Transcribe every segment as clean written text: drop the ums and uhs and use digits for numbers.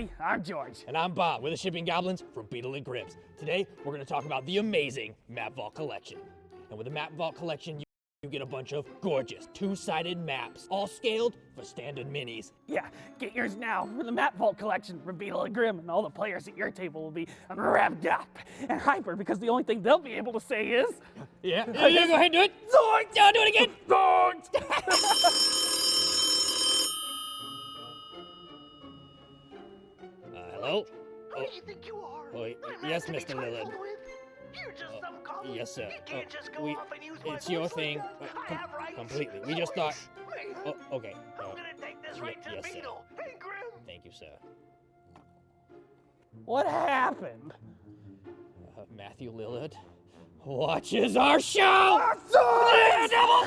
everybody. I'm George. And I'm Bob. We're the Shipping Goblins from Beetle and Grips. Today, we're going to talk about the amazing Map Vault Collection. And with the Map Vault Collection, you get a bunch of gorgeous two-sided maps, all scaled for standard minis. Yeah, get yours now for the Map Vault collection from Beetle and Grim, and all the players at your table will be revved up and hyper because the only thing they'll be able to say is... Yeah, go ahead and do it. Zoinks! Yeah, do it again. Zoinks! Hello? Who do you think you are? Yes, Mr. Lillard. You're just some goblin. Yes, sir. You can't just go off and use my It's your voice thing. like that. I have rights. Completely. We No just thought... rights. Oh, okay. I'm gonna take this right to yes, sir. Beetle. Hey, Grim. Thank you, sir. What happened? Matthew Lillard watches our show! Zoinks! Double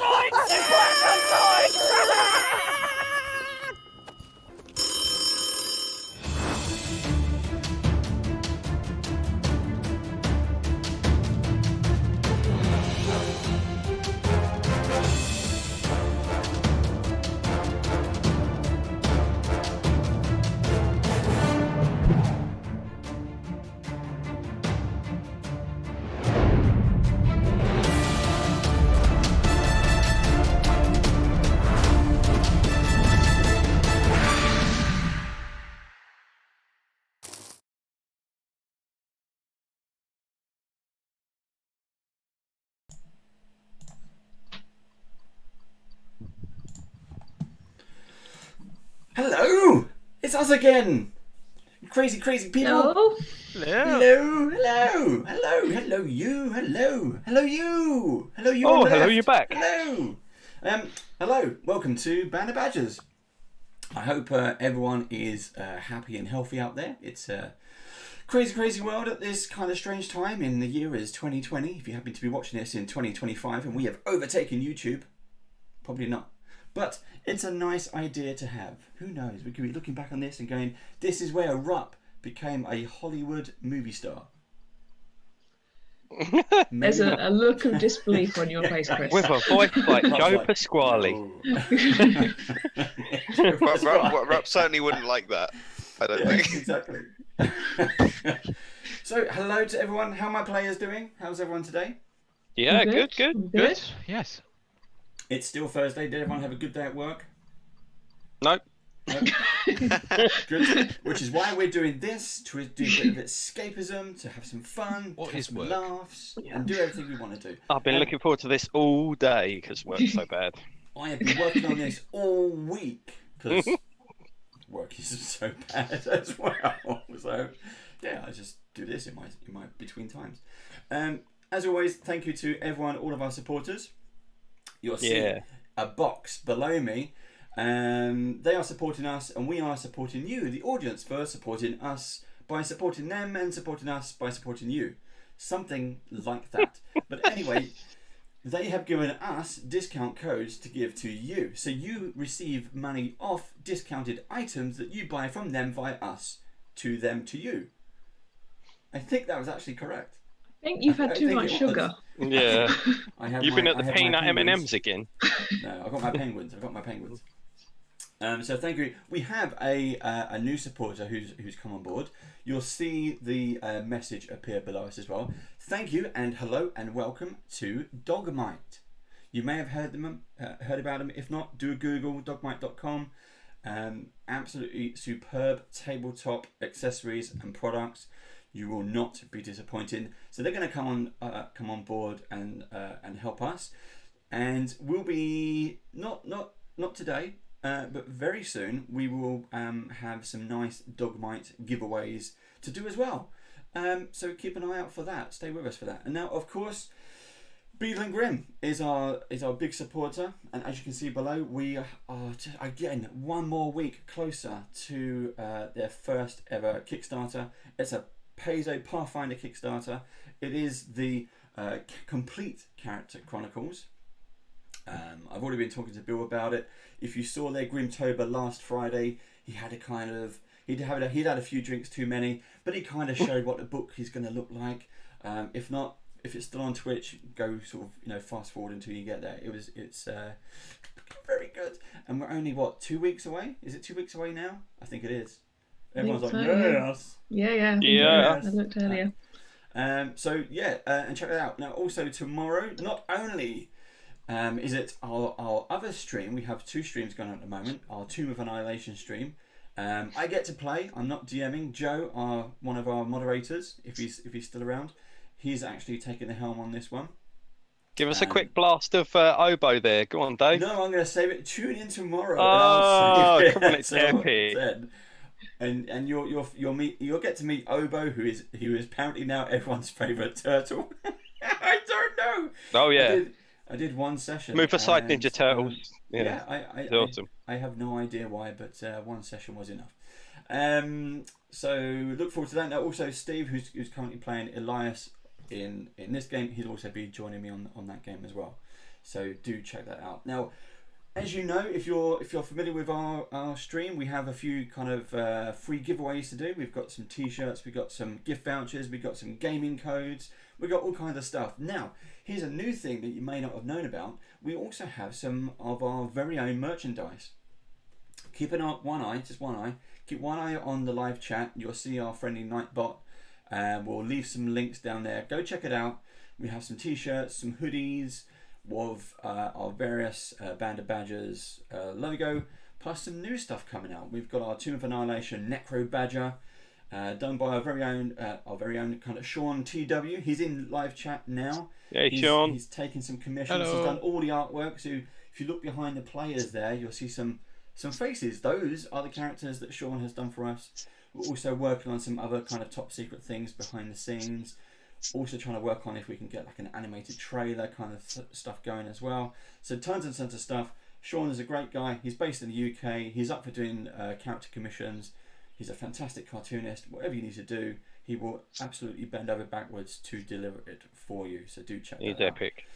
Hello! It's us again! Crazy, crazy people! Hello? Hello! Hello! Hello! Hello you! Hello! Hello you! Hello you! Oh, on the hello, left. you're back. Hello! Hello! Welcome to Band of Badgers. I hope everyone is happy and healthy out there. It's a crazy, crazy world at this kind of strange time in the year is 2020. If you happen to be watching this in 2025 and we have overtaken YouTube, probably not. But it's a nice idea to have. Who knows? We could be looking back on this and going, this is where Rupp became a Hollywood movie star. There's a look of disbelief on your face, Chris. With a voice like Joe like, Pasquale. Rupp certainly wouldn't like that. I don't think. Exactly. So, hello to everyone. How are my players doing? How's everyone today? Yeah, Good. good. Yes. It's still Thursday. Did everyone have a good day at work? Nope. No? Good. Which is why we're doing this, to do a bit of escapism, to have some fun, What have is some work? laughs, and do everything we want to do. I've been looking forward to this all day because work's so bad. I have been working on this all week because work is so bad as well. So yeah, I just do this in my between times. As always, thank you to everyone, all of our supporters. You'll see a box below me. They are supporting us, and we are supporting you, the audience, for supporting us by supporting them, and supporting us by supporting you. Something like that. But anyway, they have given us discount codes to give to you. So you receive money off discounted items that you buy from them via us, to them to you. I think that was actually correct. I think you've had too much sugar. Yeah. You've been at the I have peanut my penguins. M&Ms again. No, I've got my penguins. So thank you. We have a new supporter who's come on board. You'll see the message appear below us as well. Thank you and hello and welcome to Dogmite. You may have heard about them. If not, do a Google, dogmite.com. Absolutely superb tabletop accessories and products. You will not be disappointed. So they're going to come on board and help us, and we'll be not today, but very soon we will have some nice Dogmite giveaways to do as well. So keep an eye out for that. Stay with us for that. And now, of course, Beetle and Grim is our big supporter, and as you can see below, we are just, again, one more week closer to their first ever Kickstarter. It's a Paizo Pathfinder Kickstarter. It is the complete character Chronicles. I've already been talking to Bill about it. If you saw their Grimtober last Friday, he'd had a few drinks too many, but he kind of showed what the book is going to look like. If it's still on Twitch, go sort of fast forward until you get there. It's very good, and we're only 2 weeks away. Is it 2 weeks away now? I think it is. Everyone's like, so, yeah. yes. Yeah. Yeah. I looked earlier. So yeah, and check it out. Now also tomorrow, not only is it our other stream, we have 2 streams going on at the moment, our Tomb of Annihilation stream. I get to play, I'm not DMing. Joe, one of our moderators, if he's still around, he's actually taking the helm on this one. Give us a quick blast of oboe there. Go on, Dave. No, I'm going to save it. Tune in tomorrow. Oh, and I'll come on, it's so epic. And you'll get to meet Oboe, who is apparently now everyone's favourite turtle. I don't know. Oh yeah. I did one session. Move aside, and, Ninja Turtles. Yeah, it's awesome. I have no idea why, but one session was enough. So look forward to that. Now also Steve, who's currently playing Elias in this game, he'll also be joining me on that game as well. So do check that out. Now, as you know, if you're familiar with our stream, we have a few kind of free giveaways to do. We've got some t-shirts, we've got some gift vouchers, we've got some gaming codes, we've got all kinds of stuff. Now, here's a new thing that you may not have known about. We also have some of our very own merchandise. Keep an eye, keep one eye on the live chat. You'll see our friendly Nightbot. We'll leave some links down there. Go check it out. We have some t-shirts, some hoodies with our various Band of Badgers logo, plus some new stuff coming out. We've got our Tomb of Annihilation Necro Badger, done by our very own kind of Ch02. He's in live chat now. Hey, Sean. He's taken some commissions. Hello. He's done all the artwork. So if you look behind the players there, you'll see some faces. Those are the characters that Sean has done for us. We're also working on some other kind of top secret things behind the scenes. Also trying to work on if we can get like an animated trailer kind of stuff going as well. So tons and tons of stuff. Sean is a great guy. He's based in the UK. He's up for doing character commissions. He's a fantastic cartoonist. Whatever you need to do, he will absolutely bend over backwards to deliver it for you. So do check that out. He's epic.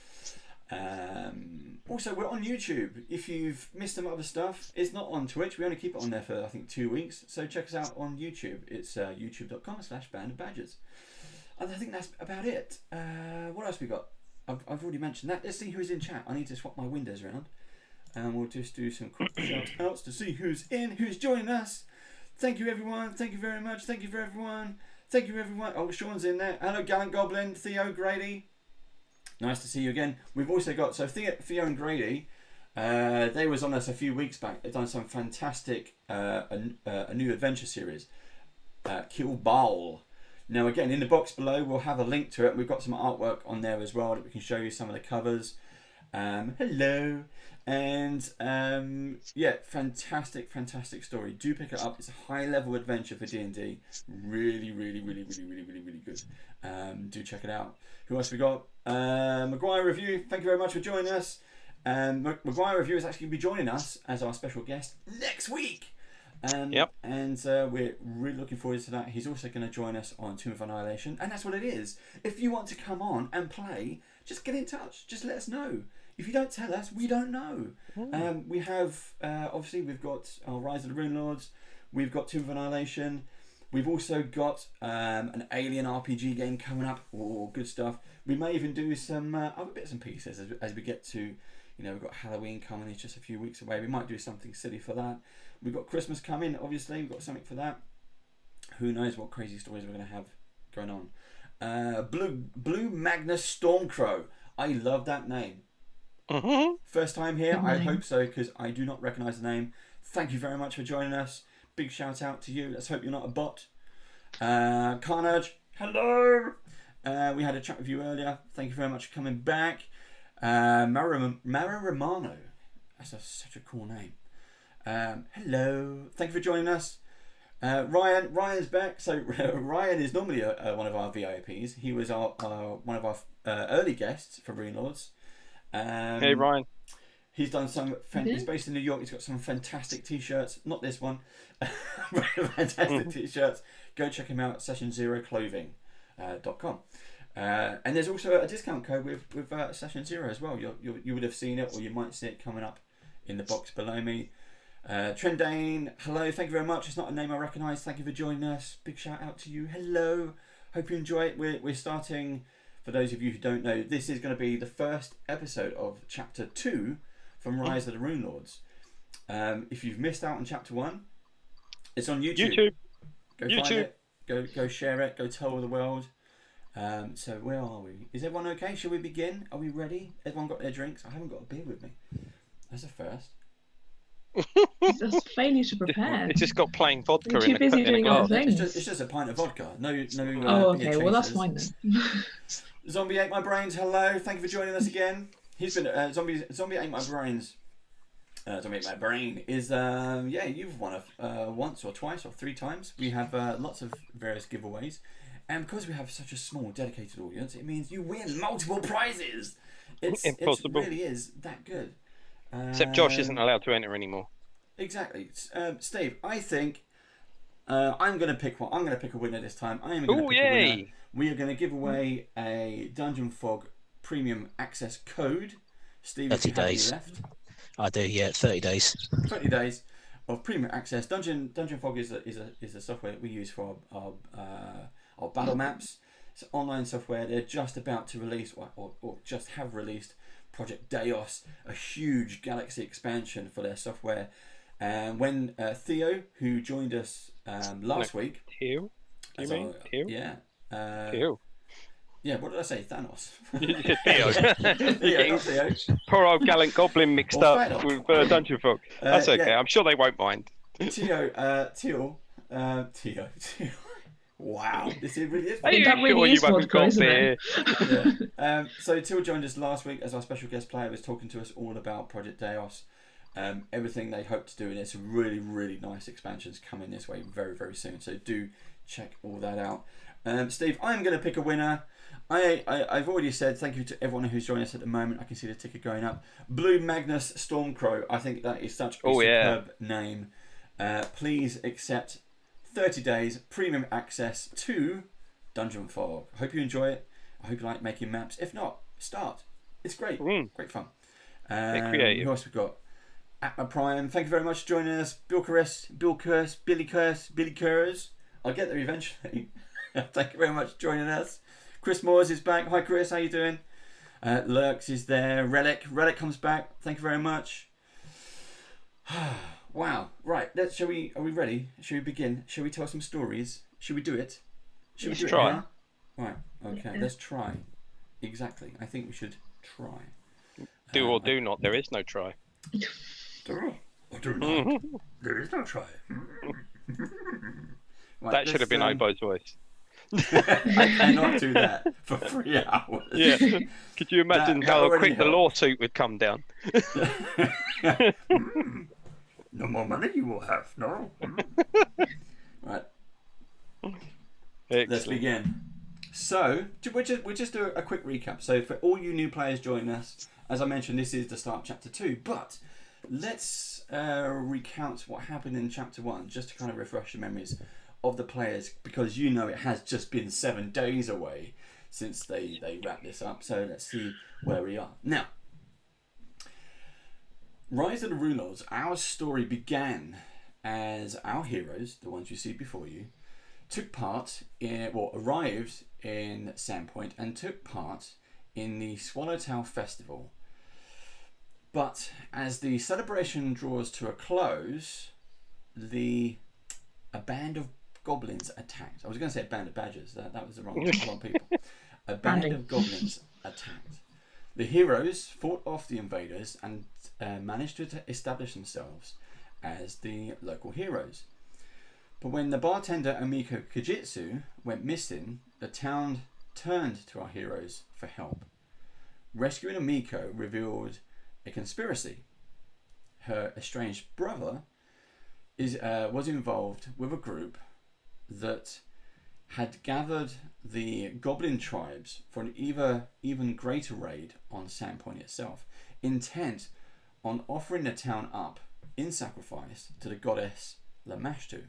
Also, we're on YouTube. If you've missed some other stuff, it's not on Twitch. We only keep it on there for I think 2 weeks. So check us out on YouTube. It's youtube.com/bandofbadgers. And I think that's about it. What else we got? I've already mentioned that. Let's see who's in chat. I need to swap my windows around. And we'll just do some quick shout outs to see who's in, who's joining us. Thank you, everyone. Thank you very much. Thank you for everyone. Thank you, everyone. Oh, Sean's in there. Hello, Gallant Goblin, Theo, Grady. Nice to see you again. We've also got, so Theo and Grady, they was on us a few weeks back. They've done some fantastic, a new adventure series, Kill Baal. Now again, in the box below, we'll have a link to it. We've got some artwork on there as well that we can show you some of the covers. Hello. And yeah, fantastic story. Do pick it up. It's a high-level adventure for D&D. Really good. Do check it out. Who else we got? Maguire Review. Thank you very much for joining us. Maguire Review is actually going to be joining us as our special guest next week. Yep. And we're really looking forward to that. He's also going to join us on Tomb of Annihilation, and that's what it is. If you want to come on and play, just get in touch. Just let us know. If you don't tell us, we don't know. We have obviously we've got our Rise of the Runelords. We've got Tomb of Annihilation. We've also got an Alien RPG game coming up. Oh, good stuff. We may even do some other bits and pieces as we get to, we've got Halloween coming. It's just a few weeks away. We might do something silly for that. We've got Christmas coming, obviously. We've got something for that. Who knows what crazy stories we're going to have going on. Blue Magnus Stormcrow. I love that name. Mm-hmm. First time here. I hope so, because I do not recognise the name. Thank you very much for joining us. Big shout out to you. Let's hope you're not a bot. Carnage. Hello. We had a chat with you earlier. Thank you very much for coming back. Mara Romano. That's such a cool name. Hello. Thank you for joining us. Ryan's back. So Ryan is normally one of our VIPs. He was one of our early guests for Runelords. Hey, Ryan. He's done some. He's based in New York. He's got some fantastic t-shirts. Not this one. Fantastic t-shirts. Go check him out at session0clothing.com. And there's also a discount code with Session 0 as well. You would have seen it, or you might see it coming up in the box below me. Trendane, hello, thank you very much. It's not a name I recognise. Thank you for joining us. Big shout out to you. Hello. Hope you enjoy it. We're starting, for those of you who don't know, this is going to be the first episode of Chapter 2 from Rise of the Runelords. If you've missed out on Chapter 1, it's on YouTube. Go find it. Go share it. Go tell the world. So where are we? Is everyone okay? Shall we begin? Are we ready? Everyone got their drinks? I haven't got a beer with me. That's a first. That's failing to prepare. It's just got plain vodka You're in too busy in a doing glass. other things. It's just a pint of vodka. No. Oh, beer okay. Well, that's chasers. fine then. Zombie ate my brains. Hello. Thank you for joining us again. He's been zombie ate my brains. Zombie ate my brain is you've won once or twice or 3 times. We have lots of various giveaways, and because we have such a small dedicated audience, it means you win multiple prizes. Impossible. It really is that good. Except Josh isn't allowed to enter anymore. Exactly. Steve, I think I'm going to pick one. I'm going to pick a winner this time. I am going to pick a winner. We are going to give away a Dungeon Fog Premium Access code. Steve, 30 days. Left. I do, yeah, 30 days. 30 days of Premium Access. Dungeon Fog is a software that we use for our battle maps. It's online software. They're just about to release, or just have released, Project Deos, a huge galaxy expansion for their software. And when Theo, who joined us last week, Theo? You mean Theo? Yeah. Theo. Yeah, what did I say? Thanos. Theo. Theo. Poor old gallant goblin mixed up with Dungeon Fog. That's okay. Yeah. I'm sure they won't mind. Theo. Wow, this really is. Are you That really sure is you haven't vodka, got isn't beer? it? Yeah. So Till joined us last week as our special guest player. Was talking to us all about Project Deos, everything they hope to do, and it's really, really nice expansions coming this way very, very soon. So do check all that out. Steve, I'm going to pick a winner. I've already said thank you to everyone who's joining us at the moment. I can see the ticket going up. Blue Magnus Stormcrow. I think that is such a superb name. Please accept 30 days premium access to Dungeon Fog. I hope you enjoy it. I hope you like making maps. If not, start. It's great. Great fun. Creative. Who else we've got? At my Prime. Thank you very much for joining us. Bill Curse, Billy Curse. I'll get there eventually. Thank you very much for joining us. Chris Moores is back. Hi Chris, how you doing? Lurks is there. Relic comes back. Thank you very much. Wow. Right. Are we ready? Shall we begin? Shall we tell some stories? Shall we do it? Shall we do try. it now? Right. Okay. Let's try. Exactly. I think we should try. Do or do not. There is no try. Do or do not. There is no try. Right, That should have been Obo's voice. I cannot do that for 3 hours. Yeah. Could you imagine how quick the lawsuit would come down? No more money you will have. No. Right. Excellent. Let's begin. So, we'll just do a quick recap. So, for all you new players joining us, as I mentioned, this is the start of Chapter 2. But let's recount what happened in Chapter 1, just to kind of refresh your memories of the players, because you know it has just been 7 days away since they wrapped this up. So let's see where we are. Now, Rise of the Runelords, our story began as our heroes, the ones you see before you, arrived in Sandpoint and took part in the Swallowtail Festival. But as the celebration draws to a close, a band of goblins attacked. I was going to say a band of badgers. That was the wrong people. A band of goblins attacked. The heroes fought off the invaders and managed to establish themselves as the local heroes. But when the bartender Omiko Kajitsu went missing, the town turned to our heroes for help. Rescuing Omiko revealed a conspiracy. Her estranged brother was involved with a group that had gathered the goblin tribes for an even greater raid on Sandpoint itself, intent on offering the town up in sacrifice to the goddess Lamashtu.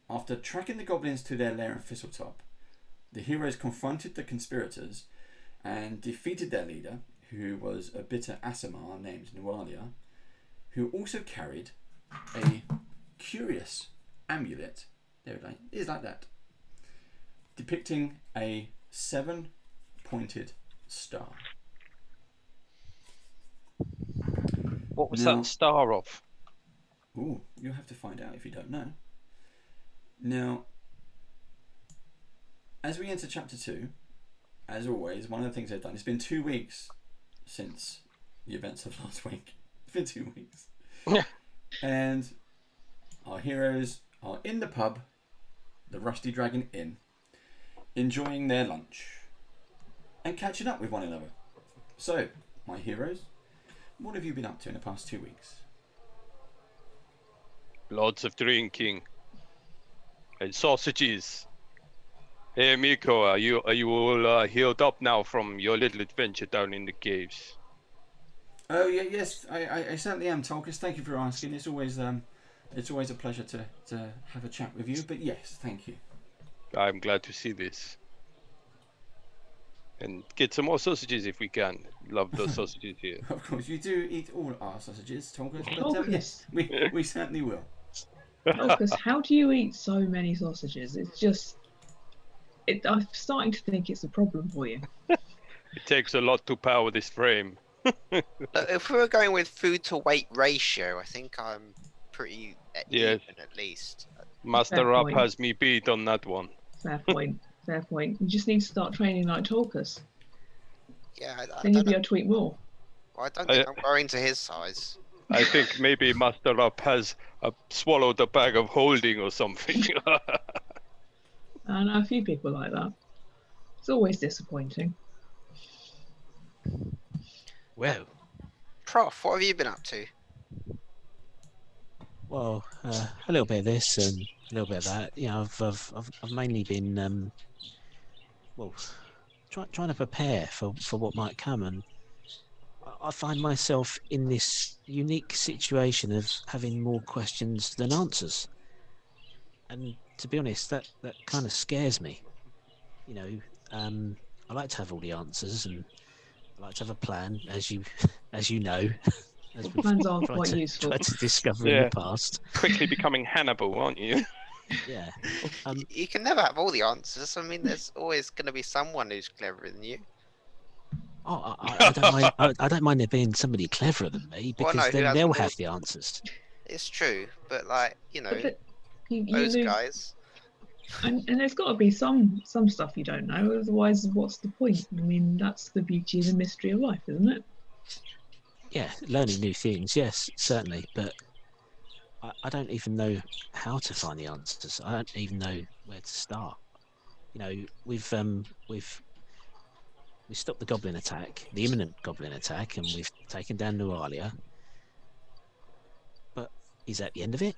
After tracking the goblins to their lair in Thistletop, the heroes confronted the conspirators and defeated their leader, who was a bitter Asimar named Nualia, who also carried a curious amulet. There it is, like that, depicting a 7-pointed star. What was that star of? Ooh, you'll have to find out if you don't know. Now, as we enter chapter 2, as always, one of the things they've done, it's been 2 weeks since the events of last week. It's been 2 weeks. And our heroes are in the pub, the Rusty Dragon Inn, enjoying their lunch and catching up with one another. So, my heroes, what have you been up to in the past 2 weeks? Lots of drinking and sausages. Hey Miko, are you all healed up now from your little adventure down in the caves? Oh yeah, yes, I certainly am, Tolkis. Thank you for asking. It's always a pleasure to have a chat with you. But yes, thank you. I'm glad to see this. And get some more sausages if we can. Love those sausages here. Of course, you do eat all our sausages, Tolkis. But Tolkis. yes, we certainly will. Because how do you eat so many sausages? It's just, I'm starting to think it's a problem for you. It takes a lot to power this frame. If we were going with food to weight ratio, I think I'm pretty Yes. even at least. Master Fair Up point. has me beat on that one. Fair point. Fair point. You just need to start training like Tolkis. Yeah, I Then you'll don't be know. able to eat more. Well, I don't think I'm growing to his size. I think maybe Master Up has swallowed a bag of holding or something. I know a few people like that. It's always disappointing. Well, Trough, what have you been up to? well, a little bit of this and a little bit of that. You know, I've mainly been trying to prepare for what might come, and I find myself in this unique situation of having more questions than answers. And to be honest, that kind of scares me. You know, I like to have all the answers, and I like to have a plan, as you know, as we've Plans are tried quite to, useful. tried to discover in Yeah. the past. Quickly becoming Hannibal, aren't you? Yeah. You can never have all the answers. I mean, there's always going to be someone who's cleverer than you. Oh, I don't mind. I don't mind there being somebody cleverer than me, Well, because no, who then hasn't they'll all- have the answers. It's true, but like, you know, But you those lose, guys. and there's got to be some stuff you don't know. Otherwise, what's the point? I mean, that's the beauty and the mystery of life, isn't it? Yeah, learning new things, yes, certainly, but I don't even know how to find the answers. I don't even know where to start. You know, we stopped the goblin attack, the imminent goblin attack, and we've taken down Nualia. But is that the end of it?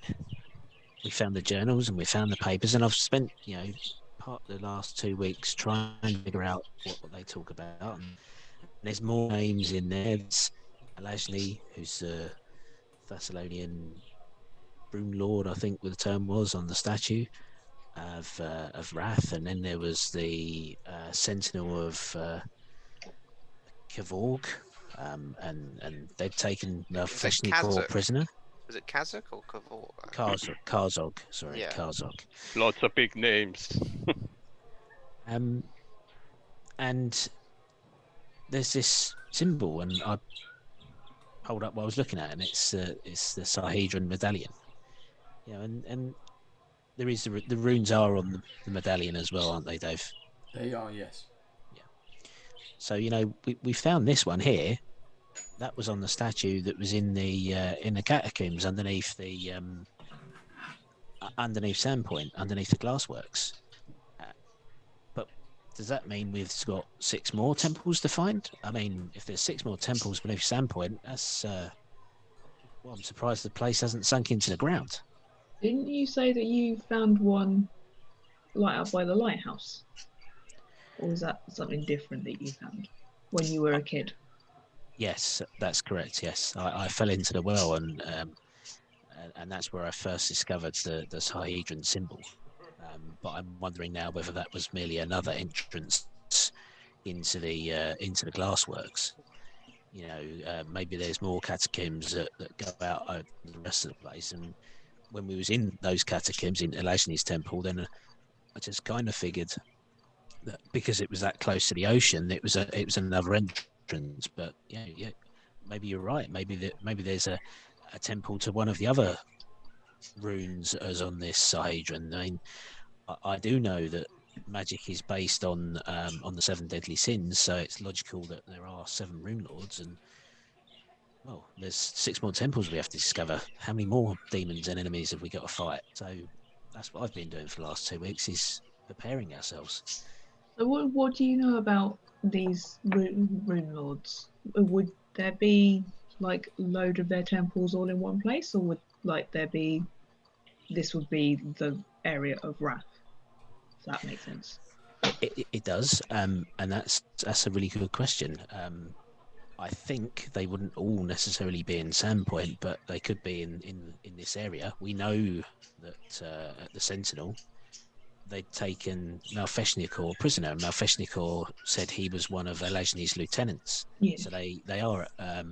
We found the journals and we found the papers, and I've spent, you know, part of the last 2 weeks trying to figure out what they talk about. And there's more names in there. There's Alajni, who's a Thessalonian Runelord, I think the term was, on the statue of Wrath, and then there was the Sentinel of Karzoug, and they'd taken the Freshly Core Karzoug? prisoner. Was it Kazakh or Kavor? Karzoug, sorry, Yeah. Karzoug. Lots of big names. And there's this symbol, and I pulled up what I was looking at, and it's the Sahedron medallion. You know, and there is the runes are on the medallion as well, aren't they, Dave? They are, yes. So, you know, we found this one here. That was on the statue that was in the catacombs underneath the underneath Sandpoint, underneath the glassworks. But does that mean we've got 6 more temples to find? I mean, if there's 6 more temples beneath Sandpoint, that's well, I'm surprised the place hasn't sunk into the ground. Didn't you say that you found one light up by the lighthouse? Or was that something different that you found when you were a kid? Yes, that's correct. Yes, I fell into the well, and that's where I first discovered the Sahedron symbol. But I'm wondering now whether that was merely another entrance into the glassworks. You know, maybe there's more catacombs that go out over the rest of the place. And when we was in those catacombs in Elashni's temple, then I just kind of figured that because it was that close to the ocean, it was another entrance. But yeah, maybe you're right. Maybe there's a temple to one of the other runes as on this Sahedron. I mean, I do know that magic is based on the 7 deadly sins, so it's logical that there are 7 Runelords, and well, there's 6 more temples we have to discover. How many more demons and enemies have we got to fight? So that's what I've been doing for the last 2 weeks, is preparing ourselves. So what do you know about these Runelords? Would there be like a load of their temples all in one place, or would like this would be the area of wrath? If that makes sense. It does, and that's a really good question. I think they wouldn't all necessarily be in Sandpoint, but they could be in this area. We know that at the Sentinel, they'd taken Malfeshnikor prisoner. Malfeshnikor said he was one of Elajni's lieutenants. Yeah. So they are at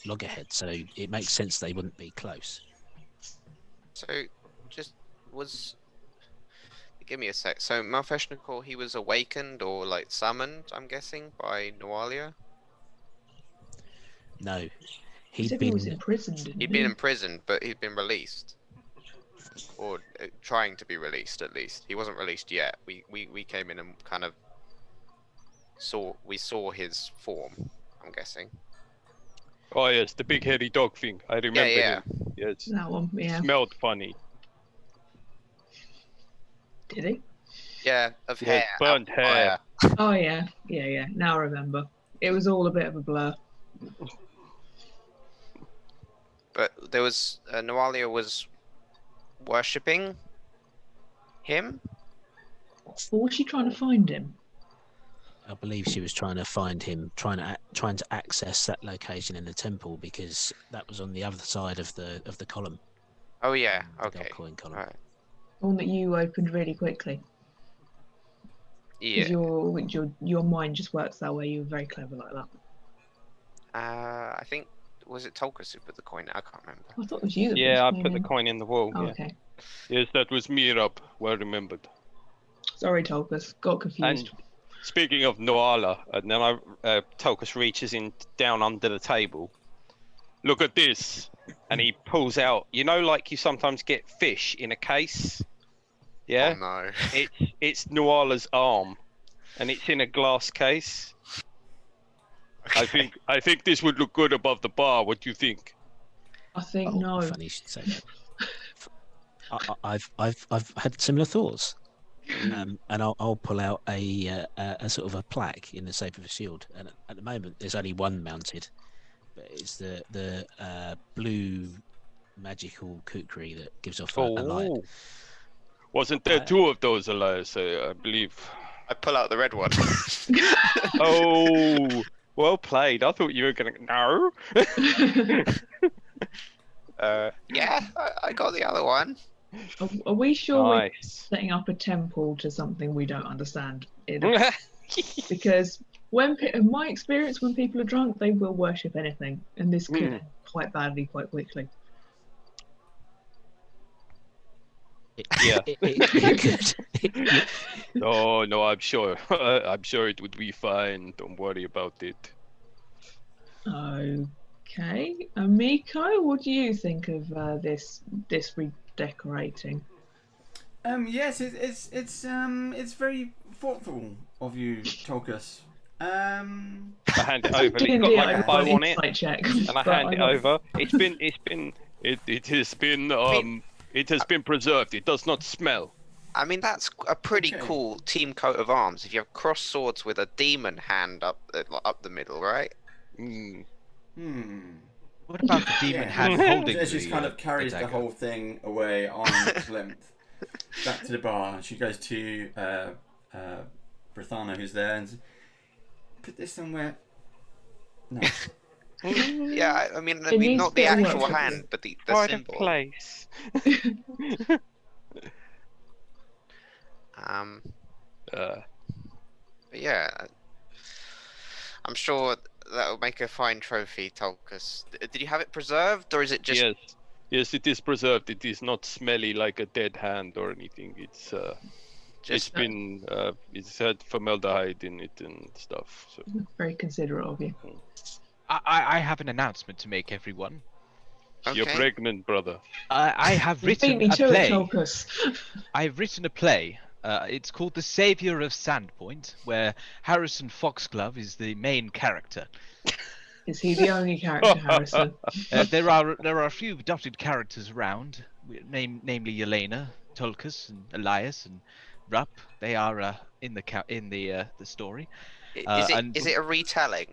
loggerhead, so it makes sense they wouldn't be close. So, give me a sec. So Malfeshnikor, he was awakened or like summoned, I'm guessing, by Noalia? No. He said he was imprisoned, didn't He'd been imprisoned, but he'd been released. Or trying to be released, at least. He wasn't released yet. We came in and kind of saw his form, I'm guessing. Oh yes, the big hairy dog thing. I remember him. Yes. That one, yeah. Smelled funny. Did he? Yeah, of He had hair. burnt hair. Oh yeah. Now I remember. It was all a bit of a blur. But there was Noalia was worshipping him. Or was she trying to find him? I believe she was trying to find him, trying to access that location in the temple, because that was on the other side of the column. Oh yeah, the okay. Coin column. Right. The one that you opened really quickly. Yeah. Your mind just works that way. You're very clever like that. I think, was it Tolkis who put the coin? I can't remember. I thought it was you. That Yeah, I put put the coin in the wall. Oh, yeah. okay. Yes, that was me, Rob. Well remembered. Sorry, Tolkis. Got confused. And speaking of Noala, and then Tolkis reaches in down under the table. Look at this, and he pulls out. You know, like you sometimes get fish in a case. Yeah. Oh no. It's Noala's arm, and it's in a glass case. Okay. I think this would look good above the bar. What do you think? I think no. Funny you should say that. I've had similar thoughts, and I'll pull out a sort of a plaque in the shape of a shield. And at the moment, there's only one mounted, but it's the blue magical kukri that gives off a light. Wasn't there 2 of those, Elias? I believe. I pull out the red one. Oh, well played. I thought you were gonna no. Yeah, I got the other one. Are we sure we're Nice. setting up a temple to something we don't understand? Because in my experience, when people are drunk, they will worship anything, and this could end quite badly quite quickly. Yeah. It could. No, I'm sure. I'm sure it would be fine. Don't worry about it. Okay, Miko, what do you think of this redecorating? Yes, it's very thoughtful of you, Tolkis. I hand it over. It's got like a bow on it, check, and I hand it over. It has been preserved. It does not smell. I mean, that's a pretty cool team coat of arms. If you have cross swords with a demon hand up the middle, right? What about the demon hand holding She just kind of carries the dagger? whole thing away on its length back to the bar. She goes to Brithana, who's there, and says, put this somewhere. No. Yeah, I mean needs not to the get actual worked. hand, but the Pride of symbol. place. But yeah, I'm sure that will make a fine trophy, Tolkis. Did you have it preserved, or is it just? Yes, it is preserved. It is not smelly like a dead hand or anything. It's been it's had formaldehyde in it and stuff. So. Very considerate of you. I have an announcement to make, everyone. You're Okay. pregnant, brother. I have You beat written me a to it, play. Tulkas. I've written a play. It's called The Savior of Sandpoint, where Harrison Foxglove is the main character. Is he the only character, Harrison? There are a few dotted characters around, namely Yelena, Tulkas, and Elias, and Rupp. They are in the story. And Is it a retelling?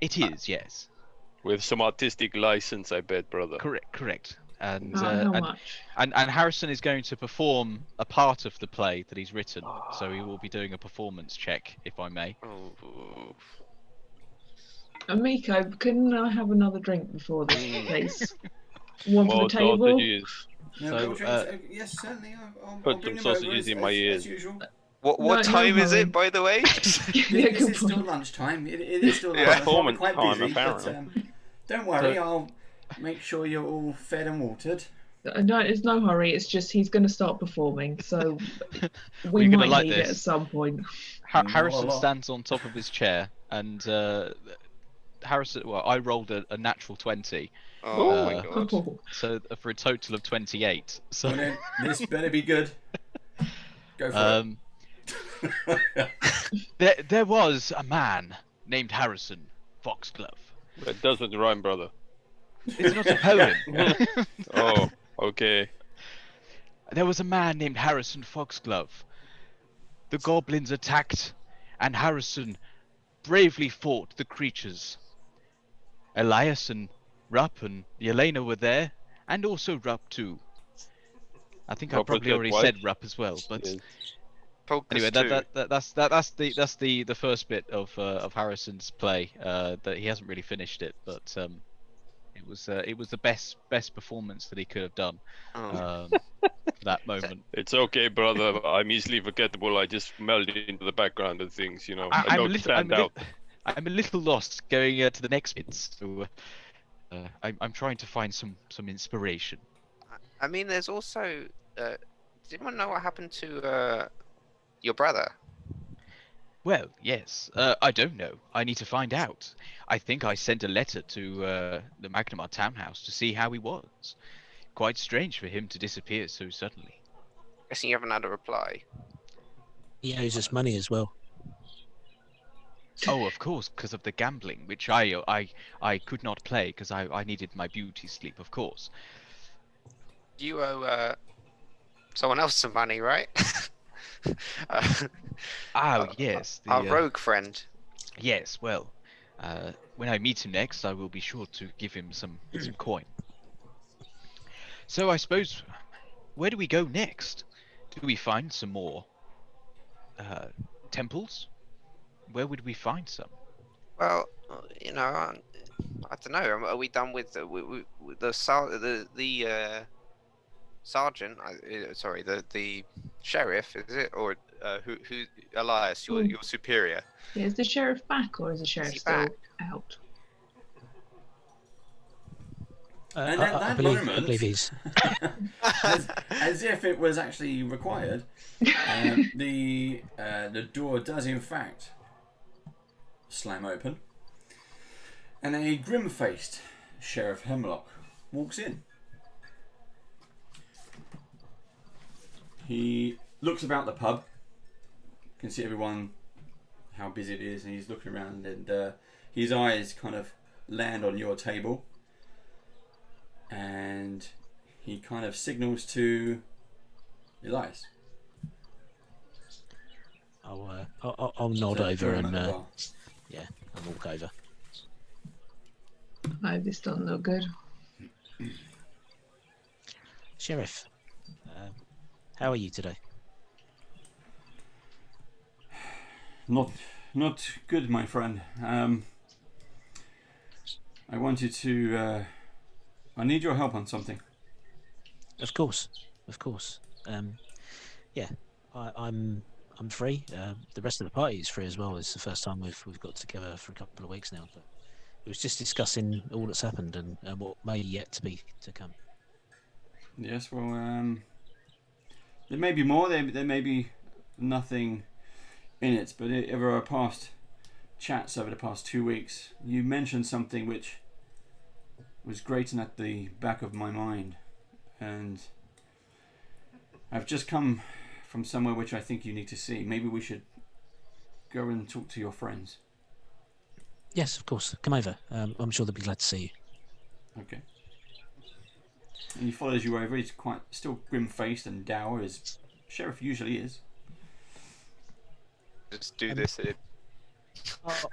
It is, yes. With some artistic license, I bet, brother. Correct. And How much? and Harrison is going to perform a part of the play that he's written, so he will be doing a performance check, if I may. Oh. Miko, can I have another drink before this, please? One for More the table. sausages. No, So, more drinks? Yes, certainly. I'll Put bring some them over sausages as, in my as ears. usual. What No time is hurry. it, by the way? Yeah, This good is still point. lunchtime. It is still Yeah. lunchtime. We're Performance quite time, busy, but apparently. don't worry. I'll make sure you're all fed and watered. No, it's no hurry. It's just he's going to start performing, so we You're gonna might like need it at this. some point. Not a Harrison lot. stands on top of his chair, and Harrison. Well, I rolled a natural 20, Oh my god. Oh, so for a total of 28. So. Well, then, this better be good. Go for it. There was a man named Harrison Foxglove. That doesn't rhyme, brother. It's not a poem. Oh, okay. There was a man named Harrison Foxglove. The goblins attacked, and Harrison bravely fought the creatures. Elias and Rupp and Yelena were there, and also Rupp too. I think I Rupp was probably dead already white. said Rupp as well, but Yes. anyway, Focus that's the first bit of Harrison's play. That he hasn't really finished it, but it was the best performance that he could have done. Oh. That moment. It's okay, brother. I'm easily forgettable. I just meld into the background of things, you know. I I'm don't stand out. I'm a little lost going to the next bit, so I'm trying to find some inspiration. I mean, there's also. Did anyone know what happened to your brother? Well, yes. I don't know. I need to find out. I think I sent a letter to the Magnamar townhouse to see how he was. Quite strange for him to disappear so suddenly. Guessing you haven't had a reply. He owes us money as well. Oh, of course, because of the gambling, which I could not play because I needed my beauty sleep, of course. You owe someone else some money, right? Yes. Our rogue friend. Yes, well, when I meet him next, I will be sure to give him some coin. So I suppose, where do we go next? Do we find some more temples? Where would we find some? Well, you know, I don't know. Are we done with the sergeant? Sorry, the sheriff, is it, or who Elias, your superior? yeah, is the sheriff back or is the sheriff he still back? out? And at I that believe, moment, I believe he's. as if it was actually required, the door does in fact slam open, and a grim-faced Sheriff Hemlock walks in. He looks about the pub. You can see everyone, how busy it is, and he's looking around, and his eyes kind of land on your table, and he kind of signals to Elias. I'll nod to over join him and at the bar. yeah, I'll walk over. No, this doesn't look good. Sheriff, how are you today? Not good, my friend. I wanted to. I need your help on something. Of course. Yeah, I'm free. The rest of the party is free as well. It's the first time we've got together for a couple of weeks now. But it was just discussing all that's happened and what may yet to come. Yes, well, there may be more. There may be nothing in it, but over our past chats over the past 2 weeks, you mentioned something which was grating at the back of my mind, and I've just come from somewhere which I think you need to see. Maybe we should go and talk to your friends. Yes, of course. Come over. I'm sure they'll be glad to see you. Okay. And he follows you over. He's quite still grim-faced and dour, as Sheriff usually is. Just do this.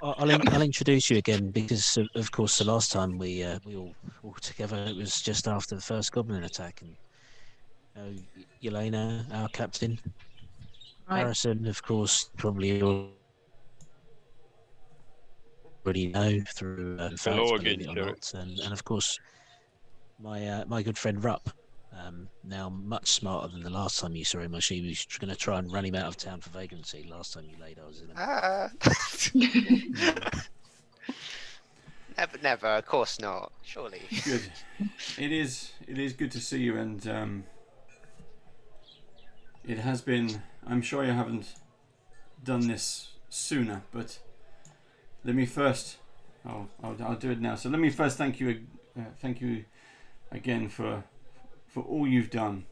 I'll introduce you again because, of course, the last time we all together, it was just after the first goblin attack, and Yelena, our captain, Right. Harrison, of course, probably already know through facts, believe it or not, and of course, my good friend Rupp. Now much smarter than the last time you saw him. She was going to try and run him out of town for vagrancy. Last time you laid eyes on him. Never. Of course not. Surely. Good. It is good to see you, and it has been. I'm sure you haven't done this sooner, but let me first. I'll do it now. So let me first thank you again for all you've done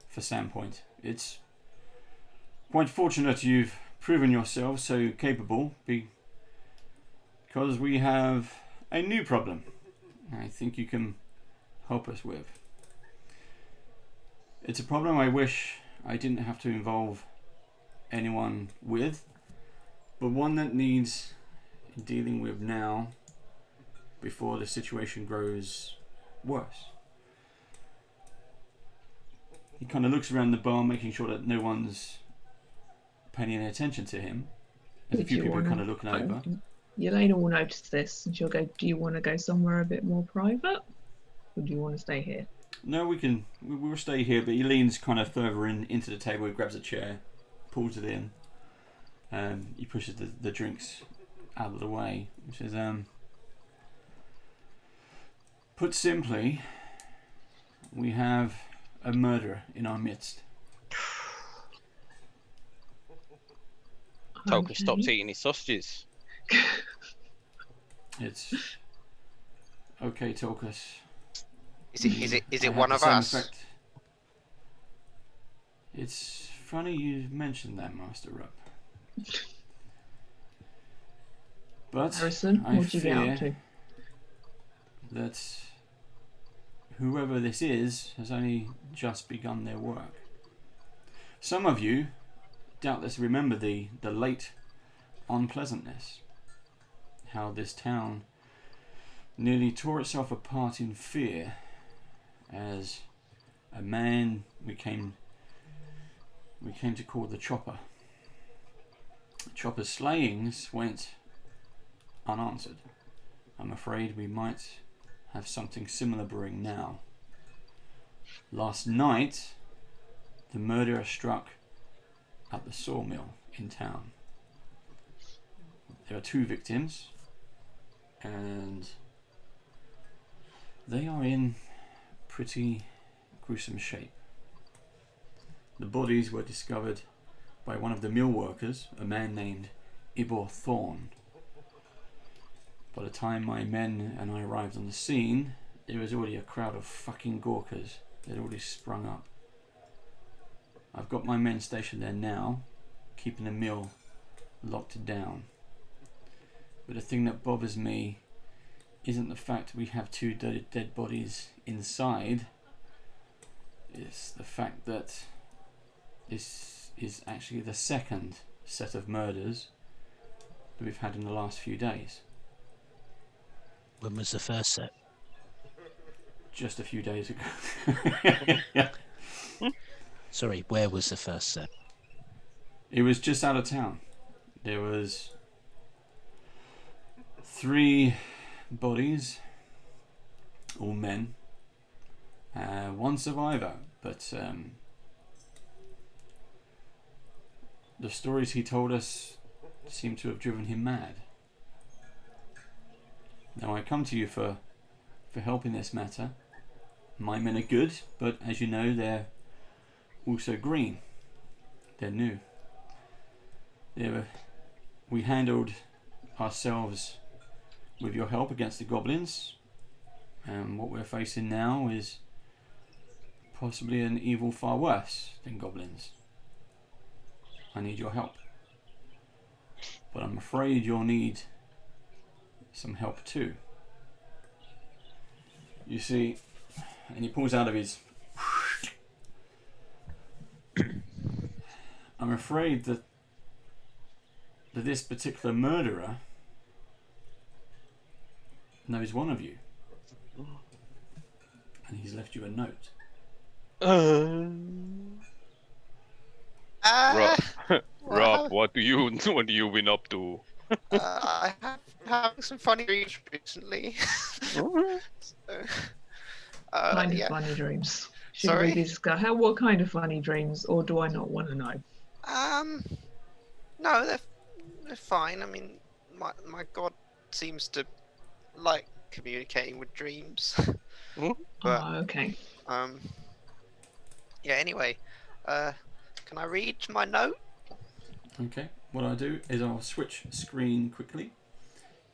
for Sandpoint. It's quite fortunate you've proven yourself so capable, because we have a new problem I think you can help us with. It's a problem I wish I didn't have to involve anyone with, but one that needs dealing with now before the situation grows worse. He kind of looks around the bar, making sure that no one's paying any attention to him. There's a few people kind of looking over. Yelena will notice this and she'll go, do you want to go somewhere a bit more private? Or do you want to stay here? No, we'll stay here, but he leans kind of further into the table, he grabs a chair, pulls it in, he pushes the drinks out of the way. He says, put simply, we have a murderer in our midst. Toka stops eating his sausages. It's okay, Tokus. Is it one of us? Effect. It's funny you mentioned that, Master Rupp. But Harrison, I what'd you get up to? fear that whoever this is has only just begun their work. Some of you doubtless remember the late unpleasantness. How this town nearly tore itself apart in fear as a man we came to call the Chopper. Chopper's slayings went unanswered. I'm afraid we might have something similar brewing now. Last night, the murderer struck at the sawmill in town. There are 2 victims, and they are in pretty gruesome shape. The bodies were discovered by one of the mill workers, a man named Ibor Thorn. By the time my men and I arrived on the scene, there was already a crowd of fucking Gorkas that had already sprung up. I've got my men stationed there now, keeping the mill locked down. But the thing that bothers me isn't the fact we have 2 dead bodies inside. It's the fact that this is actually the second set of murders that we've had in the last few days. When was the first set? Just a few days ago. Sorry, where was the first set? It was just out of town. There was 3 bodies, all men, 1 survivor, but the stories he told us seem to have driven him mad. Now I come to you for help in this matter. My men are good, but as you know, they're also green. They're new. We handled ourselves with your help against the goblins, And what we're facing now is possibly an evil far worse than goblins. I need your help. But I'm afraid you'll need some help too. You see, and he pulls out of his... I'm afraid that this particular murderer knows one of you. And he's left you a note. Rob, what do you been up to? I have having some funny dreams recently. So, Kind of yeah. funny dreams. Should Sorry? we discuss what kind of funny dreams, or do I not want to know? No, they're fine. I mean, my god seems to like communicating with dreams. But Oh, okay. yeah. Anyway, can I read my note? Okay, what I'll do is I'll switch screen quickly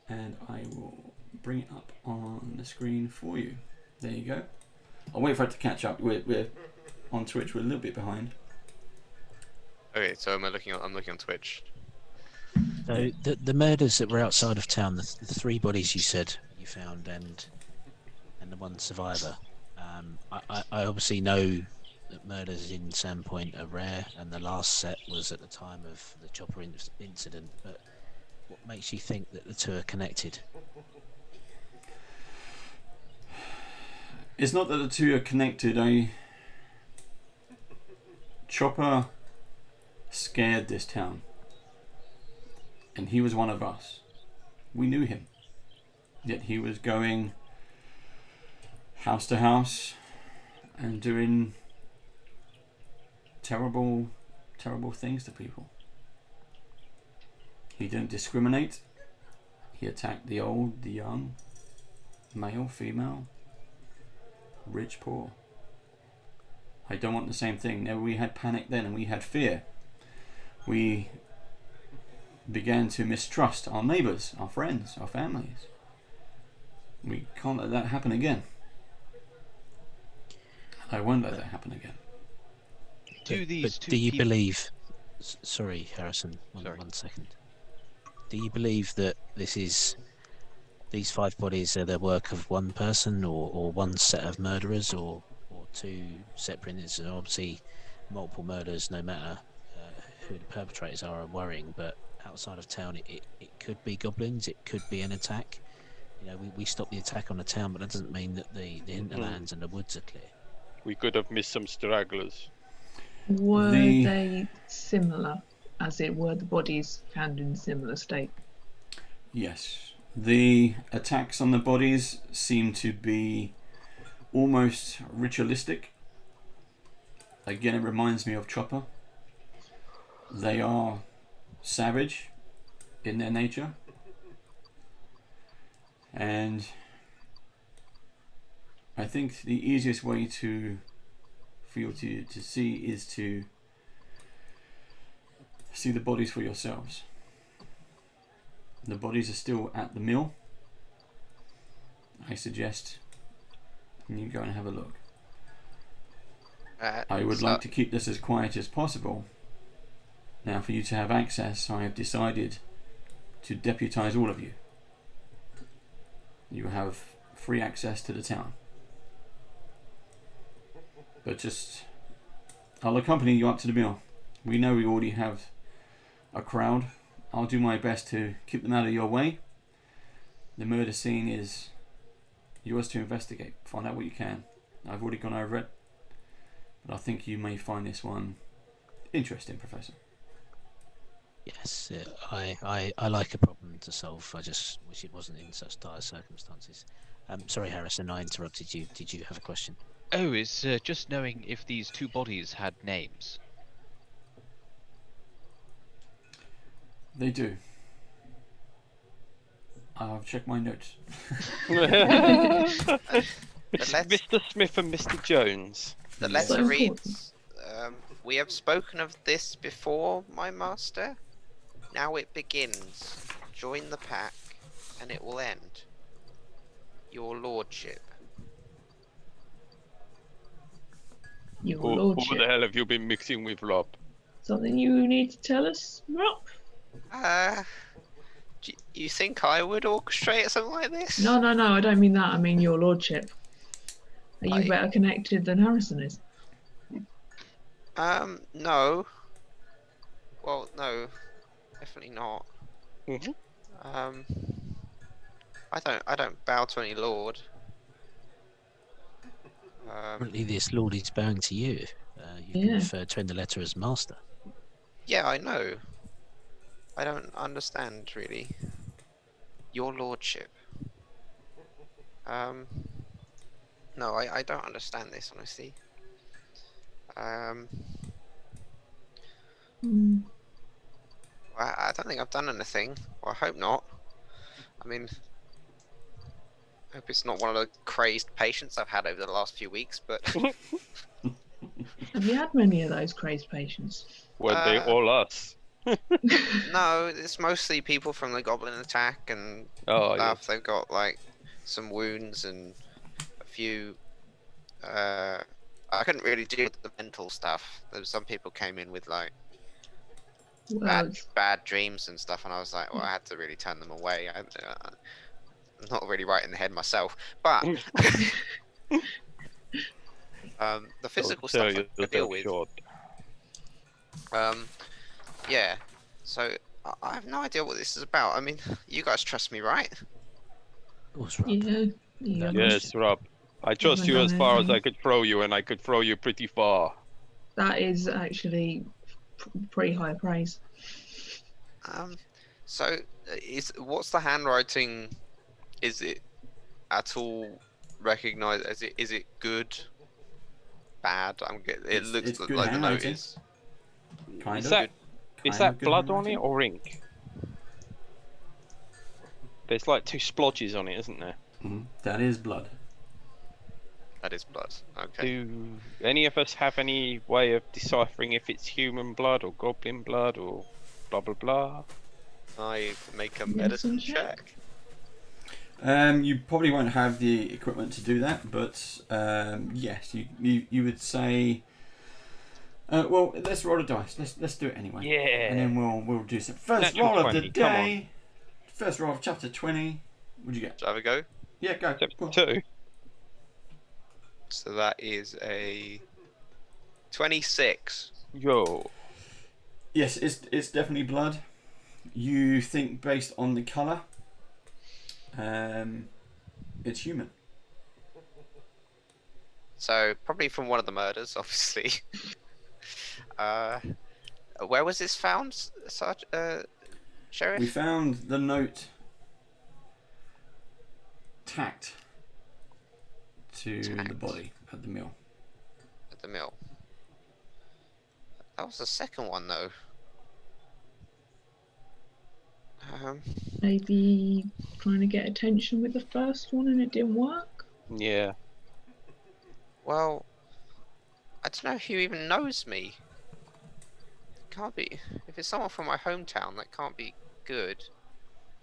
and I will bring it up on the screen for you. There you go. I'll wait for it to catch up. We're on Twitch, we're a little bit behind. Okay, so I'm looking on Twitch. So the murders that were outside of town, the three bodies you said you found, and the one survivor. I obviously know that murders in Sandpoint are rare, and the last set was at the time of the chopper incident. But what makes you think that the two are connected? It's not that the two are connected. Chopper scared this town. And he was one of us. We knew him. Yet he was going house to house and doing terrible, terrible things to people. He didn't discriminate. He attacked the old, the young, male, female, rich, poor. I don't want the same thing. No, we had panic then and we had fear. We began to mistrust our neighbours, our friends, our families. We can't let that happen again. I won't let that happen again. Do you believe... Sorry, Harrison, one second. Do you believe that these 5 bodies are the work of one person, or one set of murderers, or two separate incidents? Obviously, multiple murders, no matter who the perpetrators are worrying, but outside of town, it could be goblins, it could be an attack. You know, we stopped the attack on the town, but that doesn't mean that the hinterlands and the woods are clear. We could have missed some stragglers. Were they similar, as it were the bodies found in similar state? Yes. The attacks on the bodies seem to be almost ritualistic. Again, it reminds me of Chopper. They are savage in their nature. And I think the easiest way for you to see is to see the bodies for yourselves. The bodies are still at the mill. I suggest you go and have a look. I would like to keep this as quiet as possible. Now, for you to have access, I have decided to deputize all of you. You have free access to the town. But I'll accompany you up to the mill. We know we already have a crowd. I'll do my best to keep them out of your way. The murder scene is yours to investigate. Find out what you can. I've already gone over it. But I think you may find this one interesting, Professor. Yes, I like a problem to solve. I just wish it wasn't in such dire circumstances. Sorry, Harrison, I interrupted you. Did you have a question? Oh, it's just knowing if these 2 bodies had names. They do. I'll check my notes. Mr. Smith and Mr. Jones. The letter reads, we have spoken of this before, my master. Now it begins. Join the pack, and it will end. Your lordship. Your Who the lordship. hell have you been mixing with, Rob? Something you need to tell us, Rob? You think I would orchestrate something like this? No, I don't mean that. I mean your lordship. Are you I- better connected than Harrison is? No. Well, no, definitely not. I don't bow to any lord. Apparently, this lord is bowing to you. You've been Yeah. referred to in the letter as master. Yeah, I know. I don't understand really. Your lordship. No, I don't understand this honestly. I don't think I've done anything. Well, I hope not. I mean, I hope it's not one of the crazed patients I've had over the last few weeks, but Have you had many of those crazed patients? Were they all us? no, it's mostly people from the goblin attack and Oh, stuff. yes. They've got like some wounds and a few. I couldn't really deal with the mental stuff. There was some people came in with like Well, bad dreams and stuff, and I was like, well, I had to really turn them away. I'm not really right in the head myself, but the physical Don't stuff sell I could deal yourself with. short. Yeah. So I have no idea what this is about. I mean, you guys trust me, right? Of course, Rob. yeah. You haven't- Yes, Rob. I trust you done as far as anything. I could throw you, and I could throw you pretty far. That is actually pretty high praise. So what's the handwriting? Is it at all recognized? Is it good? Bad? It looks it's good like the note handwriting. is. Kind Is of. that Kind is that of good blood on it handwriting. or ink? There's like 2 splotches on it, isn't there? That is blood. That is blood. Okay. Do any of us have any way of deciphering if it's human blood or goblin blood or blah blah blah? I make a Medicine medicine check? check. You probably won't have the equipment to do that, but yes, you would say. Well, let's roll a dice. Let's do it anyway. Yeah. And then we'll do some first Natural roll of the 20, come on. day. First roll of chapter 20. What'd you get? Shall I have a go? Yeah, go. Go on. 2. So that is a 26. Yo. Yes, it's definitely blood. You think based on the colour, it's human. So probably from one of the murders, obviously. Where was this found, Sheriff? We found the note tacked to the Tacked. body at the mill. At the mill. That was the second one, though. Maybe trying to get attention with the first one and it didn't work. Yeah. Well, I don't know who even knows me. Can't be. If it's someone from my hometown, that can't be good.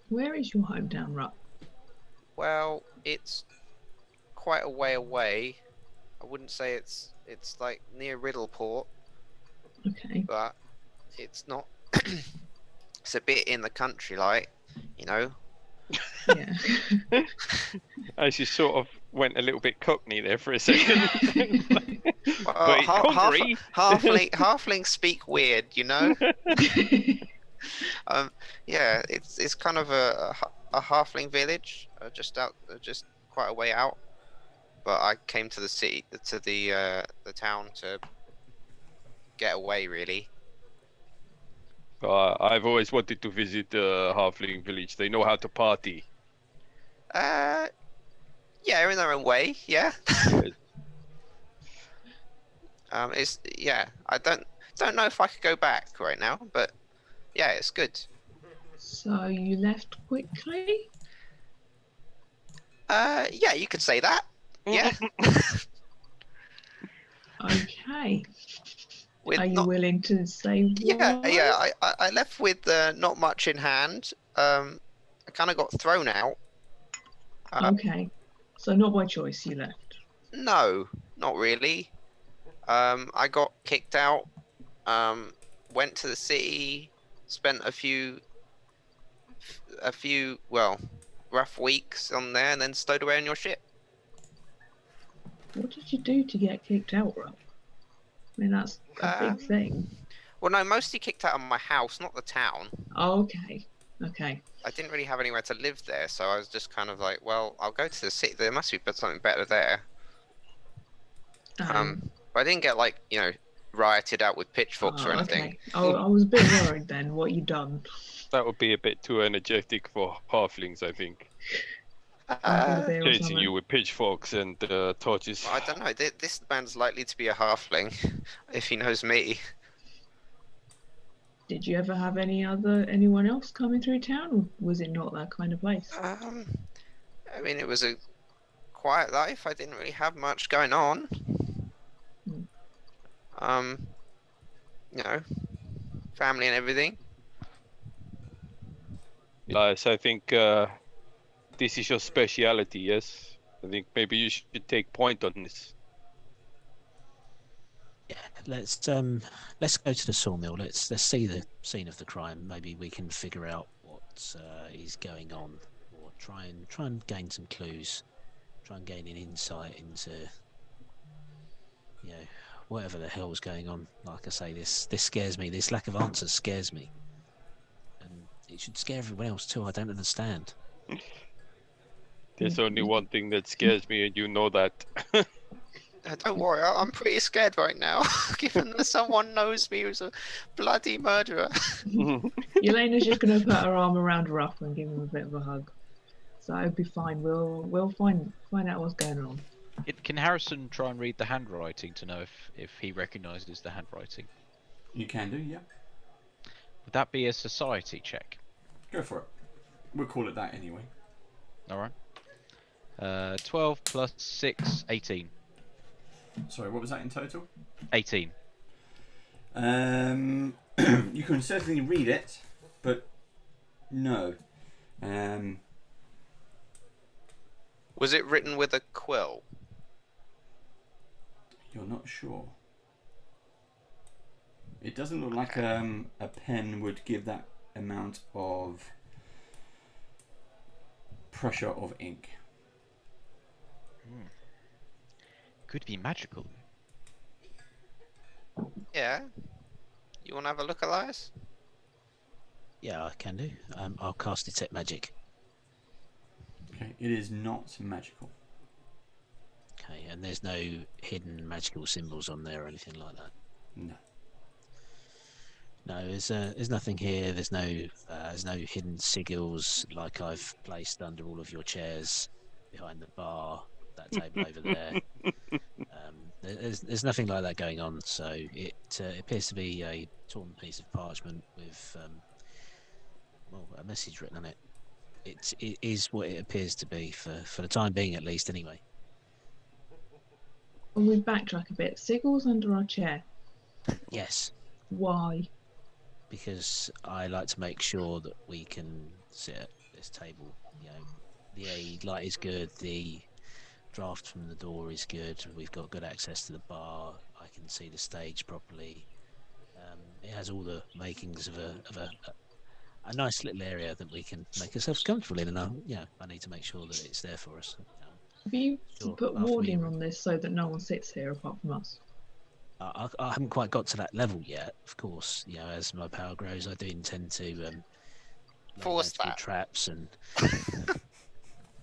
Where is your hometown, Rup? Well, it's quite a way away. I wouldn't say it's like near Riddleport, Okay. but it's not. It's a bit in the country, like, you know. Yeah. As you sort of went a little bit cockney there for a second. Well, But it's country. halflings speak weird, you know. Yeah, it's kind of a halfling village, just quite a way out. But I came to the city, to the town to get away, really. I've always wanted to visit the halfling village. They know how to party. Yeah, in their own way, yeah. I don't know if I could go back right now, but yeah, it's good. So you left quickly? Yeah, you could say that. Yeah. Okay. With Are you not- willing to say why? Yeah. I left with not much in hand. I kind of got thrown out. Okay. So not by choice you left. No, not really. I got kicked out. Went to the city. Spent a few rough weeks on there, and then stowed away on your ship. What did you do to get kicked out, Rob? I mean, that's a big thing. Well, no, mostly kicked out of my house, not the town. Oh, okay. Okay. I didn't really have anywhere to live there, so I was just kind of like, well, I'll go to the city. There must be something better there. But I didn't get like, rioted out with pitchforks or anything. Okay. Oh, I was a bit worried then. What you done? That would be a bit too energetic for halflings, I think. Chasing you with pitchforks and torches. I don't know. This man's likely to be a halfling, if he knows me. Did you ever have anyone else coming through town, or was it not that kind of place? I mean, it was a quiet life. I didn't really have much going on. Family and everything. Yes, I think this is your speciality, yes? I think maybe you should take point on this. Yeah, let's go to the sawmill. Let's see the scene of the crime. Maybe we can figure out what is going on, or try and gain some clues. Try and gain an insight into, whatever the hell's going on. Like I say, this scares me. This lack of answers scares me, and it should scare everyone else too. I don't understand. There's only one thing that scares me, and you know that. Don't worry, I'm pretty scared right now, given that someone knows me who's a bloody murderer. Elena's just going to put her arm around Ruff and give him a bit of a hug. So it'll be fine. We'll find out what's going on. Can Harrison try and read the handwriting to know if he recognises the handwriting? You can do, yeah. Would that be a society check? Go for it. We'll call it that anyway. Alright. 12 plus 6, 18. Sorry, what was that in total? 18. You can certainly read it, but no. Was it written with a quill? You're not sure. It doesn't look like a pen would give that amount of pressure of ink. Could be magical. Yeah. You want to have a look, Elias? Yeah, I can do. I'll cast Detect Magic. Okay, it is not magical. Okay, and there's no hidden magical symbols on there or anything like that. No. No, there's nothing here. There's no hidden sigils like I've placed under all of your chairs behind the bar. That table over there. There's nothing like that going on. So it appears to be a torn piece of parchment with a message written on it. It is what it appears to be for the time being, at least, anyway. And we backtrack a bit. Sigils under our chair. Yes. Why? Because I like to make sure that we can sit at this table. The light is good. The draft from the door is good. We've got good access to the bar. I can see the stage properly. It has all the makings of a nice little area that we can make ourselves comfortable in, and I need to make sure that it's there for us. Have you put warding on this so that no one sits here apart from us? I haven't quite got to that level yet. Of course, as my power grows, I do intend to force that traps and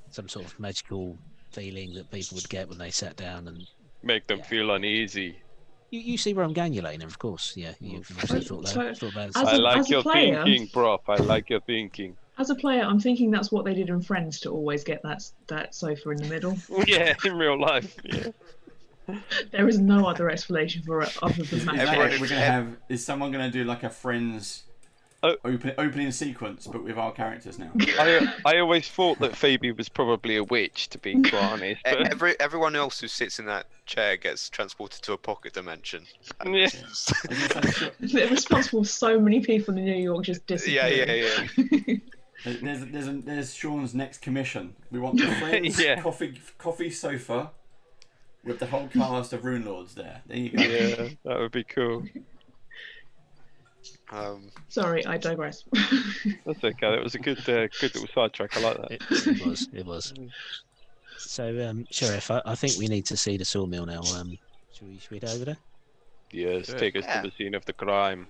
some sort of magical feeling that people would get when they sat down and make them feel uneasy. You see where I'm going, Elena, of course. Yeah, you've obviously thought that. I like your thinking, prof. I like your thinking. As a player, I'm thinking that's what they did in Friends to always get that sofa in the middle. Yeah, in real life. Yeah. There is no other explanation for it other than that. Is someone going to do like a Friends opening sequence, but with our characters now? I always thought that Phoebe was probably a witch, to be quite honest. But... Everyone else who sits in that chair gets transported to a pocket dimension. Yeah. They're responsible for so many people in New York just disappearing. Yeah. There's Sean's next commission. We want the Friends coffee sofa with the whole cast of Runelords there. There you go. Yeah, that would be cool. Sorry, I digress. That's okay. That was a good little sidetrack. I like that. It was. So, Sheriff, I think we need to see the sawmill now. Should we head over there? Yes, take us to the scene of the crime.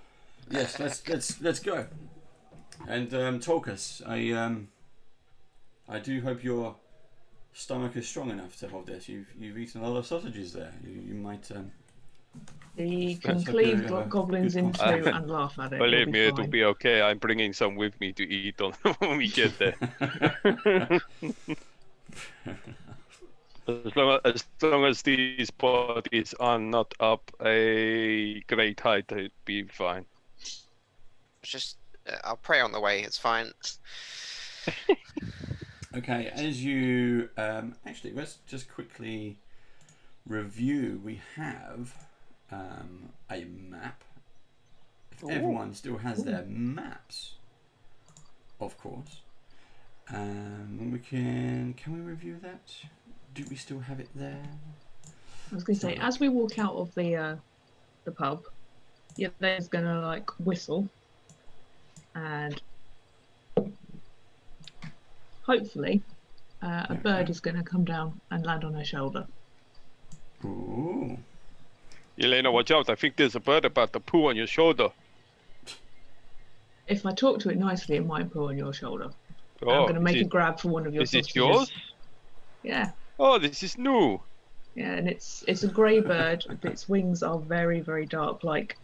Yes, let's go. And Tolkas, I do hope your stomach is strong enough to hold this. You've eaten a lot of sausages there. You might. You can cleave goblins in two and laugh at it. Believe me, it'll be okay. I'm bringing some with me to eat on when we get there. As long as these bodies are not up a great height, it'd be fine. Just, I'll pray on the way. It's fine. Okay, as you actually, let's just quickly review. We have a map. If everyone still has their maps, of course. We can we review that? Do we still have it there? I was going to say, as we walk out of the pub, there's going to like whistle, and hopefully a bird is going to come down and land on her shoulder. Ooh. Elena, watch out. I think there's a bird about to poo on your shoulder. If I talk to it nicely, it might poo on your shoulder. Oh, I'm going to make a grab for one of your sausages. Is it yours? Yeah. Oh, this is new. Yeah, and it's a grey bird. Its wings are very, very dark, like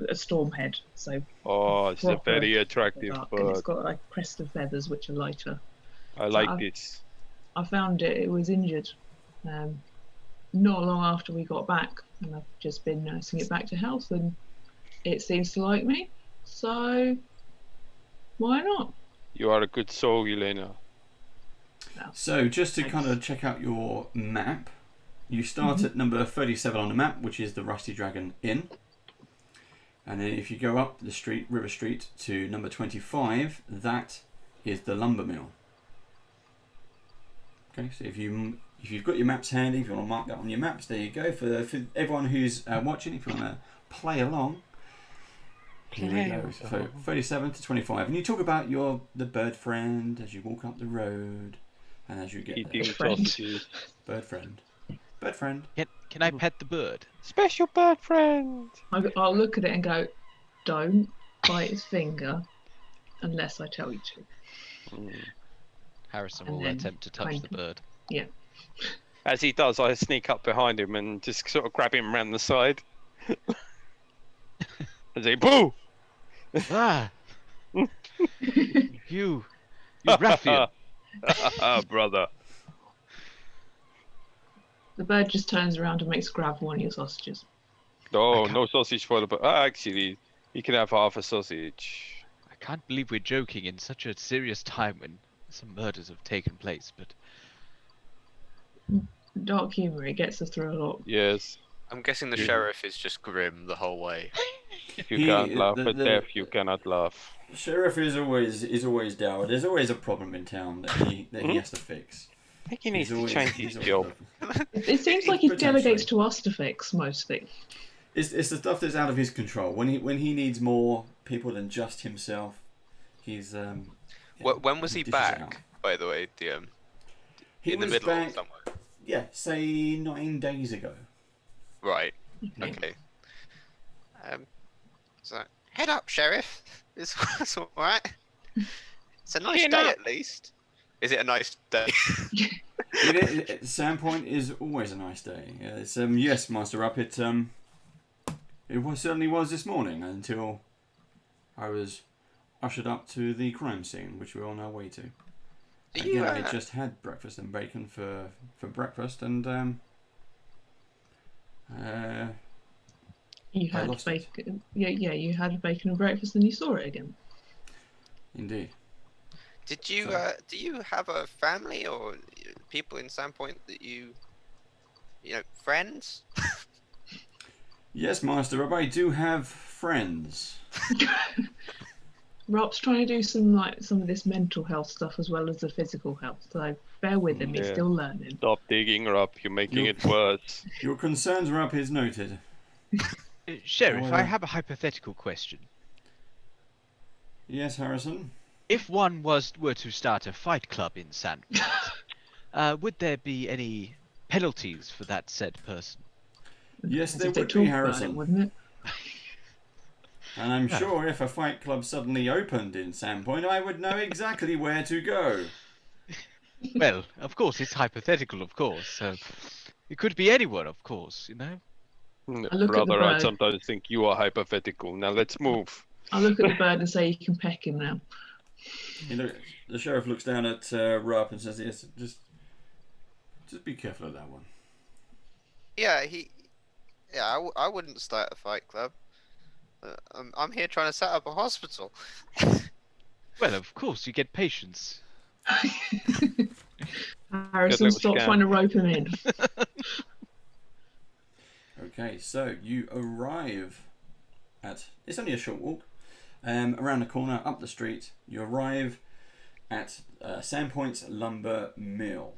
a storm head. So. Oh, it's a very attractive dark, bird. and it's got like crest of feathers, which are lighter. I like this. I found it. It was injured. Not long after we got back, and I've just been nursing it back to health, and it seems to like me. So, why not? You are a good soul, Elena. So, just to kind of check out your map, you start at number 37 on the map, which is the Rusty Dragon Inn. And then if you go up the street, River Street, to number 25, that is the lumber mill. Okay, so if you've got your maps handy, if you want to mark that on your maps, there you go. For everyone who's watching, if you want to play along, here we go. So 37 to 25, and you talk about the bird friend as you walk up the road, and as you get eating there. sausages. Bird friend. Bird friend. Can I pet the bird? Special bird friend. I'll look at it and go, don't bite its finger unless I tell you to. Harrison And will then attempt to touch the bird. Yeah. As he does, I sneak up behind him and just sort of grab him around the side. And say, boo! Ah! you ruffian! Brother. The bird just turns around and makes a grab for one of your sausages. No sausage for the bird. Actually, he can have half a sausage. I can't believe we're joking in such a serious time when some murders have taken place, but... Dark humour, it gets us through a lot. Yes. I'm guessing the sheriff is just grim the whole way. If you can't laugh at death, you cannot laugh. Sheriff is always dour. There's always a problem in town that he has to fix. I think he needs to change his job. It seems like he delegates to us to fix most things. It's the stuff that's out of his control. When he needs more people than just himself, he's When was he back, by the way, DM? In the middle or somewhere? Yeah, say 9 days ago. Right. Okay. So head up, sheriff. It's all right. It's a nice day at least. Is it a nice day? Sandpoint is always a nice day. It's yes, Master Up. It certainly was this morning until I was ushered up to the crime scene, which we're on our way to. Again, I just had breakfast and bacon for breakfast, and you had bacon. Yeah, you had bacon and breakfast, and you saw it again. Indeed. Did you do you have a family or people in Sandpoint that you know, friends? Yes, Master Rob, I do have friends. Rob's trying to do some of this mental health stuff as well as the physical health. So bear with him; he's Yeah. still learning. Stop digging, Rob. You're making You- it worse. Your concerns are up is noted. Sheriff, I However- have a hypothetical question. Yes, Harrison. If one were to start a fight club in Sandpoint, would there be any penalties for that said person? Yes, there If they would be, talk about Harrison. it, wouldn't it? And I'm sure if a fight club suddenly opened in Sandpoint, I would know exactly where to go. Well, of course, it's hypothetical, of course. So it could be anyone, of course, you know. look at the Brother, I bird. sometimes think you are hypothetical. Now let's move. I'll look at the bird and say you can peck him now. The sheriff looks down at Rupp and says, "Yes, just be careful of that one." Yeah, I wouldn't start a fight club. I'm here trying to set up a hospital. Well, of course, you get patience. Harrison, little stop scam. trying to rope him in. Okay, so you arrive at... It's only a short walk. Around the corner, up the street, you arrive at Sandpoint's lumber mill.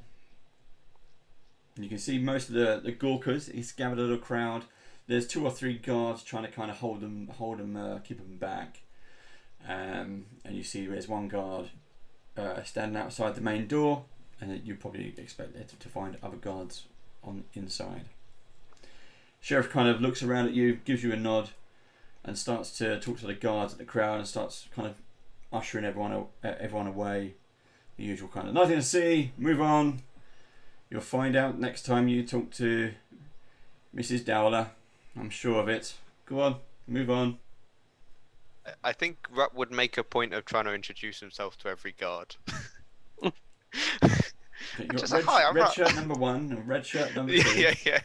And you can see most of the Gorkas. He's gathered a little crowd. There's 2 or 3 guards trying to kind of hold them, keep them back. And you see there's one guard standing outside the main door, and you probably expect there to find other guards on inside. Sheriff kind of looks around at you, gives you a nod, and starts to talk to the guards at the crowd, and starts kind of ushering everyone away. The usual kind of nothing to see, move on. You'll find out next time you talk to Mrs. Dowler. I'm sure of it. Go on, move on. I think Rupp would make a point of trying to introduce himself to every guard. Okay, you got Just red, hi, I'm red Rupp. shirt number 1 and red shirt number 2. yeah.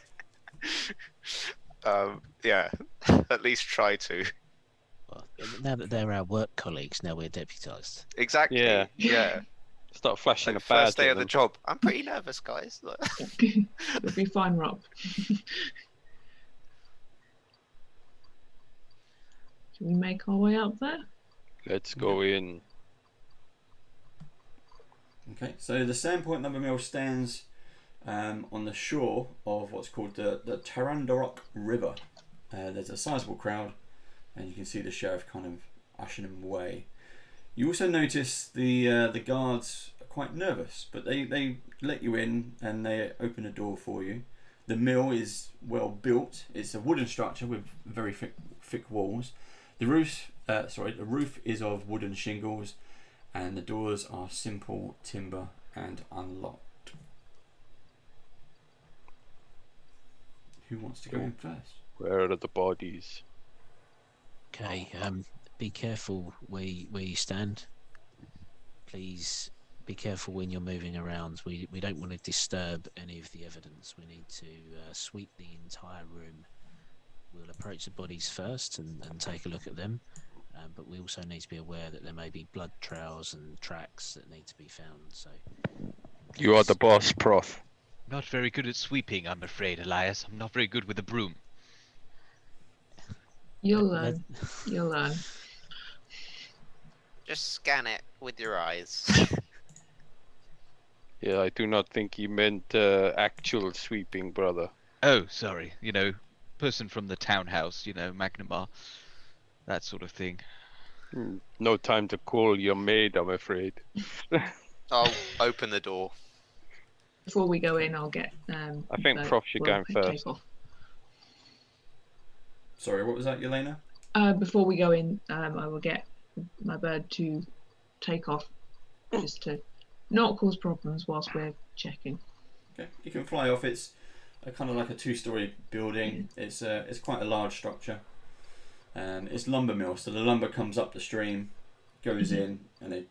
Yeah. At least try to. Well, now that they're our work colleagues, now we're deputised. Exactly. Yeah. Start flashing Like, a badge first day at of the them. job. I'm pretty nervous, guys. Look. You'll be fine, Rob. Can we make our way up there? Let's go in. Okay, so the Sandpoint lumber mill stands on the shore of what's called the Tarandorok River. There's a sizable crowd, and you can see the sheriff kind of ushering them away. You also notice the guards are quite nervous, but they let you in and they open a door for you. The mill is well built. It's a wooden structure with very thick walls. The roof is of wooden shingles, and the doors are simple timber and unlocked. Who wants to go in first? Where are the bodies? Okay, be careful where you stand. Please be careful when you're moving around. We don't want to disturb any of the evidence. We need to sweep the entire room. We'll approach the bodies first and take a look at them, but we also need to be aware that there may be blood trails and tracks that need to be found. So You are the boss, Prof. Not very good at sweeping, I'm afraid, Elias. I'm not very good with a broom. You'll learn. You'll learn. Just scan it with your eyes. Yeah, I do not think he meant actual sweeping, brother. Oh, sorry. You know, person from the townhouse, you know, Magnamar. That sort of thing. No time to call your maid, I'm afraid. I'll open the door. Before we go in, I'll get. I think Prof should go in take first. off. Sorry, what was that, Yelena? Before we go in, I will get my bird to take off, just to not cause problems whilst we're checking. Okay, you can fly off. It's kind of like a 2-story building. It's quite a large structure. It's lumber mill, so the lumber comes up the stream, goes in, and they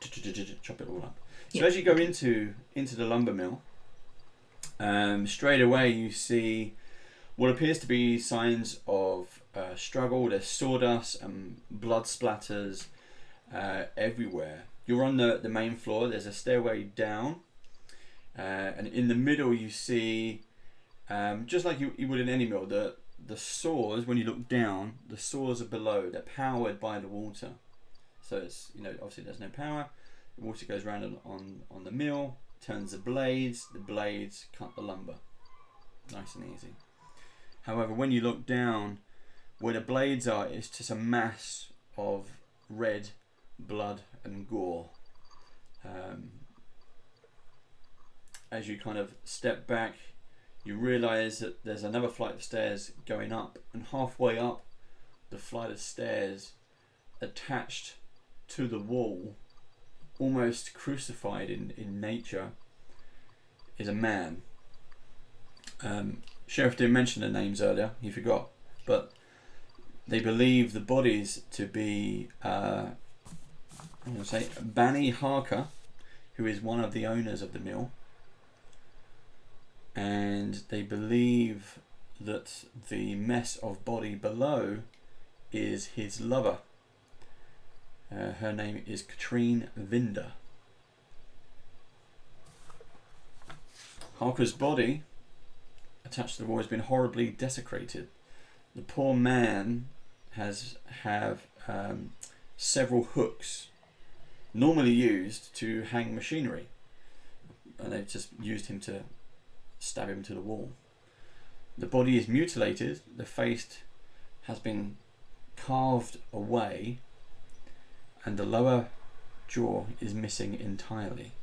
chop it all up. So Yeah. as you go into the lumber mill, straight away you see what appears to be signs of struggle. There's sawdust and blood splatters everywhere. You're on the main floor. There's a stairway down, and in the middle you see, just like you would in any mill, the saws. When you look down, the saws are below. They're powered by the water. So it's, you know, obviously there's no power. The water goes around on the mill, turns the blades cut the lumber. Nice and easy. However, when you look down, where the blades are, it's just a mass of red blood and gore. As you kind of step back, you realise that there's another flight of stairs going up, and halfway up the flight of stairs, attached to the wall, almost crucified in nature, is a man. Sheriff didn't mention the names earlier, he forgot, but they believe the bodies to be I'm going to say Bani Harker, who is one of the owners of the mill, and they believe that the mess of body below is his lover. Her name is Katrine Vinder. Harker's body attached to the wall has been horribly desecrated. The poor man have several hooks normally used to hang machinery, and they've just used him to stab him to the wall. The body is mutilated, the face has been carved away, and the lower jaw is missing entirely.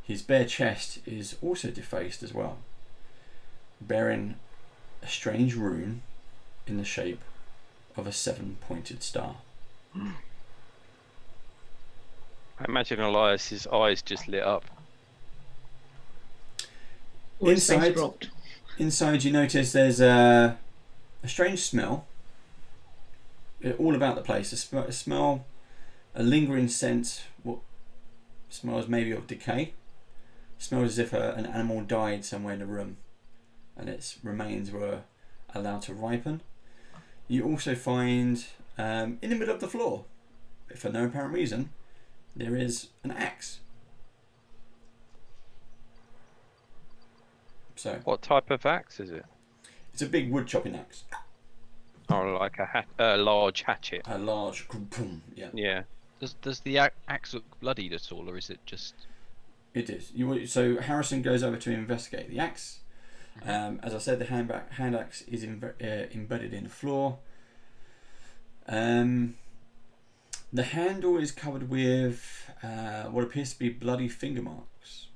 His bare chest is also defaced as well, bearing a strange rune in the shape of a 7-pointed star. I imagine Elias's eyes just lit up. Or his face dropped. Inside you notice there's a strange smell all about the place. A smell, a lingering scent, what smells maybe of decay. Smells as if an animal died somewhere in the room and its remains were allowed to ripen. You also find in the middle of the floor, for no apparent reason, there is an axe. So, What type of axe is it? it's a big wood chopping axe. Oh, like a large hatchet. A large, yeah. Yeah. Does the axe look bloodied at all, or is it just? It is. So Harrison goes over to investigate the axe. As I said, the hand axe is embedded in the floor. The handle is covered with what appears to be bloody finger marks.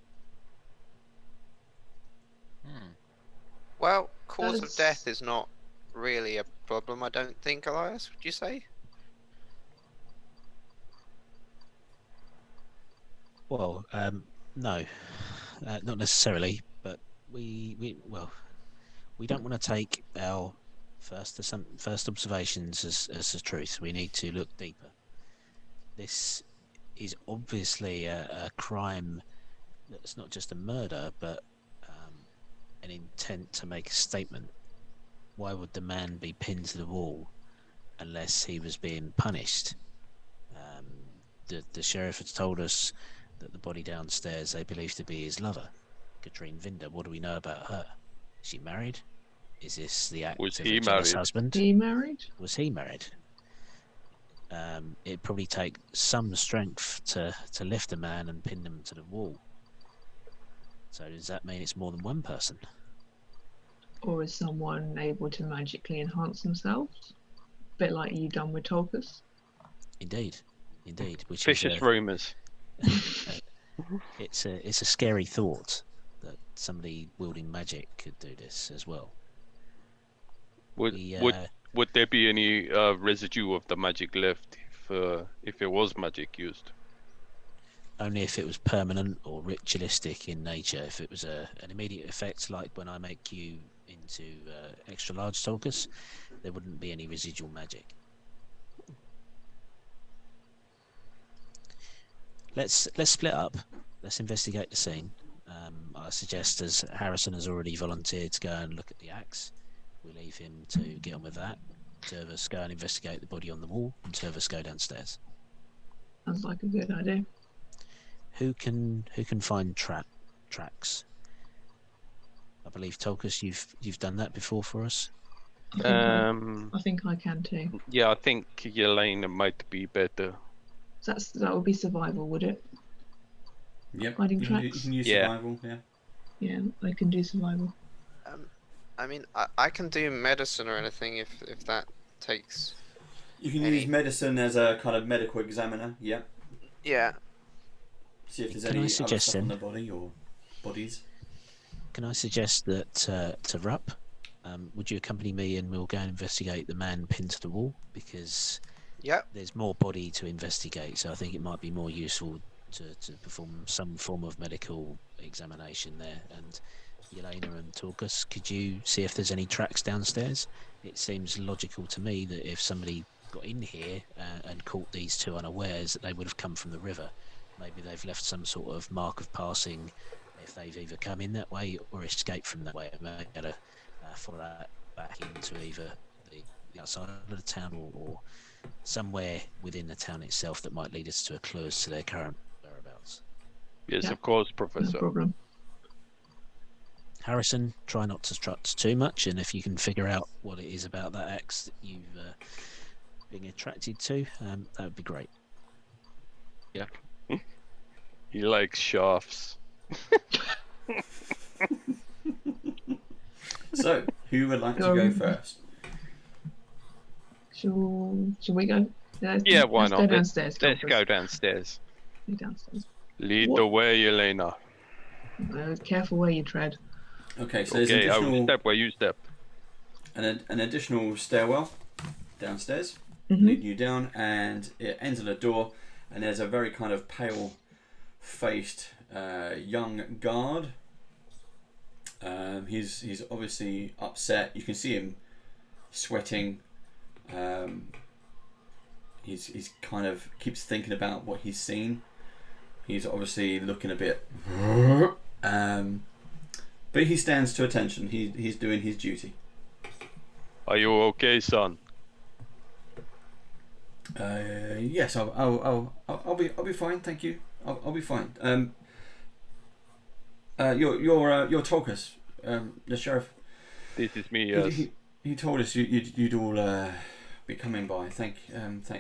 Well, cause of death is not really a problem, I don't think, Elias. Would you say? Well, no, not necessarily. But we don't want to take our first observations as the truth. We need to look deeper. This is obviously a crime that's not just a murder, but an intent to make a statement. Why would the man be pinned to the wall unless he was being punished? The sheriff has told us that the body downstairs they believe to be his lover, Katrine Vinder. What do we know about her? Is she married? Is this the act Was of he a jealous married? husband? He married? Was he married? It'd probably take some strength to lift a man and pin them to the wall. So does that mean it's more than one person? Or is someone able to magically enhance themselves? A bit like you done with Tolkus? Indeed. Which Vicious is rumours. it's a scary thought that somebody wielding magic could do this as well. Would there be any residue of the magic left if it was magic used? Only if it was permanent or ritualistic in nature. If it was an immediate effect, like when I make you into extra large Tolkus, there wouldn't be any residual magic. Let's split up. Let's investigate the scene. I suggest, as Harrison has already volunteered to go and look at the axe, we leave him to get on with that. Two of us go and investigate the body on the wall, and two of us go downstairs. Sounds like a good idea. Who can find tracks? I believe Tolkus, you've done that before for us. I think I can too. Yeah, I think Yelena might be better. That would be survival, would it? Yep. Hiding You tracks? can use Yeah. survival. Yeah. Yeah, I can do survival. I mean, I can do medicine or anything if that takes. You can use medicine as a kind of medical examiner. Yeah. Yeah. See if there's Can I any other suggest stuff on then? the body or bodies. Can I suggest that to Rupp, would you accompany me and we'll go and investigate the man pinned to the wall? Because Yep. there's more body to investigate, so I think it might be more useful to perform some form of medical examination there. And Yelena and Torkus, could you see if there's any tracks downstairs? It seems logical to me that if somebody got in here and caught these two unawares, that they would have come from the river. Maybe they've left some sort of mark of passing if they've either come in that way or escaped from that way. And maybe better follow that back into either the outside of the town or somewhere within the town itself that might lead us to a clue as to their current whereabouts. Yes, Yeah. of course, No Professor. problem. Harrison, try not to trust too much, and if you can figure out what it is about that axe that you've been attracted to, that would be great. He likes shafts. So, who would like to go first? Shall we go? Yeah, why Let's not? Go downstairs. Let's Torkus. go downstairs. Go downstairs. Lead What? the way, Yelena. Careful where you tread. Okay, so there's Okay, I will additional, step where you step. an additional stairwell downstairs, Mhm. leading you down, and it ends in a door, and there's a very kind of pale-faced young guard. He's obviously upset. You can see him sweating. He's kind of keeps thinking about what he's seen. He's obviously looking a bit, but he stands to attention. He's doing his duty. Are you okay, son? Yes, I'll be fine. Thank you. I'll be fine. You're Torkus, the sheriff. This is me, yes. He told us you'd all be coming by.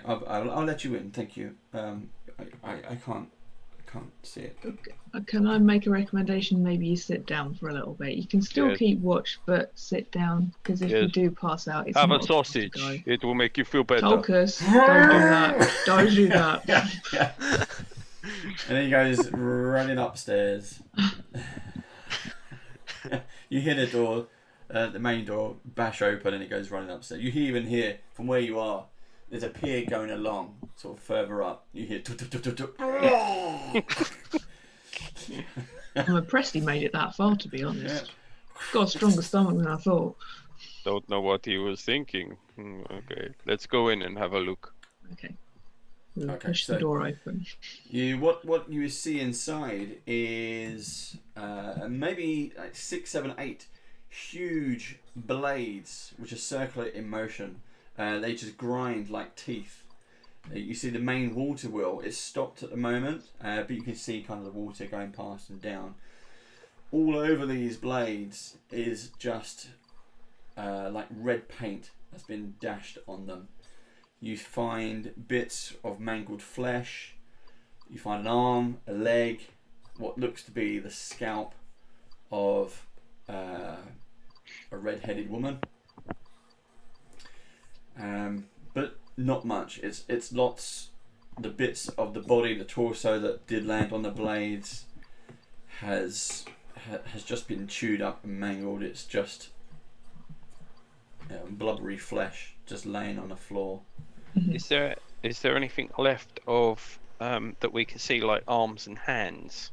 I'll let you in. Thank you. I can't see it. Can I make a recommendation? Maybe you sit down for a little bit. You can still Yes. keep watch, but sit down, because if you Yes. do pass out, it's Have not a sausage. good to go. It will make you feel better. Torkus, don't do that. Don't do that. Yeah. And then he goes running upstairs. You hear the door, the main door, bash open, and he goes running upstairs. You even hear from where you are. There's a pier going along, sort of further up. You hear. I'm impressed he made it that far, to be honest. Yeah. Got a stronger stomach than I thought. Don't know what he was thinking. Okay, let's go in and have a look. Okay. We'll Okay, push so- the door open. What you see inside is maybe like 6, 7, 8 huge blades which are circular in motion. They just grind like teeth. You see the main water wheel is stopped at the moment, but you can see kind of the water going past and down. All over these blades is just like red paint that's been dashed on them. You find bits of mangled flesh. You find an arm, a leg, what looks to be the scalp of a red-headed woman. But not much. It's lots. The bits of the body, the torso that did land on the blades, has just been chewed up and mangled. It's just blubbery flesh just laying on the floor. Is there anything left of that we can see, like arms and hands?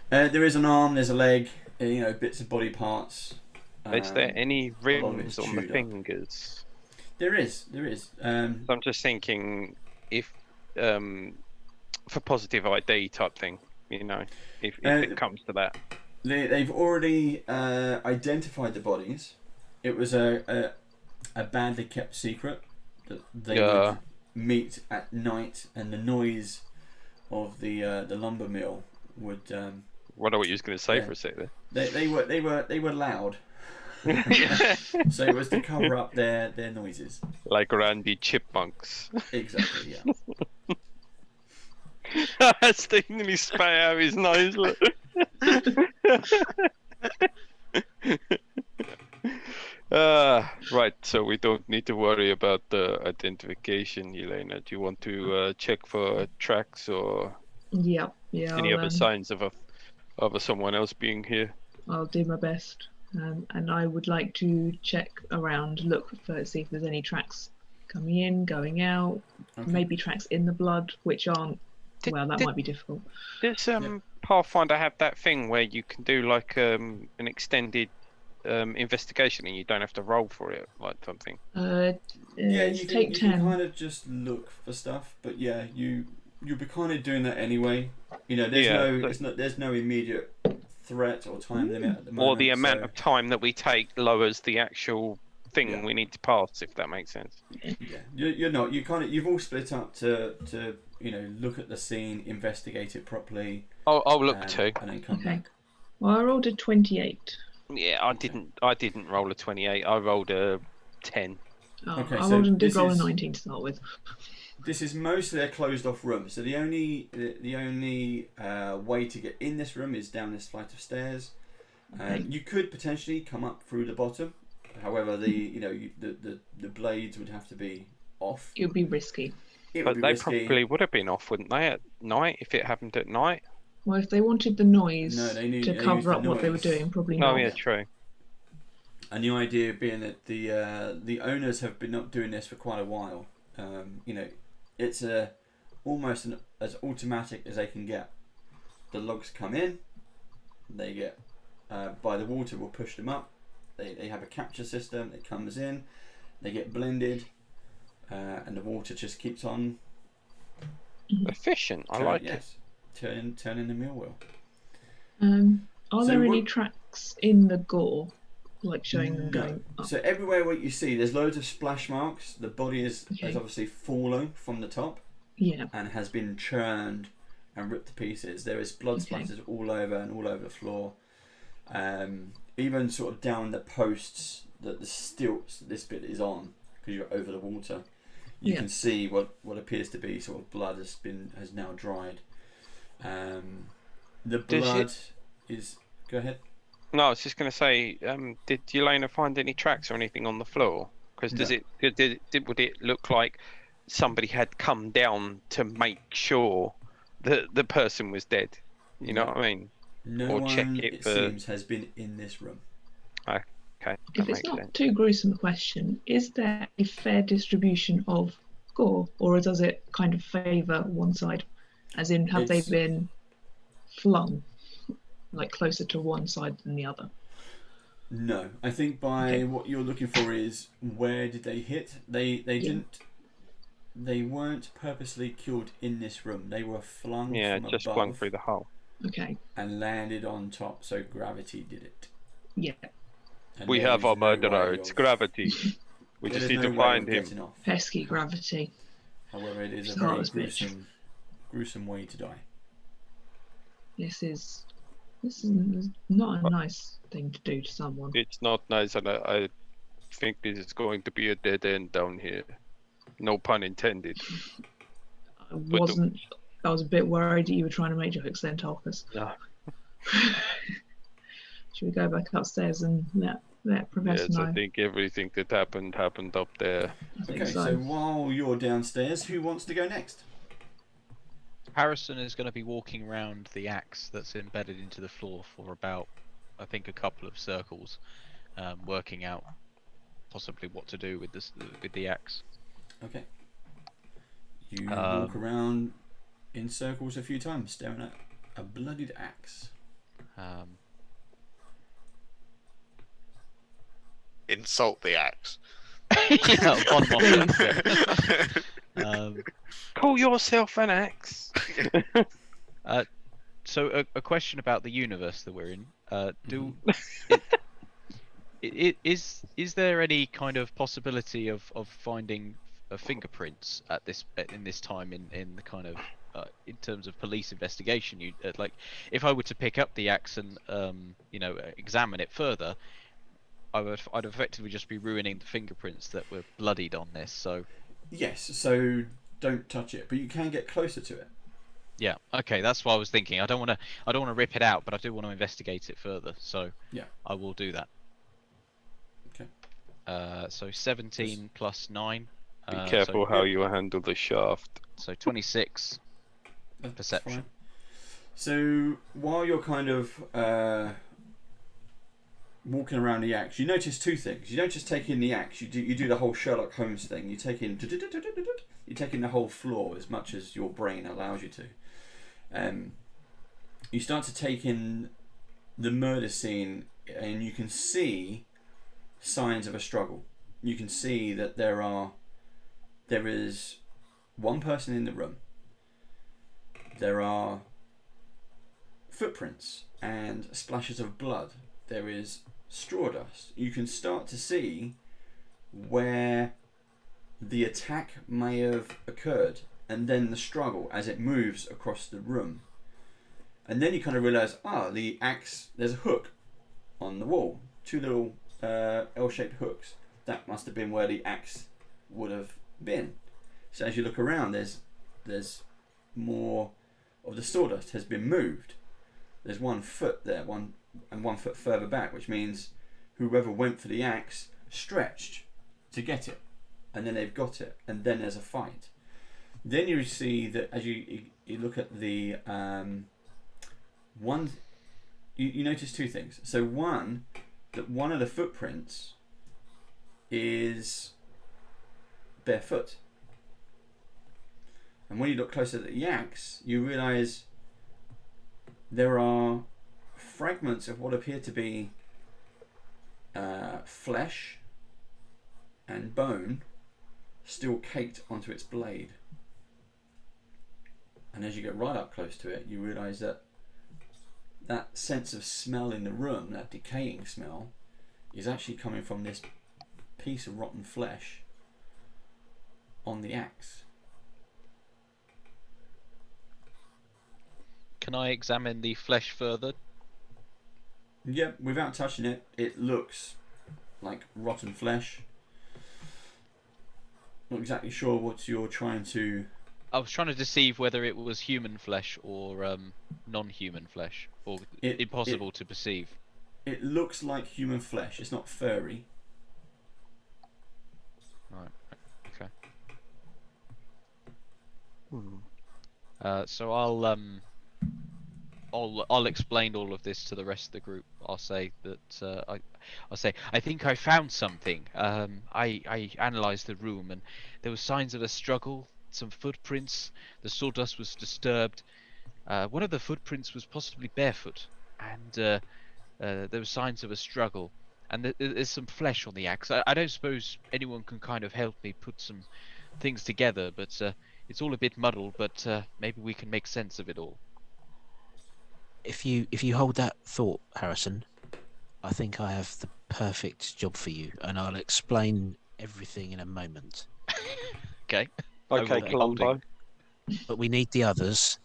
There is an arm. There's a leg. Bits of body parts. Is there any a lot of it's rings on the chewed up. fingers? There is. So I'm just thinking if for positive ID type thing, if it comes to that. They've already identified the bodies. It was a badly kept secret that they would meet at night, and the noise of the lumber mill would. What are you going to say yeah. for a sec there? They were loud. So it was to cover up their noises. Like Randy Chipmunks. Exactly, I nearly spat out his nose. Look. Right, so we don't need to worry about the identification, Elena. Do you want to check for tracks or Yeah. any other signs of someone else being here? I'll do my best. And I would like to check around, look for, see if there's any tracks coming in, going out, maybe tracks in the blood, which aren't. Well, that might be difficult. Does Pathfinder have that thing where you can do like an extended investigation and you don't have to roll for it, like something? Yeah, you take 10. can kind of just look for stuff, but yeah, you'll be kind of doing that anyway. You know, there's no immediate threat or time limit at the moment. Or the amount of time that we take lowers the actual thing we need to pass, if that makes sense. Yeah, you're not. You've all split up to look at the scene, investigate it properly. I'll look too, and then come back. Well, I rolled a 28. Yeah, I didn't roll a 28. I rolled a 10. Oh, okay, I did roll a 19 to start with. This is mostly a closed-off room, so the only way to get in this room is down this flight of stairs. You could potentially come up through the bottom. However, the blades would have to be off. It would be risky. But they probably would have been off, wouldn't they, at night if it happened at night? Well, if they wanted the noise to cover up what they were doing, probably not. Oh yeah, true. And the idea being that the owners have been not doing this for quite a while. It's almost as automatic as they can get. The logs come in, they get by the water will push them up. They have a capture system that comes in, they get blended, and the water just keeps on. Efficient. I like it. Turning the mill wheel. Are there any tracks in the gore, like showing them going up? So everywhere what you see, there's loads of splash marks. The body has obviously fallen from the top. Yeah. And has been churned and ripped to pieces. There is blood splatters all over the floor. Even sort of down the posts that the stilts that this bit is on, because you're over the water. You can see what appears to be sort of blood has now dried. The blood is. Go ahead. No, I was just going to say, did Elena find any tracks or anything on the floor? Because would it look like somebody had come down to make sure that the person was dead? You know what I mean? No or one, check it seems, has been in this room. Okay. If it's not too gruesome a question, is there a fair distribution of gore, or does it kind of favour one side? As in, have they been flung, like closer to one side than the other? No, I think what you're looking for is where did they hit? They weren't purposely killed in this room. They were flung from just above. flung through the hole. Okay. And landed on top, so gravity did it. Yeah. And we have our murderer. It's gravity. We just need to find him. Pesky gravity. However, it is a very gruesome way to die. This is not a nice thing to do to someone. It's not nice, and I think this is going to be a dead end down here. No pun intended. I was a bit worried that you were trying to make jokes then, Tolkien. No. Should we go back upstairs and let Professor know? I think everything that happened up there. Okay, so while you're downstairs, who wants to go next? Harrison is going to be walking around the axe that's embedded into the floor for about, I think, a couple of circles, working out possibly what to do with the axe. Okay. You walk around in circles a few times, staring at a bloodied axe. Insult the axe. Call yourself an axe. So a question about the universe that we're in. Is there any kind of possibility of finding fingerprints in this time in the kind of in terms of police investigation? Like if I were to pick up the axe and examine it further, I'd effectively just be ruining the fingerprints that were bloodied on this. So Yes, so don't touch it, but you can get closer to it. yeah, okay, that's what I was thinking. I don't want to rip it out, but I do want to investigate it further. So Yeah. I will do that. Okay. So 17 plus 9. Be careful so, how you handle the shaft. So 26 That's perception. fine. So while you're kind of walking around the axe, you notice two things. You don't just take in the axe. You do the whole Sherlock Holmes thing. You take in the whole floor as much as your brain allows you to. You start to take in the murder scene, and you can see signs of a struggle. You can see that there is one person in the room. There are footprints and splashes of blood. There is straw dust. You can start to see where the attack may have occurred, and then the struggle as it moves across the room. And then you kind of realise, the axe, there's a hook on the wall. Two little L-shaped hooks. That must have been where the axe would have been. So as you look around, there's more of the sawdust has been moved. There's 1 foot there, 1 foot further back, which means whoever went for the axe stretched to get it, and then they've got it, and then there's a fight. Then you see that as you look at the one, you notice two things. So one, that one of the footprints is barefoot, and when you look closer at the axe, you realise there are fragments of what appear to be flesh and bone still caked onto its blade. And as you get right up close to it, you realise that that sense of smell in the room, that decaying smell, is actually coming from this piece of rotten flesh on the axe. Can I examine the flesh further? Yeah, without touching it, it looks like rotten flesh. Not exactly sure what you're trying to... I was trying to deceive whether it was human flesh or non-human flesh, or impossible to perceive. It looks like human flesh. It's not furry. Right. Okay. So I'll explain all of this to the rest of the group. I'll say that I think I found something. I analysed the room, and there were signs of a struggle. Some footprints. The sawdust was disturbed. One of the footprints was possibly barefoot, and there were signs of a struggle. And there's some flesh on the axe. I don't suppose anyone can kind of help me put some things together, but it's all a bit muddled. But maybe we can make sense of it all. If you hold that thought, Harrison, I think I have the perfect job for you, and I'll explain everything in a moment. Okay. Okay, Columbo. But we need the others,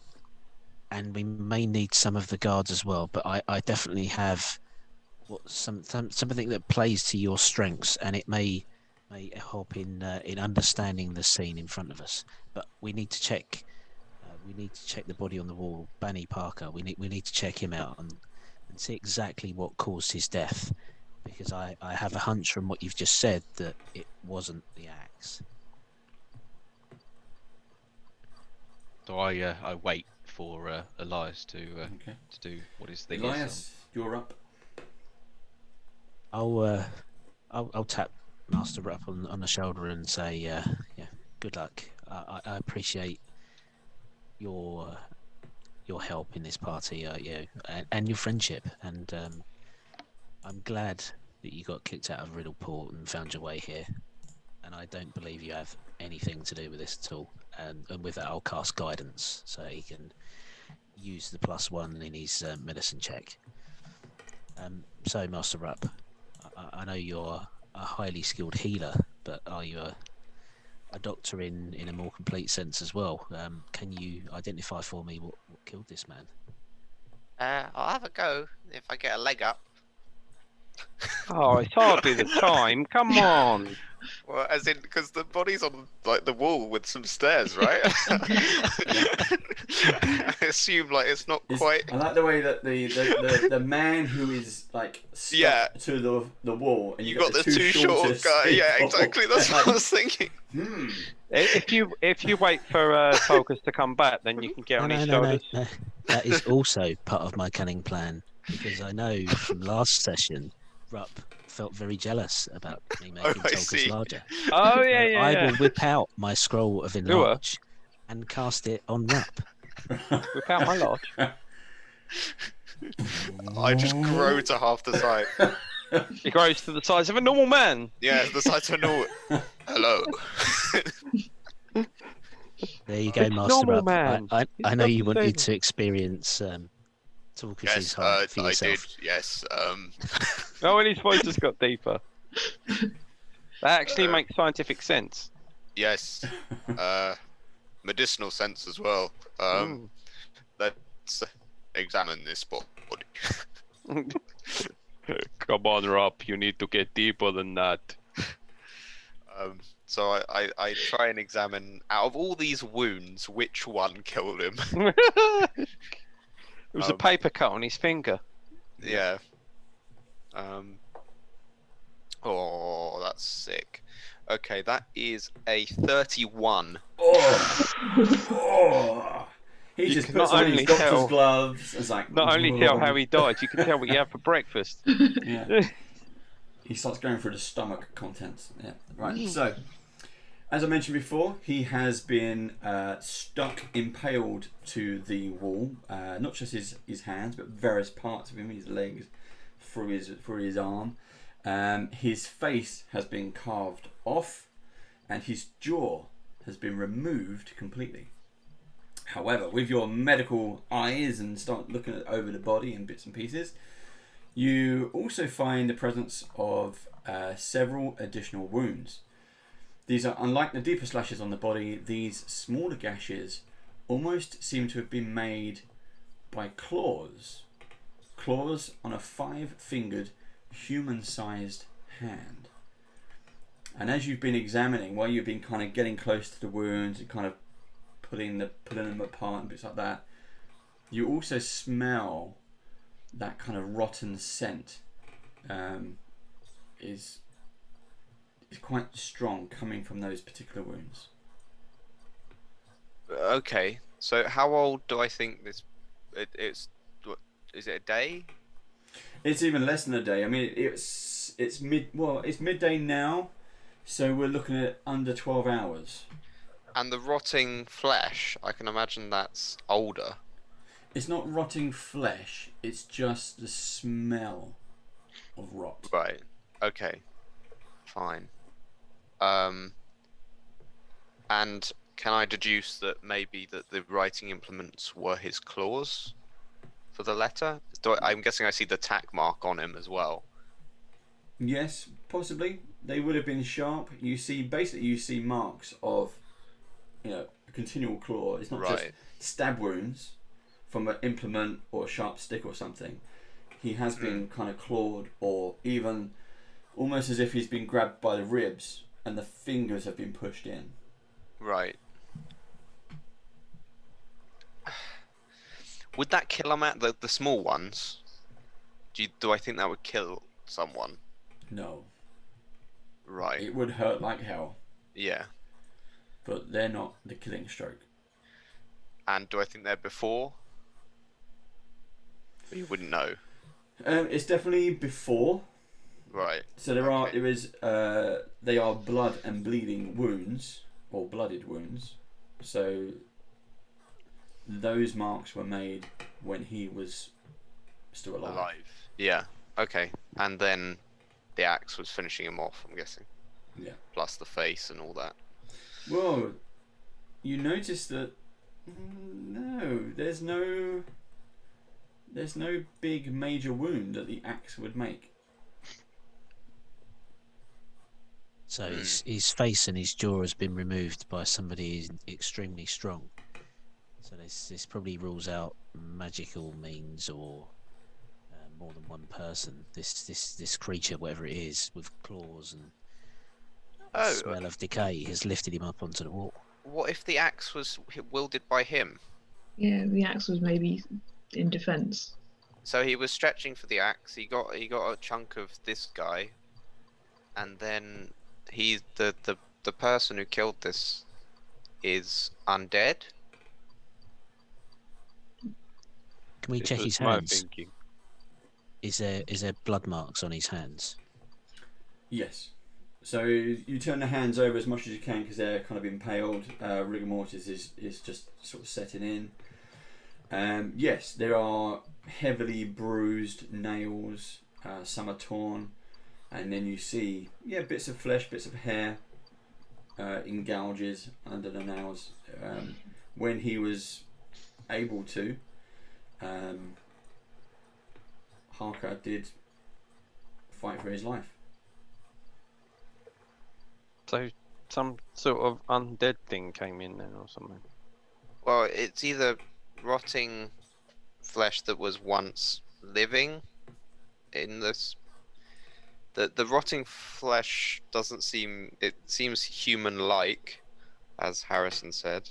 and we may need some of the guards as well. But I definitely have something that plays to your strengths, and it may help in understanding the scene in front of us. But we need to check. We need to check the body on the wall, Banny Parker. We need to check him out and see exactly what caused his death, because I have a hunch from what you've just said that it wasn't the axe. So I wait for Elias to do what his thing Elias, is. you're up. I'll tap Master Rupp on the shoulder and say, yeah, good luck. I appreciate your help in this party, and your friendship, and I'm glad that you got kicked out of Riddleport and found your way here. And I don't believe you have anything to do with this at all. And with that, I'll cast guidance so he can use the +1 in his medicine check. So, Master Rupp, I know you're a highly skilled healer, but are you a doctor in a more complete sense as well? Can you identify for me what killed this man? I'll have a go if I get a leg up. Oh, it's hardly the time. Come on. Well, as in, because the body's on like the wall with some stairs, right? I assume like it's not quite. I like the way that the man who is like stuck to the wall, and you got the two short guy. Yeah, exactly. That's what I was thinking. If you wait for Tulkas to come back, then you can get on his shoulders. No. That is also part of my cunning plan, because I know from last session, Rupp felt very jealous about me making Tulkas larger. Oh yeah. I will whip out my scroll of enlarge and cast it on Rupp. Whip out my lodge. I just grow to half the size. He grows to the size of a normal man. Yeah, the size of a normal. Hello. There you go, Master Rupp. I know you wanted to experience Tulkas' height for yourself. I did. Yes. Oh, and his voice just got deeper. That actually makes scientific sense. Yes. Medicinal sense as well. Let's examine this body. Come on, Rob. You need to get deeper than that. So I try and examine, out of all these wounds, which one killed him. It was a paper cut on his finger. Yeah. Oh, that's sick. Okay, that is a 31. Oh. He just puts on his doctor's gloves. It's like, not only tell how he died, you can tell what you had for breakfast. Yeah. He starts going through the stomach contents. Yeah. Right. So, as I mentioned before, he has been impaled to the wall. Not just his hands, but various parts of him, his legs, through his arm. His face has been carved off, and his jaw has been removed completely. However, with your medical eyes and start looking over the body in bits and pieces, you also find the presence of several additional wounds. These are, unlike the deeper slashes on the body, these smaller gashes almost seem to have been made by claws. Claws on a 5-fingered, human-sized hand. And as you've been examining, while you've been kind of getting close to the wounds and kind of pulling them apart and bits like that, you also smell that kind of rotten scent. Is quite strong coming from those particular wounds. Okay, so how old do I think this? It's what is it, a day? It's even less than a day. I mean, it's midday now, so we're looking at under 12 hours. And the rotting flesh, I can imagine that's older. It's not rotting flesh, it's just the smell of rot. Right. Okay. Fine. And can I deduce that maybe that the writing implements were his claws for the letter? I'm guessing I see the tack mark on him as well. Yes, possibly. They would have been sharp. You see marks of, a continual claw. It's not just stab wounds from an implement or a sharp stick or something. He has been kind of clawed, or even almost as if he's been grabbed by the ribs and the fingers have been pushed in. Right. Would that kill him at the small ones? Do I think that would kill someone? No. Right. It would hurt like hell. Yeah. But they're not the killing stroke. And do I think they're before? Or you wouldn't know. It's definitely before. Right. So they are blood and bleeding wounds, or blooded wounds. So those marks were made when he was still alive. Yeah. Okay. And then the axe was finishing him off, I'm guessing. Yeah. Plus the face and all that. Well, you notice that no, there's no big major wound that the axe would make. So his face and his jaw has been removed by somebody extremely strong. So this probably rules out magical means or more than one different person. This creature, whatever it is, with claws and the Oh, smell of decay, has lifted him up onto the wall. what if the axe was wielded by him? Yeah, the axe was maybe in defense. So he was stretching for the axe. He got a chunk of this guy, and then the person who killed this is undead. Can we This check was his my hands? thinking. Is there blood marks on his hands? Yes. So you turn the hands over as much as you can because they're kind of impaled. Rigor mortis is just sort of setting in. Yes, there are heavily bruised nails. Some are torn, and then you see bits of flesh, bits of hair in gouges under the nails. When he was able to, Harker did fight for his life. So some sort of undead thing came in then or something. Well, it's either rotting flesh that was once living in this. The rotting flesh doesn't seem. It seems human-like, as Harrison said.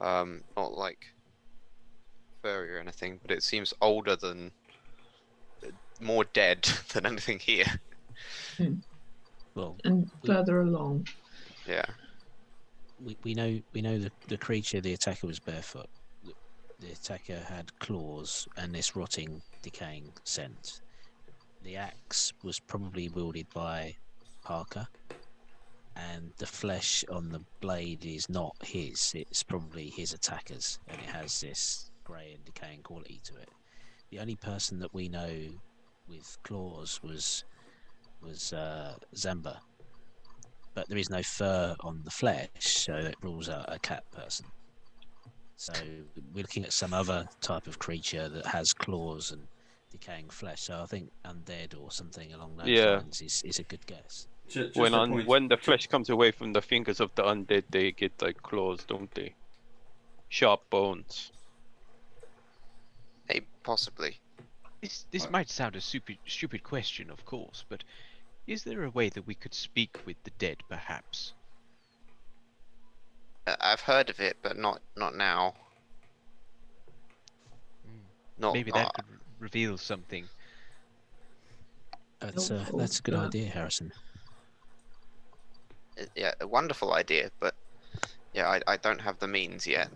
Not like furry or anything, but it seems older than, more dead than anything here. Well, And further along. Yeah. we know the creature, the attacker, was barefoot. The attacker had claws and this rotting, decaying scent. The axe was probably wielded by Parker, and the flesh on the blade is not his. It's probably his attacker's, and it has this grey and decaying quality to it. The only person that we know with claws was Zamba, but there is no fur on the flesh, so it rules out a cat person. So we're looking at some other type of creature that has claws and decaying flesh. So I think undead or something along those lines is a good guess. Just When the flesh comes away from the fingers of the undead, they get like claws, don't they? Sharp bones. Hey, possibly. This might sound a stupid question, of course, but is there a way that we could speak with the dead, perhaps? I've heard of it, but not now. Not, Maybe that could reveal something. That's a good idea, Harrison. Yeah, a wonderful idea, but yeah, I don't have the means yet.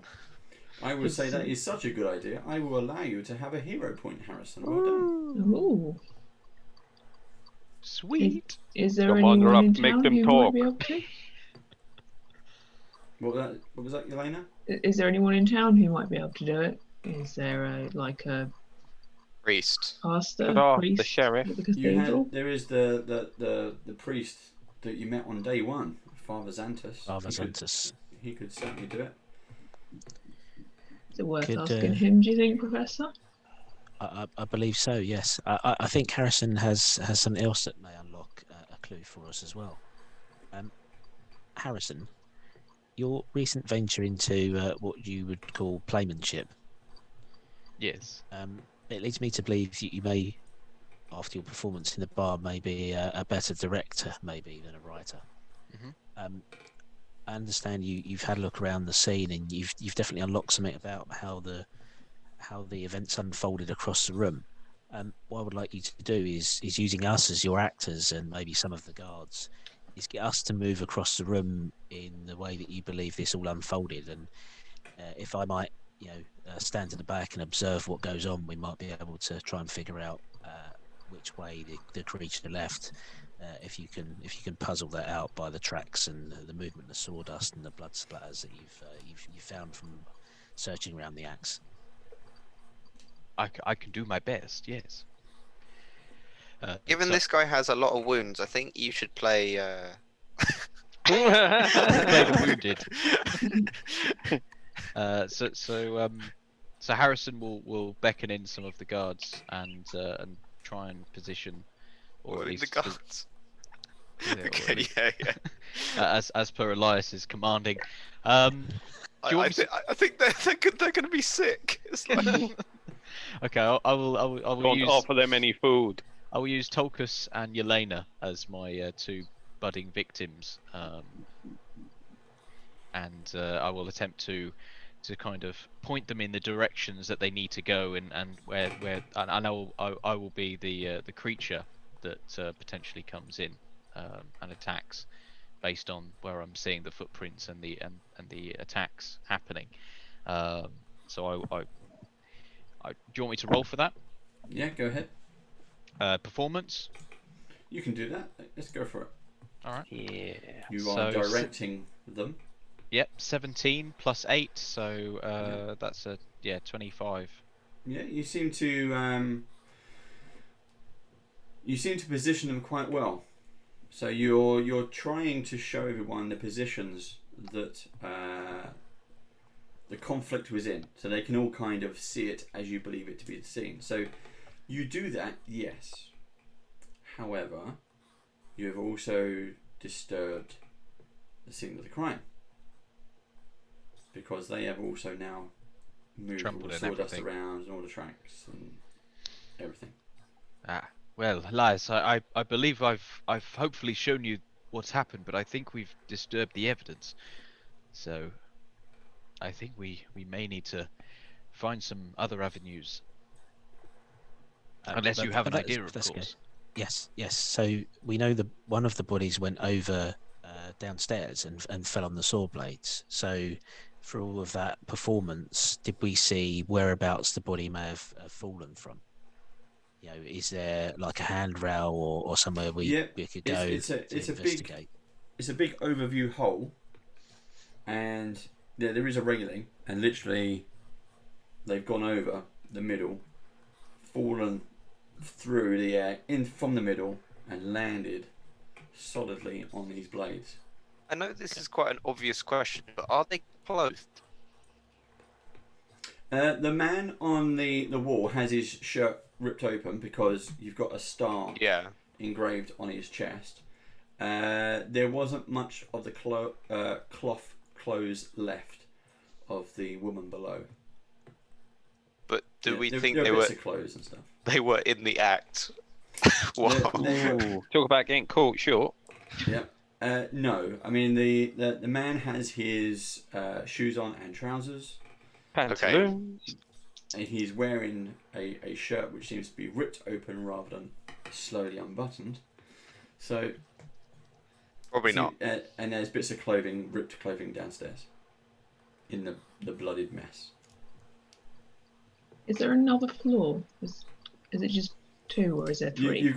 I would say that is such a good idea. I will allow you to have a hero point, Harrison. Well done. Ooh. Sweet. Is there Come on, anyone Rob, in make town them who talk. might be able to? What was that, Elena? Is there anyone in town who might be able to do it? Is there a Priest. pastor, Ta-da, priest? the sheriff. At the cathedral? There is the priest that you met on day one, Father Xantus. Father Xantus. He could certainly do it. Is it worth Could, asking him, do you think, Professor? I believe so. Yes. I think Harrison has something else that may unlock a clue for us as well. Harrison, your recent venture into what you would call playmanship. Yes. It leads me to believe you may, after your performance in the bar, may be a better director, maybe, than a writer. Mhm. I understand you've had a look around the scene, and you've definitely unlocked something about how the events unfolded across the room. What I would like you to do is using us as your actors and maybe some of the guards, is get us to move across the room in the way that you believe this all unfolded. And if I might, stand at the back and observe what goes on, we might be able to try and figure out which way the creature left. If you can puzzle that out by the tracks and the movement of the sawdust and the blood splatters that you've found from searching around the axe. I can do my best, yes. Given this guy has a lot of wounds, I think you should play. Play the wounded. So Harrison will beckon in some of the guards and try and position, or at the least guards. Yeah, or at Okay, least- yeah. as per Elias's commanding. I think they're going to be sick. It's like, Okay, I will Don't use offer them any food. I will use Tolkus and Yelena as my two budding victims, and I will attempt to kind of point them in the directions that they need to go, and where and I will be the creature that potentially comes in and attacks based on where I'm seeing the footprints and the attacks happening. So do you want me to roll for that? Yeah, go ahead. Performance. You can do that. Let's go for it. All right. Yeah. You are directing them. Yep, 17 plus 8, so that's a 25. Yeah, you seem to position them quite well. So you're trying to show everyone the positions that the conflict was in, so they can all kind of see it as you believe it to be seen. So you do that, yes. However, you have also disturbed the scene of the crime, because they have also now moved all the sawdust around and all the tracks and everything. Well, Elias, I believe I've hopefully shown you what's happened, but I think we've disturbed the evidence. So I think we may need to find some other avenues. Unless you have an idea, of course. Good. Yes. So we know one of the bodies went over downstairs and fell on the saw blades. So for all of that performance, did we see whereabouts the body may have fallen from? You know, is there like a handrail or somewhere we could go to investigate? It's a big overview hole, and there is a railing, and literally they've gone over the middle, fallen through the air from the middle, and landed solidly on these blades. I know this is quite an obvious question, but are they clothed? The man on the wall has his shirt ripped open because you've got a star engraved on his chest. There wasn't much of the cloth clothes left of the woman below. But do we think there they were were bits of clothes and stuff? They were in the act. Wow. Talk about getting caught short. Yeah. No, I mean the man has his shoes on and trousers. Pantaloons. And he's wearing a shirt which seems to be ripped open rather than slowly unbuttoned. So probably not. And there's bits of ripped clothing downstairs in the bloodied mess. Is there another floor? Is it just 2 or is there 3? You've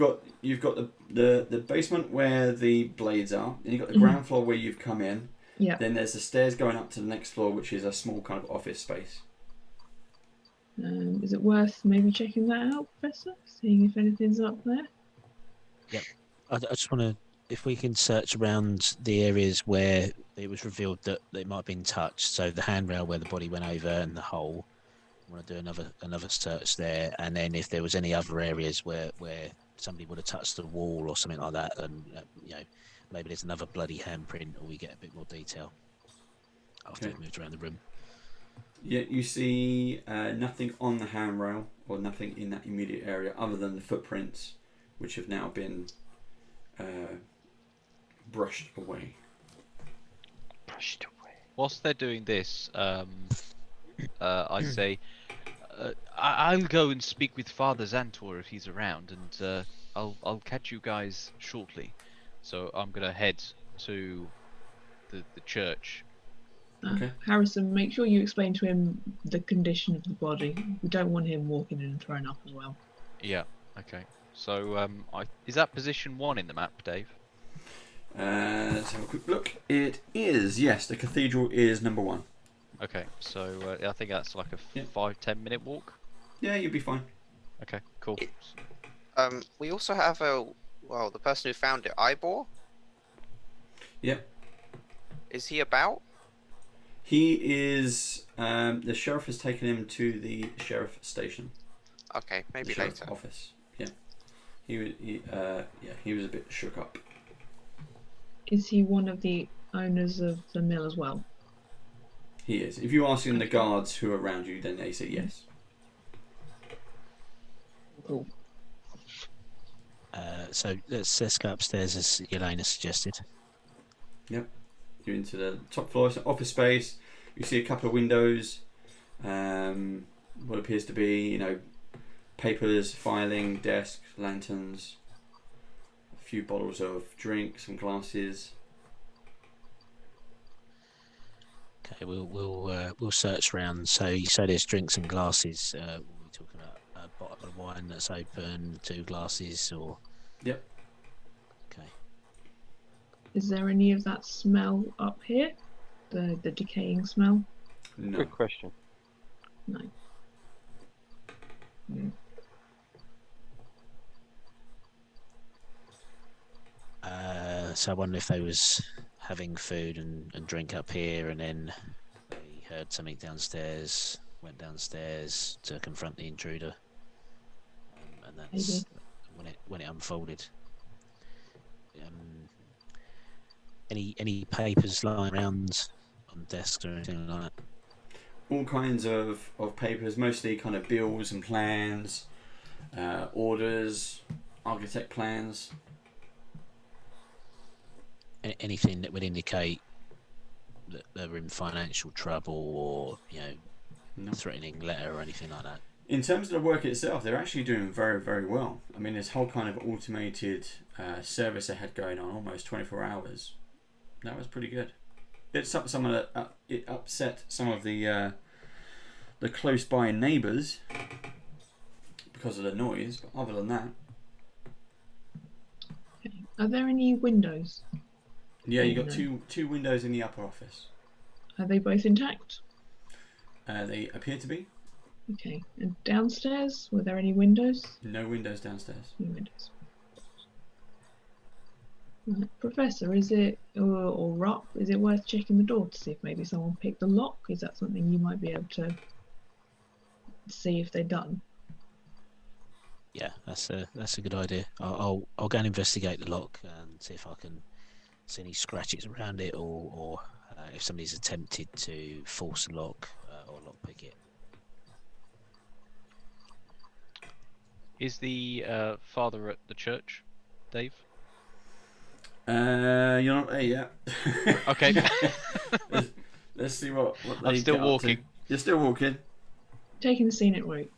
got the basement where the blades are, then you've got the ground floor where you've come in. Yeah. Then there's the stairs going up to the next floor, which is a small kind of office space. Is it worth maybe checking that out, Professor? Seeing if anything's up there? Yep. I just want to, if we can search around the areas where it was revealed that it might have been touched, so the handrail where the body went over and the hole, I want to do another search there, and then if there was any other areas where somebody would have touched the wall or something like that, and maybe there's another bloody handprint, or we get a bit more detail after we've moved around the room. Yeah, you see nothing on the handrail or nothing in that immediate area other than the footprints, which have now been brushed away. Whilst they're doing this, I'd say I'll go and speak with Father Xantor if he's around, and I'll catch you guys shortly. So I'm gonna head to the church. Okay. Harrison, make sure you explain to him the condition of the body. We don't want him walking in and thrown up as well. Yeah. Okay. So is that position 1 in the map, Dave? Let's have a quick look. It is, yes. The cathedral is number 1. Okay. So I think that's like a 5-10 minute walk. Yeah, you'll be fine. Okay. Cool. We also have the person who found it, Ivor. Yep. Is he about? He is. The sheriff has taken him to the sheriff station. Okay, maybe the later. Office. Yeah. He was a bit shook up. Is he one of the owners of the mill as well? He is. If you ask the guards who are around you, then they say yes. Cool. So let's go upstairs as Elena suggested. Yep. You're into the top floor. It's an office space. You see a couple of windows. What appears to be, papers, filing, desk, lanterns, a few bottles of drink, some glasses. Okay, we'll search round. So you say there's drinks and glasses. What are we talking about? A bottle of wine that's open, 2 glasses, or? Yep. Okay. Is there any of that smell up here? The decaying smell? No. Good question. No. Mm. So I wonder if they was having food and drink up here, and then they heard something downstairs, went downstairs to confront the intruder, and that's when it unfolded. Any papers lying around on desks or anything like that? All kinds of papers, mostly kind of bills and plans, orders, architect plans. Anything that would indicate that they were in financial trouble, or No. threatening letter or anything like that? In terms of the work itself, they're actually doing very, very well. I mean, this whole kind of automated service they had going on, almost 24 hours, that was pretty good. It upset some of the close by neighbours because of the noise, but other than that, Okay. Are there any windows? yeah, you got two windows in the upper office. Are they both intact? They appear to be. Okay. And downstairs, were there any windows? No windows downstairs. No windows. Professor, is it, or Rup, is it worth checking the door to see if maybe someone picked the lock? Is that something you might be able to see if they're done? Yeah, that's a good idea. I'll go and investigate the lock and see if I can see any scratches around it, or if somebody's attempted to force a lock or lockpick it. Is the father at the church, Dave? You're not there yet. Okay. Let's see what I'm they still get up to. walking. You're still walking. Taking the scenic route.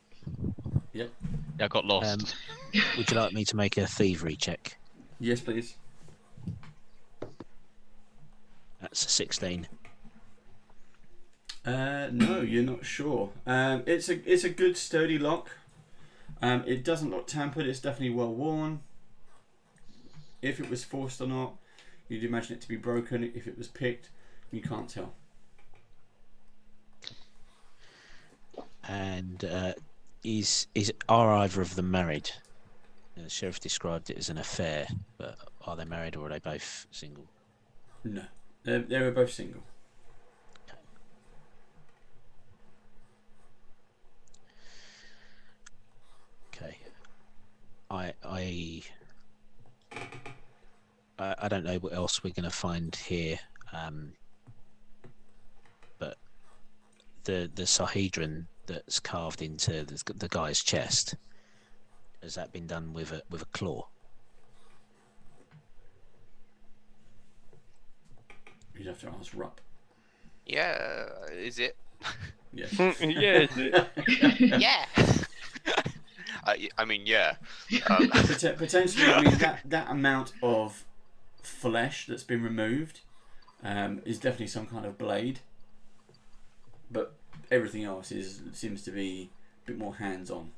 Yep. Yeah, I got lost. Would you like me to make a thievery check? Yes, please. That's a 16. No, you're not sure. It's a good sturdy lock. It doesn't look tampered. It's definitely well worn. If it was forced or not, you'd imagine it to be broken. If it was picked, you can't tell. And are either of them married? The sheriff described it as an affair, but are they married or are they both single? No, they were both single. Okay. I don't know what else we're going to find here, but the Sahedron that's carved into the guy's chest, has that been done with a claw? You'd have to ask Rupp. Yeah, is it? Yeah. Yeah, is it? Yeah. I mean, yeah. Potentially, I mean that amount of flesh that's been removed is definitely some kind of blade, but everything else seems to be a bit more hands-on.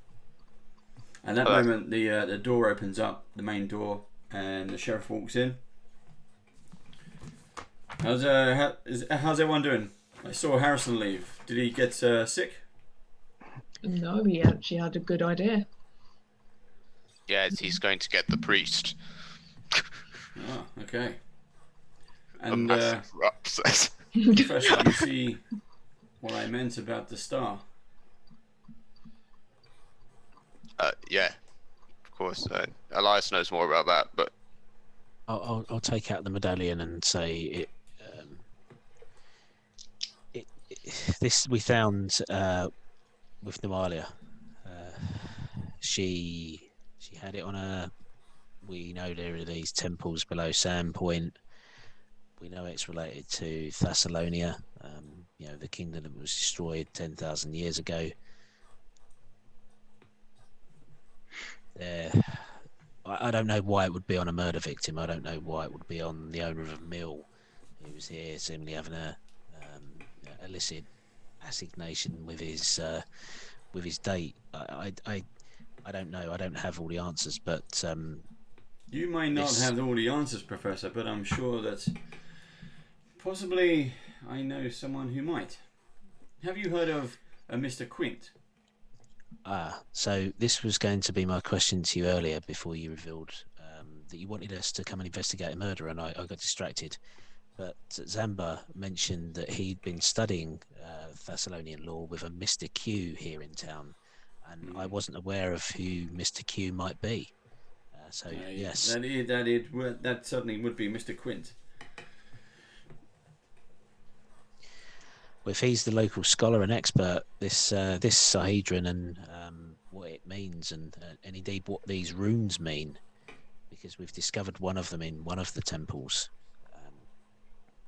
And at that moment, the door opens up, the main door, and the sheriff walks in. How's everyone doing? I saw Harrison leave. Did he get sick? No, he actually had a good idea. Yeah, he's going to get the priest. Oh, okay. A And massive upset. Professor, you see what I meant about the star? Yeah, of course. Elias knows more about that, but I'll take out the medallion and say this we found with Nemalia. she had it on a. We know there are these temples below Sandpoint. We know it's related to Thessalonia, the kingdom that was destroyed 10,000 years ago. I don't know why it would be on a murder victim. I don't know why it would be on the owner of a mill who was here seemingly having a illicit assignation with his date. I don't know. I don't have all the answers, but you may not have all the answers, Professor, but I'm sure that possibly I know someone who might. Have you heard of a Mr. Quint? So this was going to be my question to you earlier before you revealed that you wanted us to come and investigate a murder, and I got distracted. But Zamba mentioned that he'd been studying Thessalonian law with a Mr. Q here in town, and I wasn't aware of who Mr. Q might be. Yes, that certainly would be Mr. Quint. Well, if he's the local scholar and expert, this Sahedron and what it means, and indeed what these runes mean, because we've discovered one of them in one of the temples.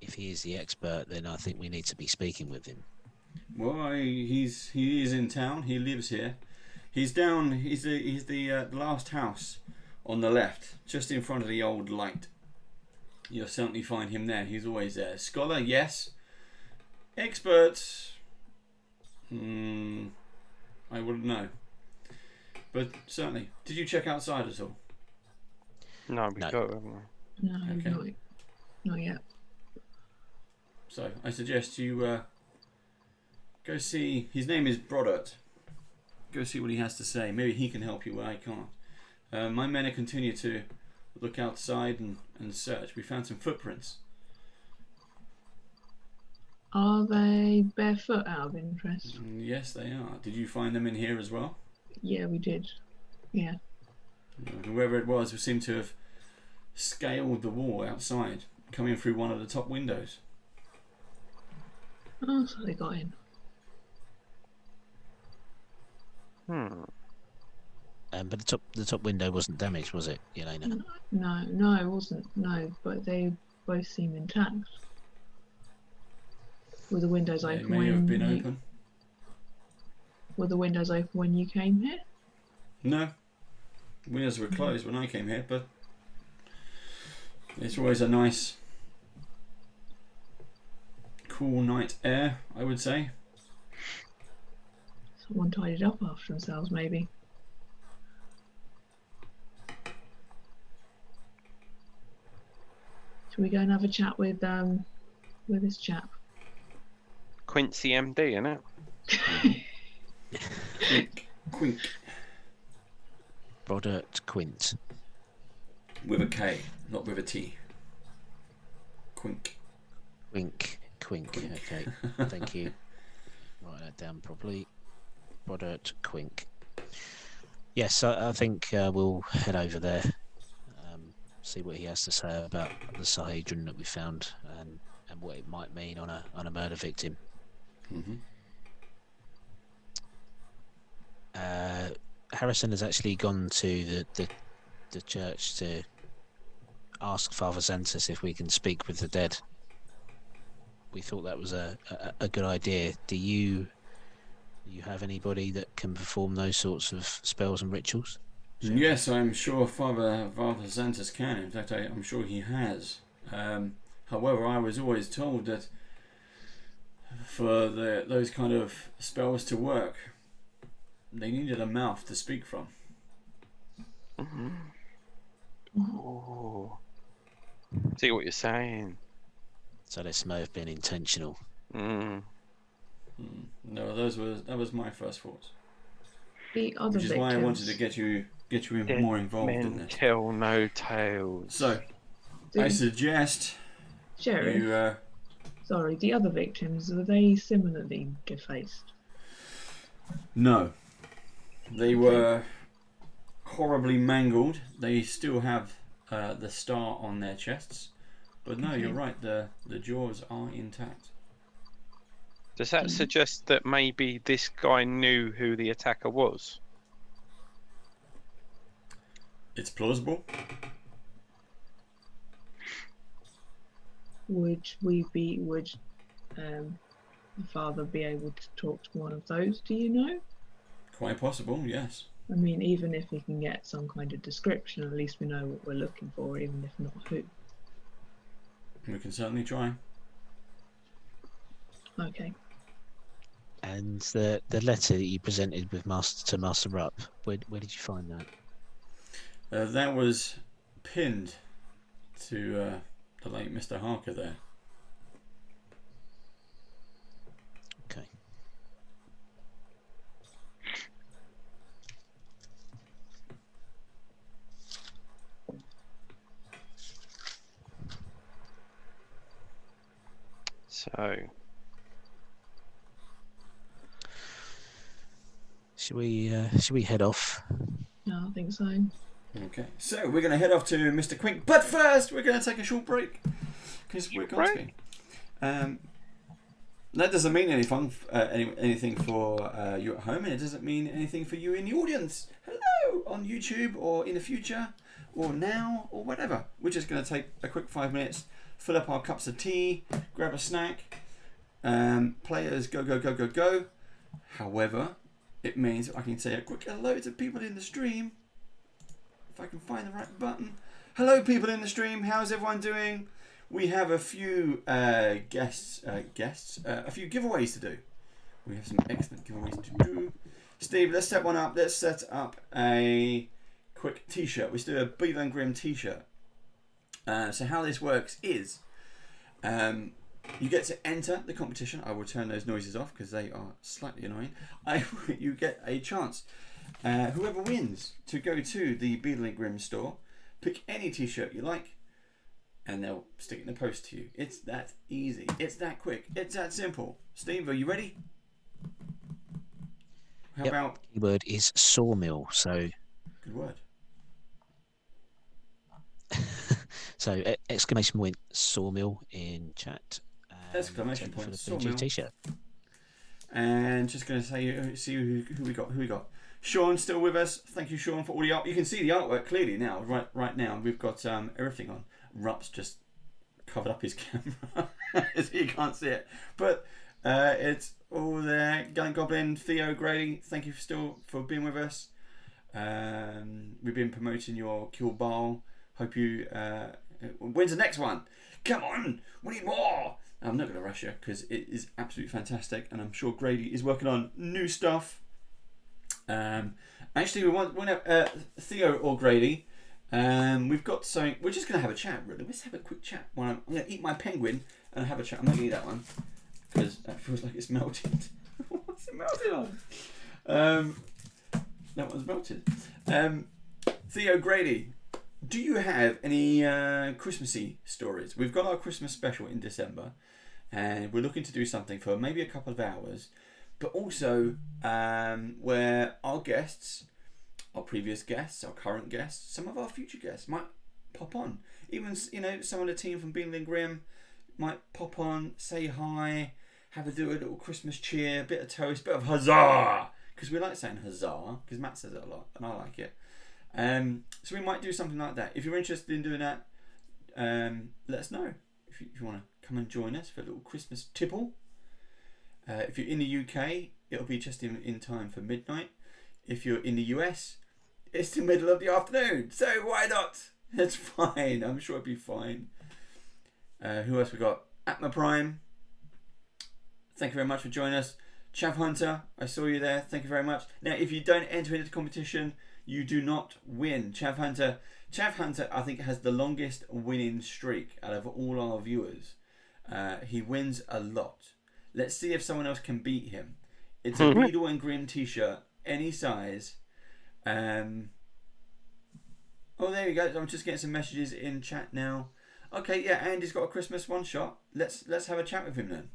If he is the expert, then I think we need to be speaking with him. Well, he is in town. He lives here. He's down. He's the last house on the left, just in front of the old light. You'll certainly find him there. He's always there. Scholar, yes. Expert, I wouldn't know. But certainly. Did you check outside at all? No, we No. got it, haven't we? No, Okay. not yet. So I suggest you go see. His name is Brodert. Go see what he has to say. Maybe he can help you where I can't. My men continue to look outside and search. We found some footprints. Are they barefoot out of interest? Yes, they are. Did you find them in here as well? Yeah, we did. Yeah. Whoever it was seemed to have scaled the wall outside, coming through one of the top windows. Oh, so they got in. But the top window wasn't damaged, was it, Elena? No, it wasn't. No, but they both seem intact. Were the windows They open may have been open. Were the windows open when you came here? No, windows were closed when I came here, but it's always a nice, cool night air, I would say. Someone tidied up after themselves, maybe. Should we go and have a chat with this chap? Quincy MD, innit? Quink. Brodert Quint. With a K, not with a T. Quink. Quink. Okay, thank you. Write that down properly. Brodert Quink. Yes, I think we'll head over there, see what he has to say about the Sahedron that we found, and what it might mean on a murder victim. Mm-hmm. Harrison has actually gone to the church to ask Father Xantus if we can speak with the dead. We thought that was a good idea. Do you have anybody that can perform those sorts of spells and rituals? Yes, I'm sure Father Xantus can. In fact, I'm sure he has. However, I was always told that for those kind of spells to work, they needed a mouth to speak from. Oh. See what you're saying. So this may have been intentional. No, that was my first thoughts. The other Which is why I wanted to get you more involved in this. Tell no tales. So, I suggest Sheriff, you. sorry, the other victims, were they similarly defaced? No, they were horribly mangled. They still have the star on their chests, but no, you're right. The jaws are intact. Does that suggest that maybe this guy knew who the attacker was? It's plausible. Would the father be able to talk to one of those? Do you know? Quite possible, yes. I mean, even if we can get some kind of description, at least we know what we're looking for, even if not who. We can certainly try. Okay. And the letter that you presented with Master Rupp, where did you find that? That was pinned to the late Mr. Harker there. Okay. So, Should we head off? No, I think so. Okay, so we're going to head off to Mr. Quink, but first we're going to take a short break because we're going to. That doesn't mean anything for you at home, and it doesn't mean anything for you in the audience. Hello, on YouTube or in the future or now or whatever. We're just going to take a quick 5 minutes, fill up our cups of tea, grab a snack. Players go. However, it means I can say a quick hello to people in the stream. If I can find the right button. Hello, people in the stream. How's everyone doing? We have a few guests, a few giveaways to do. We have some excellent giveaways to do. Steve, let's set one up. Let's set up a quick T-shirt. Let's do a Beetle and Grimm T-shirt. So how this works is, you get to enter the competition. I will turn those noises off because they are slightly annoying. You get a chance. Whoever wins to go to the Beetle and Grimm store, pick any T-shirt you like, and they'll stick it in the post to you. It's that easy. It's that quick. It's that simple. Steve, are you ready? How about... The word is sawmill, so... Good word. So, exclamation point sawmill in chat. Exclamation point sawmill. T-shirt. And just going to say, see who we got. Who we got? Sean still with us. Thank you, Sean, for all the art. You can see the artwork clearly now. Right now, we've got everything on. Rupp's just covered up his camera, so you can't see it. But it's all there. Gun Goblin, Theo, Grady. Thank you for being with us. We've been promoting your Kill Ball. Hope you when's the next one? Come on, we need more. I'm not going to rush you because it is absolutely fantastic, and I'm sure Grady is working on new stuff. Actually, we want Theo or Grady. We've got something. We're just going to have a chat. Really, let's have a quick chat. I'm going to eat my penguin and have a chat. I'm not going to eat that one because that feels like it's melted. What's it melted on? That one's melted. Theo, Grady, do you have any Christmassy stories? We've got our Christmas special in December, and we're looking to do something for maybe a couple of hours, but also where our guests, our previous guests, our current guests, some of our future guests might pop on. Even some of the team from Beetle and Grimm might pop on, say hi, do a little Christmas cheer, bit of toast, bit of huzzah, because we like saying huzzah, because Matt says it a lot, and I like it. So we might do something like that. If you're interested in doing that, let us know. If you want to come and join us for a little Christmas tipple. If you're in the UK, it'll be just in time for midnight. If you're in the US, it's the middle of the afternoon. So why not? It's fine. I'm sure it'll be fine. Who else we got? Atma Prime. Thank you very much for joining us. Chav Hunter, I saw you there. Thank you very much. Now, if you don't enter into the competition, you do not win. Chav Hunter, I think, has the longest winning streak out of all our viewers. He wins a lot. Let's see if someone else can beat him. It's a Beetle and Grimm t-shirt, any size. Oh, there you go. I'm just getting some messages in chat now. Okay, yeah, Andy's got a Christmas one shot. Let's have a chat with him then.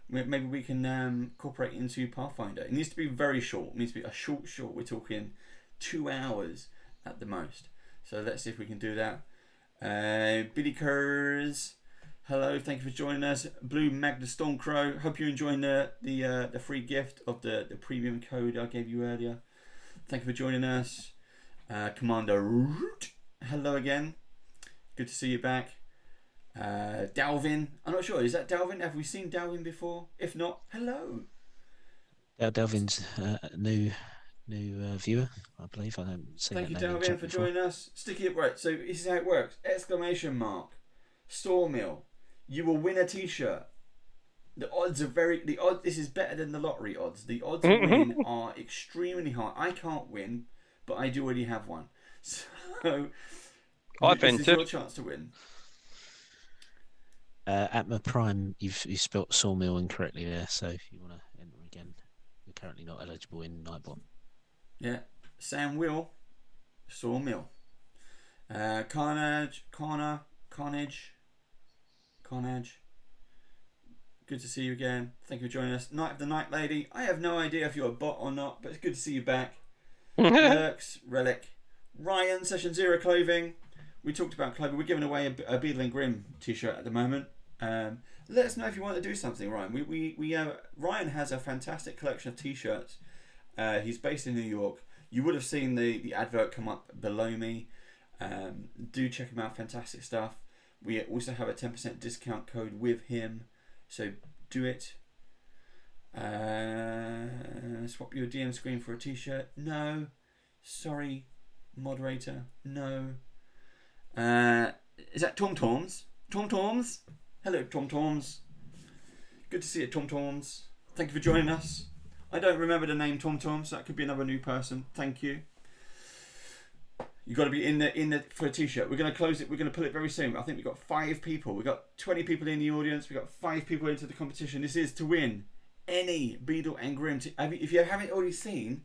Maybe we can incorporate it into Pathfinder. It needs to be very short. It needs to be a short. We're talking 2 hours at the most. So let's see if we can do that. Billy Kurz, hello, thank you for joining us. Blue Magna Stormcrow, hope you're enjoying the free gift of the premium code I gave you earlier. Thank you for joining us. Commander Root, hello again. Good to see you back. Dalvin, I'm not sure. Is that Dalvin? Have we seen Dalvin before? If not, hello. Delvin's new viewer, I believe. I don't see Thank you, that name in Dalvin, chat for before. joining us. Sticky it right. So this is how it works. Exclamation mark. Sawmill. You will win a T-shirt. The odds are this is better than the lottery odds. The odds to win are extremely high. I can't win, but I do already have one. So I've this is entered. your chance to win. Atma Prime, you've spelt sawmill incorrectly there, so if you want to enter again, you're currently not eligible in Nightbot. Yeah. Sam Will. Sawmill. Carnage. Good to see you again. Thank you for joining us. Night of the Night Lady. I have no idea if you're a bot or not, but it's good to see you back. Lurks, Relic. Ryan, Session 0 clothing. We talked about clothing. We're giving away a Beadle and Grim t-shirt at the moment. Let us know if you want to do something, Ryan. Ryan has a fantastic collection of t-shirts. He's based in New York. You would have seen the advert come up below me. Do check him out. Fantastic stuff. We also have a 10% discount code with him. So do it. Swap your DM screen for a t-shirt. No. Sorry, moderator. No. Is that Tom Toms? Tom Toms? Hello, Tom Toms. Good to see you, Tom Toms. Thank you for joining us. I don't remember the name Tom Toms, so that could be another new person. Thank you. You've got to be in the for a t-shirt. We're going to close it. We're going to pull it very soon. I think we've got 5 people. We've got 20 people in the audience. We've got 5 people into the competition. This is to win any Beadle and Grim. If you haven't already seen,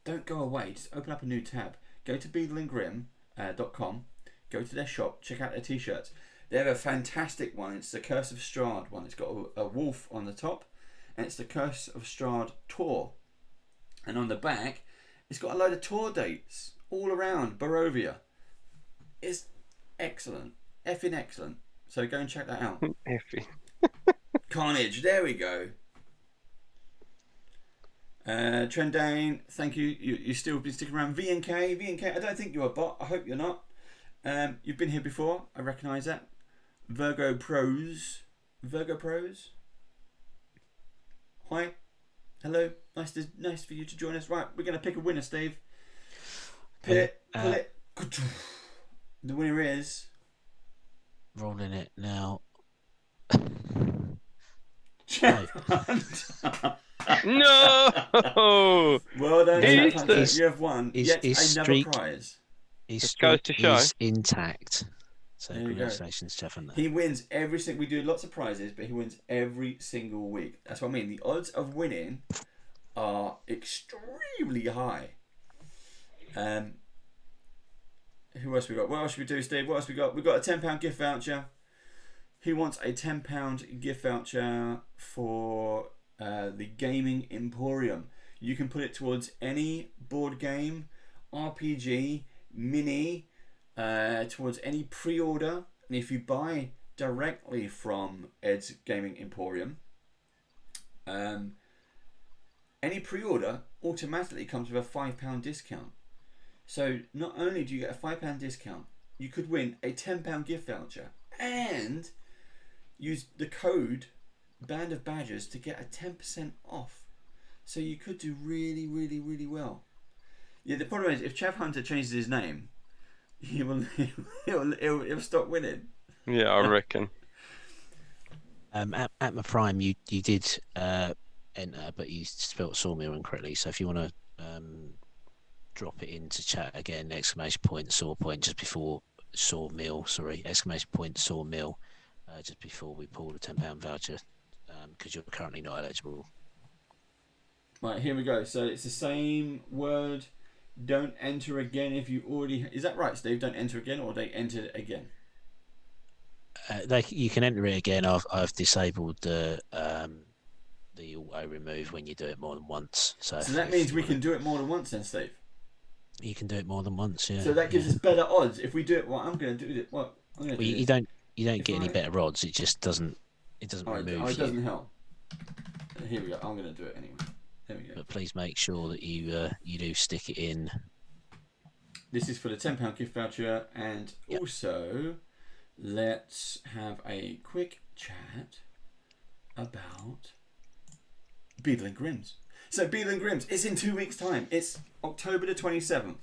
don't go away. Just open up a new tab. Go to beadleandgrim.com. Go to their shop. Check out their t-shirts. They have a fantastic one. It's the Curse of Strahd one. It's got a wolf on the top. And it's the Curse of Strahd tour. And on the back, it's got a load of tour dates all around Barovia. It's excellent. Effing excellent. So go and check that out. Effing. Carnage, there we go. Trendane, thank you. You still been sticking around. VNK, I don't think you're a bot. I hope you're not. You've been here before. I recognise that. Virgo Pros. Hi. Hello. Nice for you to join us. Right, we're going to pick a winner, Steve. Pull it. The winner is... Rolling it now. No! Well done, He's Hunter. You have won yet another prize. His goes streak to show. is intact. So There you go. congratulations, Jeff, on that. He wins every single... We do lots of prizes, but he wins every single week. That's what I mean. The odds of winning are extremely high. Who else we got? What else should we do, Steve? What else we got? We've got a £10 gift voucher. Who wants a £10 gift voucher for the Gaming Emporium? You can put it towards any board game, RPG, mini, towards any pre-order. And if you buy directly from Ed's Gaming Emporium, any pre-order automatically comes with a £5 discount. So not only do you get a £5 discount, you could win a £10 gift voucher and use the code Band of Badgers to get a 10% off. So you could do really, really, really well. Yeah, the problem is if Chav Hunter changes his name, he'll stop winning. Yeah, I reckon. At my prime, you did enter, but you spelt sawmill incorrectly. So if you want to drop it into chat again, !sawpoint just before sawmill. Sorry, !sawmill just before we pull the £10 voucher, because you're currently not eligible. Right, here we go. So it's the same word. Don't enter again if you already... Is that right, Steve? Don't enter again, or they entered again? You can enter it again. I've disabled the auto remove when you do it more than once. So that means we can do it more than once then, Steve? You can do it more than once, yeah. So that gives us better odds. If we do it, I'm going to do it. You don't get any better odds. It just doesn't. It doesn't remove you. It doesn't help. Here we go. I'm going to do it anyway. There we go. But please make sure that you do stick it in this is for the £10 gift voucher, and also let's have a quick chat about Beadle and Grimm's. So Beadle and Grimm's, it's in 2 weeks' time. It's October the 27th.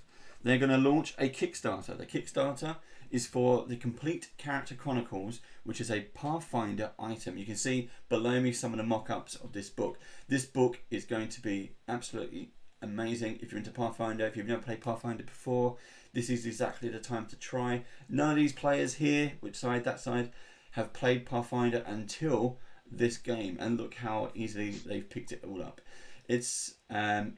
They're going to launch a Kickstarter. The Kickstarter is for the Complete Character Chronicles, which is a Pathfinder item. You can see below me some of the mock-ups of this book. This book is going to be absolutely amazing if you're into Pathfinder. If you've never played Pathfinder before, this is exactly the time to try. None of these players here, which side, that side, have played Pathfinder until this game, and look how easily they've picked it all up. It's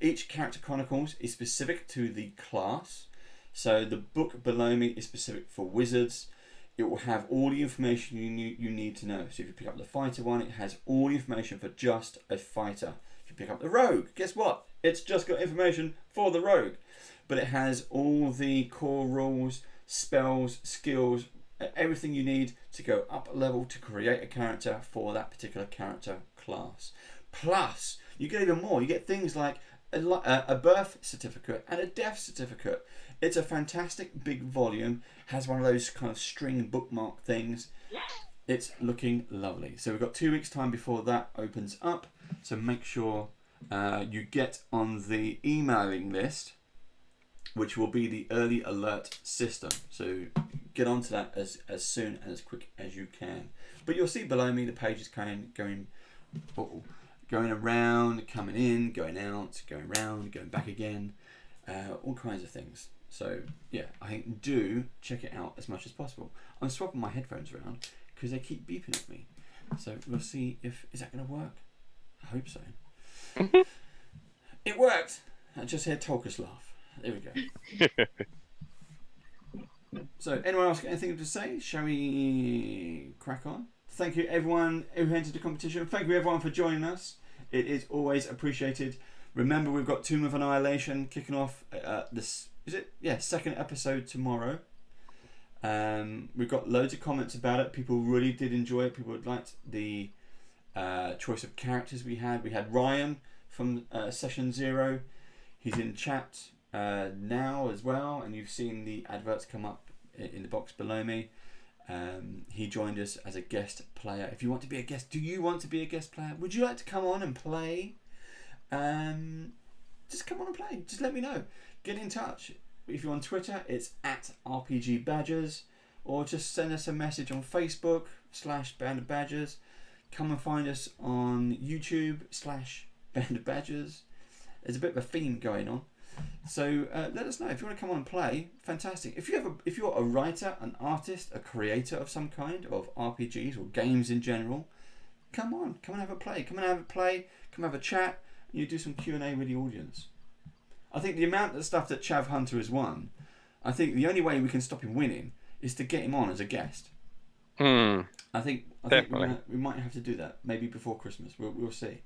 each character chronicles is specific to the class. So the book below me is specific for wizards. It will have all the information you need to know. So if you pick up the fighter one, it has all the information for just a fighter. If you pick up the rogue, guess what? It's just got information for the rogue. But it has all the core rules, spells, skills, everything you need to go up a level to create a character for that particular character class. Plus, you get even more. You get things like a birth certificate and a death certificate. It's a fantastic big volume. Has one of those kind of string bookmark things. It's looking lovely. So we've got 2 weeks time before that opens up. So make sure you get on the emailing list, which will be the early alert system. So get onto that as soon and as quick as you can. But you'll see below me the pages going around, coming in, going out, going round, going back again, all kinds of things. So yeah, I think do check it out as much as possible. I'm swapping my headphones around because they keep beeping at me. So we'll see is that going to work? I hope so. It worked. I just heard Tolkis laugh. There we go. So anyone else got anything to say? Shall we crack on? Thank you everyone who entered the competition. Thank you everyone for joining us. It is always appreciated. Remember, we've got Tomb of Annihilation kicking off this. Is it? Yeah, second episode tomorrow. We've got loads of comments about it. People really did enjoy it. People liked the choice of characters we had. We had Ryan from Session 0. He's in chat now as well, and you've seen the adverts come up in the box below me. He joined us as a guest player. If you want to be a guest, do you want to be a guest player? Would you like to come on and play? Just come on and play. Just let me know. Get in touch. If you're on Twitter, it's @RPGBadgers, or just send us a message on Facebook /BandofBadgers. Come and find us on YouTube /BandofBadgers. There's a bit of a theme going on. So let us know if you want to come on and play. Fantastic. If you're a writer, an artist, a creator of some kind of RPGs or games in general, come on, come and have a play. Come and have a play. Come have a chat. And you do some Q&A with the audience. I think the amount of stuff that Chav Hunter has won, I think the only way we can stop him winning is to get him on as a guest. I think we might have to do that maybe before Christmas. We'll see.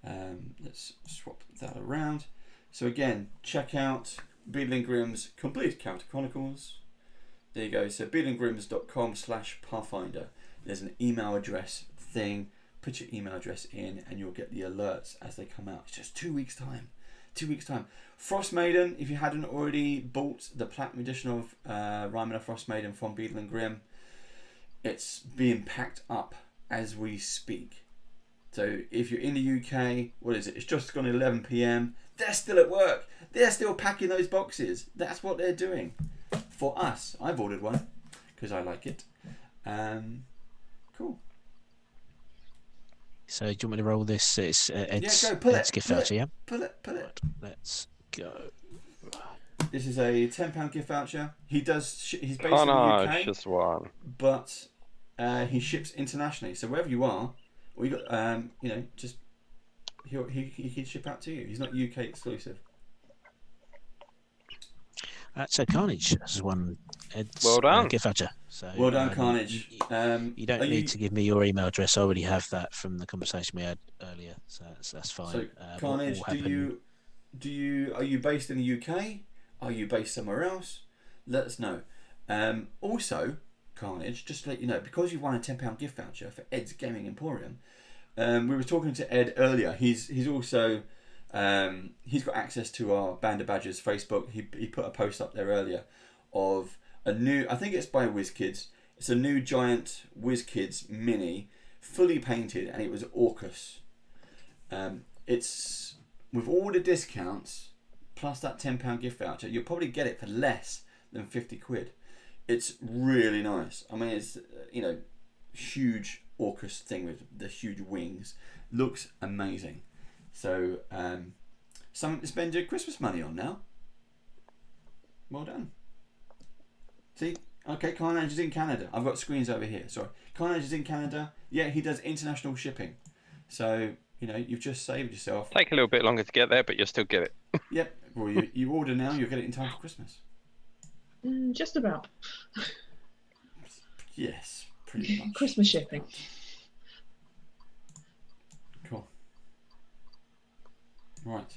Let's swap that around. So again, check out Beadle and Grimm's Complete Character Chronicles. There you go. So beadleandgrims.com/Pathfinder. There's an email address thing. Put your email address in and you'll get the alerts as they come out. It's just 2 weeks time. 2 weeks time. Frost Maiden, if you hadn't already bought the Platinum edition of Rhyme of Frost Maiden from Beadle and Grimm, it's being packed up as we speak. So if you're in the UK, what is it? It's just gone 11 PM. They're still at work. They're still packing those boxes. That's what they're doing for us. I've ordered one because I like it. Cool. So do you want me to roll this? It's Ed's, yeah, go. Pull Ed's it, gift pull voucher, it, yeah? Pull it. Right, let's go. This is a £10 gift voucher. He's based in the UK, just one. but he ships internationally. So wherever you are, or you got, just he can ship out to you. He's not UK exclusive. So Carnage has won Ed's Well done. gift voucher. So, Well done, Carnage. You don't need to give me your email address. I already have that from the conversation we had earlier, so that's fine. So Carnage, are you based in the UK? Are you based somewhere else? Let us know. Also, Carnage, just to let you know, because you won a £10 gift voucher for Ed's Gaming Emporium, we were talking to Ed earlier. He's also He's got access to our Band of Badgers Facebook. He put a post up there earlier of a new, I think it's by WizKids. It's a new giant WizKids mini, fully painted, and it was Orcus. It's with all the discounts plus that £10 gift voucher, you'll probably get it for less than 50 quid. It's really nice. I mean, it's huge Orcus thing with the huge wings. Looks amazing. So something to spend your Christmas money on now. Well done. See, okay, Carnage is in Canada. I've got screens over here. Sorry, Carnage is in Canada. Yeah, he does international shipping. So you've just saved yourself. Take a little bit longer to get there, but you'll still get it. Yep. Well, you order now, you'll get it in time for Christmas. Just about. Yes, pretty much. Christmas shipping. Cool. Right.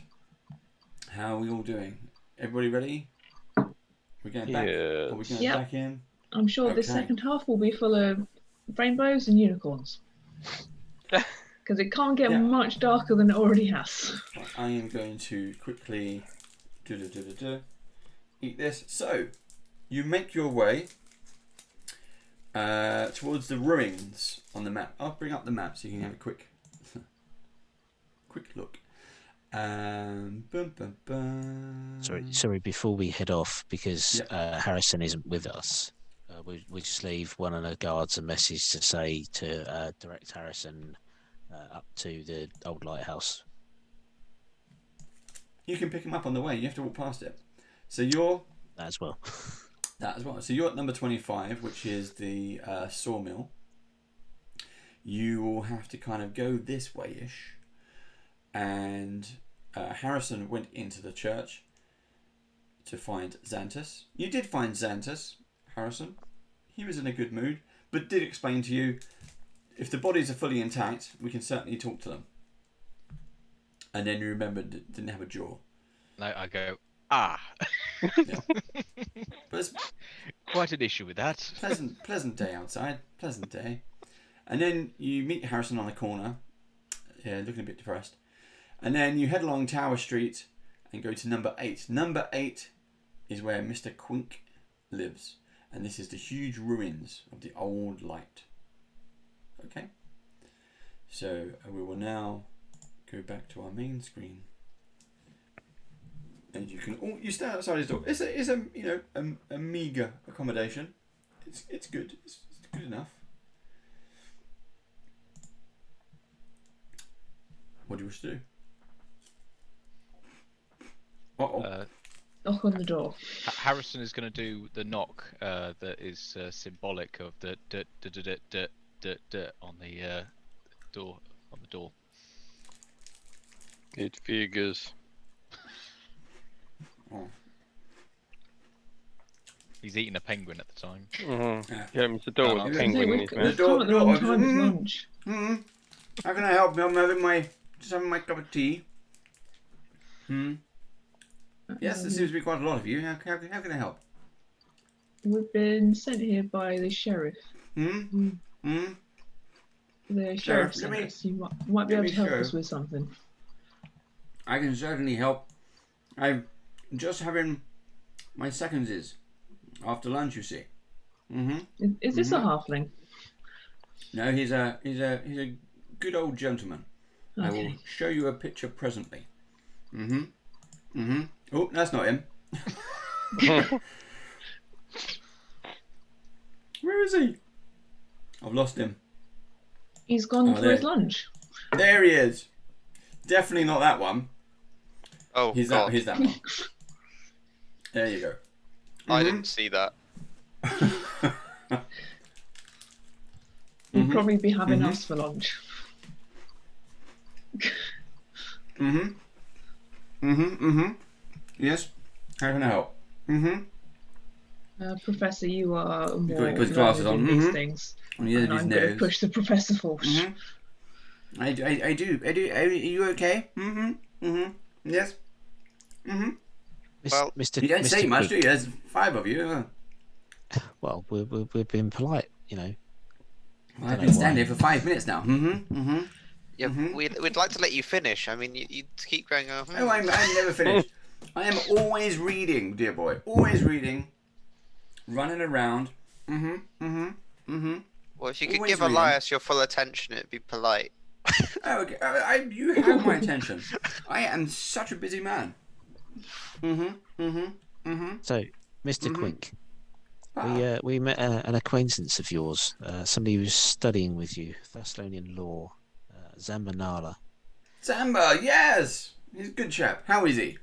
How are we all doing? Everybody ready? We're going back. Yes. Are we going Yep. back in? I'm sure this Okay. second half will be full of rainbows and unicorns. Because it can't get Yeah. much darker than it already has. Right, I am going to quickly eat this. So, you make your way towards the ruins on the map. I'll bring up the map so you can have a quick look. Bum, bum, bum. Sorry. Before we head off, because Yeah. Harrison isn't with us, we just leave one of the guards a message to say to direct Harrison up to the old lighthouse. You can pick him up on the way. You have to walk past it. So you're That as well. that as well. So you're at number 25, which is the sawmill. You will have to kind of go this way-ish. And Harrison went into the church to find Xantus. You did find Xantus, Harrison. He was in a good mood, but did explain to you, if the bodies are fully intact, we can certainly talk to them. And then you remembered it didn't have a jaw. No, I go, ah. Yeah. But it's Quite an issue with that. pleasant day outside. Pleasant day. And then you meet Harrison on the corner. Yeah, looking a bit depressed. And then you head along Tower Street and go to number 8. Number 8 is where Mr. Quink lives. And this is the huge ruins of the old light. Okay? So we will now go back to our main screen. And you can you stand outside his door. It's a meager accommodation. It's good. It's good enough. What do you wish to do? Knock on the door. Harrison is going to do the knock that is symbolic of the on the door. On the door. It figures. Oh. He's eating a penguin at the time. Get him to the door with a penguin in his We've mouth. come at the wrong time for lunch. How can I help? I'm having my cup of tea. Yes, there seems to be quite a lot of you. How can I help? We've been sent here by the sheriff. The sheriff let sent me- us. You might be let able me to help show. us with something. I can certainly help. I'm just having my seconds after lunch, you see. Is this a halfling? No, he's a good old gentleman. I will Okay. show you a picture presently. Oh, that's not him. Where is he? I've lost him. He's gone for there. his lunch. There he is. Definitely not that one. Oh, He's God. that one. There you go. I didn't see that. You'd probably be having us for lunch. Yes. How can I help? Professor, you are more got his glasses learned on. in these things. On the end And of his I'm going to nose. push the professor forward. I do. Are you okay? Yes. Well, Mr. You don't Mr. say much, Quick, do you? There's 5 of you. Well, we've been polite, you know. I've been standing here for 5 minutes now. Yeah, we'd like to let you finish. I mean, you keep going. Oh, Oh, I'm never finished. I am always reading, dear boy. Always reading. Running around. Well, if you could Always give reading. Elias your full attention, it'd be polite. Oh, okay. You have my attention. I am such a busy man. So, Mr. Quink, Ah. we met an acquaintance of yours, somebody who's studying with you, Thessalonian law, Zambanala. Samba, yes! He's a good chap. How is he?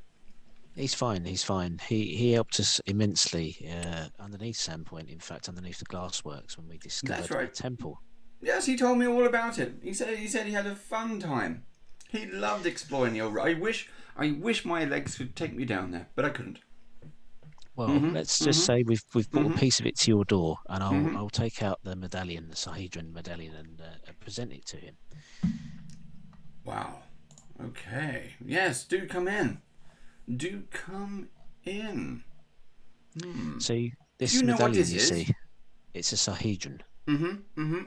He's fine. He's fine. He helped us immensely underneath Sandpoint. In fact, underneath the glassworks when we discovered That's right. the temple. Yes, he told me all about it. He said he had a fun time. He loved exploring the old. I wish my legs could take me down there, but I couldn't. Well, let's just say we've brought a piece of it to your door, and I'll take out the medallion, the Sahedron medallion, and present it to him. Wow. Okay. Yes. Do come in. Do come in. See, this Do you know what medallion, this you is? see, it's a Sahedron.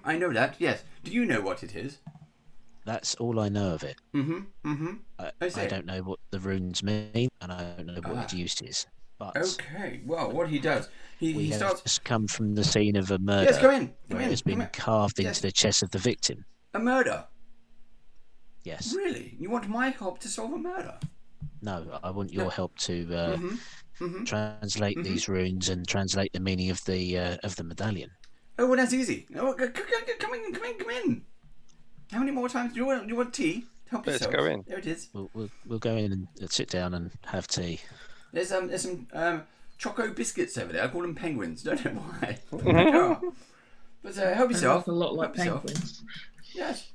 I know that. Yes. Do you know what it is? That's all I know of it. I see. I don't know what the runes mean, and I don't know what its use is. But Okay. Well, what he does, we he have starts. just come from the scene of a murder. Yes. Come in. Come where in. it has been Come in. carved Yes. into the chest of the victim. A murder. Yes. Really? You want my help to solve a murder? No, I want your help to translate these runes and translate the meaning of the medallion. Oh, well, that's easy. Oh, come in. How many more times do you want tea? Help Let's yourself. go in. There it is. We'll go in and sit down and have tea. There's some choco biscuits over there. I call them penguins. Don't know why. But help They yourself. look a lot like Help yourself. penguins. Yes.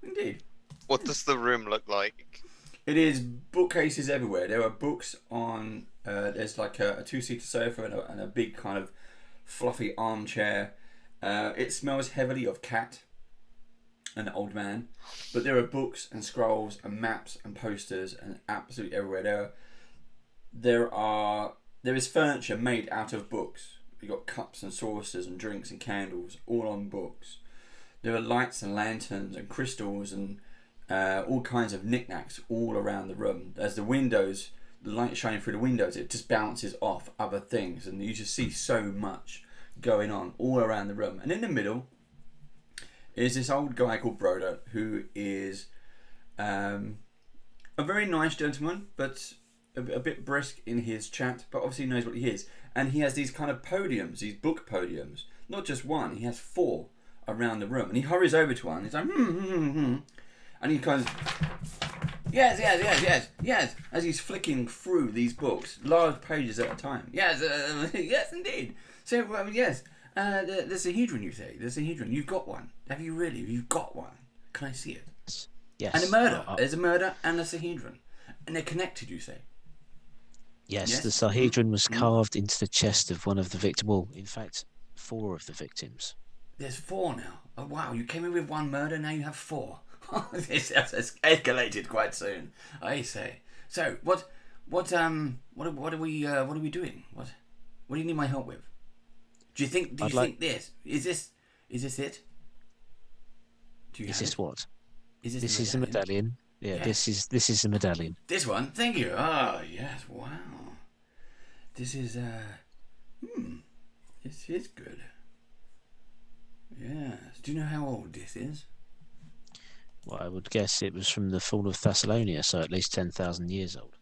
Indeed. What does the room look like? It is bookcases everywhere. There are books on. There's like a two-seater sofa and a big kind of fluffy armchair. It smells heavily of cat and old man. But there are books and scrolls and maps and posters and absolutely everywhere. There is furniture made out of books. You've got cups and saucers and drinks and candles all on books. There are lights and lanterns and crystals and all kinds of knickknacks all around the room. As the light shining through the windows, it just bounces off other things, and you just see so much going on all around the room. And in the middle is this old guy called Broder, who is a very nice gentleman, but a bit brisk in his chat, but obviously knows what he is. And he has these kind of podiums, these book podiums. Not just one, he has 4 around the room. And he hurries over to one, he's like, and he kind of, yes, as he's flicking through these books, large pages at a time. Yes, yes, indeed. So, yes, the Sahedron, you say, the Sahedron, you've got one. Have you really? You've got one. Can I see it? Yes. And a murder. There's a murder and a Sahedron. And they're connected, you say? Yes, the Sahedron was carved into the chest of one of the victims. Well, in fact, 4 of the victims. There's 4 now. Oh wow! You came in with 1 murder, now you have 4. This has escalated quite soon. I say. So what are we doing? What do you need my help with? Do you think this is it? Is this what? Is this the medallion? Yeah, yes. This is the medallion. This one, thank you. Ah, yes. Wow. This is this is good. Yes. Do you know how old this is? Well, I would guess it was from the fall of Thessalonia, so at least 10,000 years old.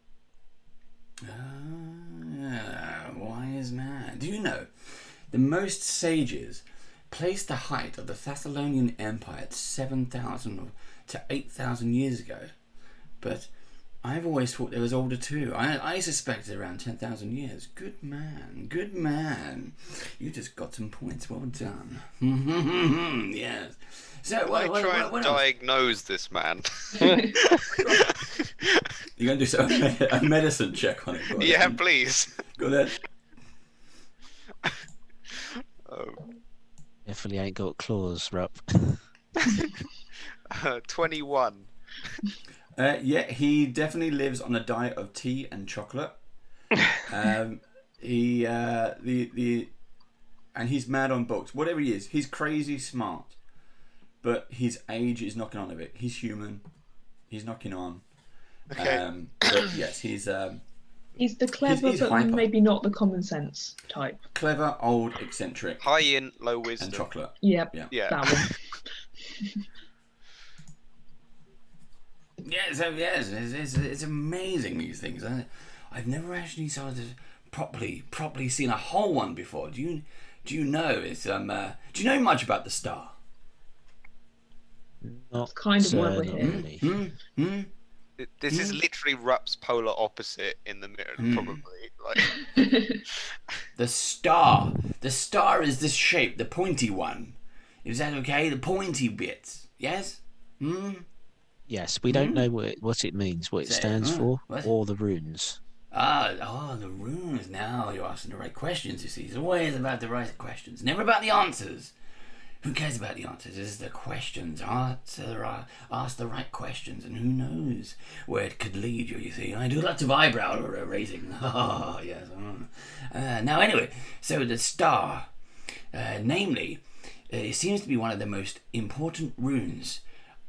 Wise man. Do you know, the most sages placed the height of the Thessalonian Empire at 7,000 to 8,000 years ago, but I've always thought it was older too. I suspected around 10,000 years. Good man. You just got some points. Well done. Yes. So I try and diagnose this man. You're going to do a medicine check on it? Yeah, please. Go ahead. Definitely ain't got claws, Rup. 21. Yeah, he definitely lives on a diet of tea and chocolate. And he's mad on books. Whatever he is, he's crazy smart. but his age is knocking on a bit. He's human. He's knocking on. Okay. But yes, he's He's the clever, he's but hyper. maybe not the common sense type. clever, old, eccentric, High in, low and wisdom. chocolate. Yep, Yeah. that one. Yes, it's amazing, these things. I've never actually sort of properly seen a whole one before. Do you know it's do you know much about the star? Not, kind of why we're not here. really. This is literally Rup's polar opposite in the middle, probably. Like, The star. The star is this shape, the pointy one. Is that okay? The pointy bits. Yes? Yes, we don't know what it means, what it stands for, what? or the runes. The runes. Now you're asking the right questions, you see. It's always about the right questions, never about the answers. Who cares about the answers? It's the questions. Ask the right questions, and who knows where it could lead you see. I do lots of eyebrow raising. Oh, yes. Now, anyway, so the star, namely, it seems to be one of the most important runes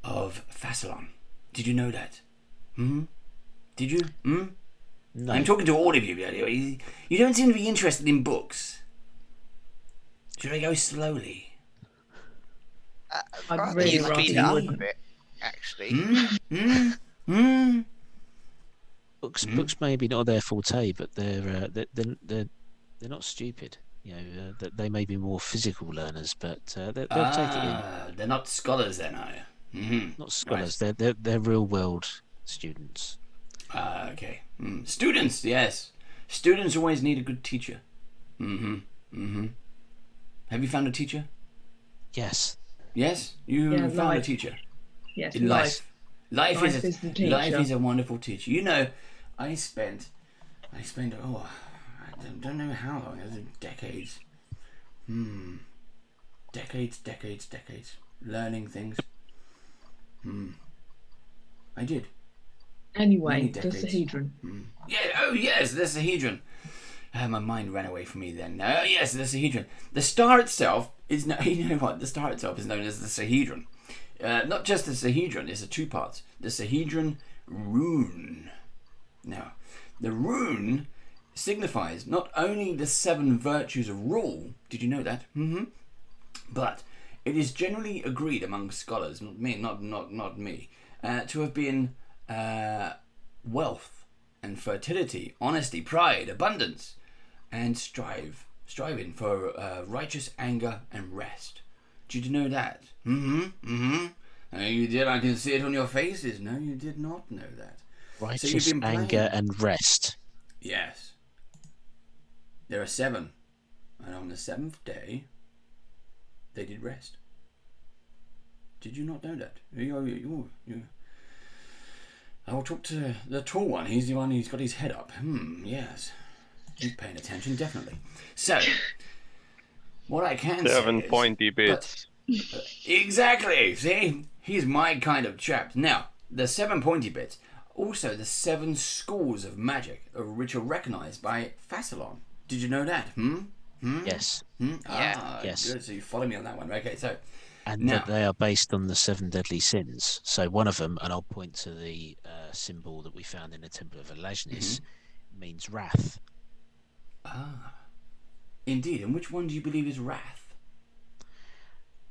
of Fassalon. Did you know that? Did you? No. I'm talking to all of you. You don't seem to be interested in books. Should I go slowly? I'd really you rather speed you up a wouldn't. bit, actually. Books maybe not their forte, but they're not stupid. You know, they may be more physical learners, but they'll take it in. They're not scholars then, are you? Not scholars. Right. They're real world students. Okay. Students, yes. Students always need a good teacher. Have you found a teacher? Yes. Yes? You Yeah, found a life. teacher? Yes, In life. Life Life is the teacher. Life is a wonderful teacher. You know, I spent I don't know how long, decades. Decades. Learning things. I did. Anyway, Many the decades. Sahedron. Yeah, oh yes, the Sahedron. My mind ran away from me then. Yes, the Sahedron. The star itself is you know what? The star itself is known as the Sahedron. Not just the Sahedron, it's a two parts. The Sahedron rune. Now, the rune signifies not only the 7 virtues of rule, did you know that? But it is generally agreed among scholars, not me, to have been wealth and fertility, honesty, pride, abundance, and striving for righteous anger and rest. Did you know that? You did. I can see it on your faces. No, you did not know that. Righteous been playing- anger and rest. Yes. There are 7, and on the 7th day, they did rest. Did you not know that? I will talk to the tall one. He's the one who's got his head up. Yes. He's paying attention, definitely. So, what I can say 7 is... pointy bits. Exactly! See? He's my kind of chap. Now, the 7 pointy bits, also the 7 schools of magic, which are recognised by Fassalon. Did you know that? Yes. Yes. Good. So you follow me on that one. Okay, so... And now, that they are based on the 7 deadly sins. So one of them, and I'll point to the symbol that we found in the Temple of Elagnis, means wrath. Indeed. And which one do you believe is wrath?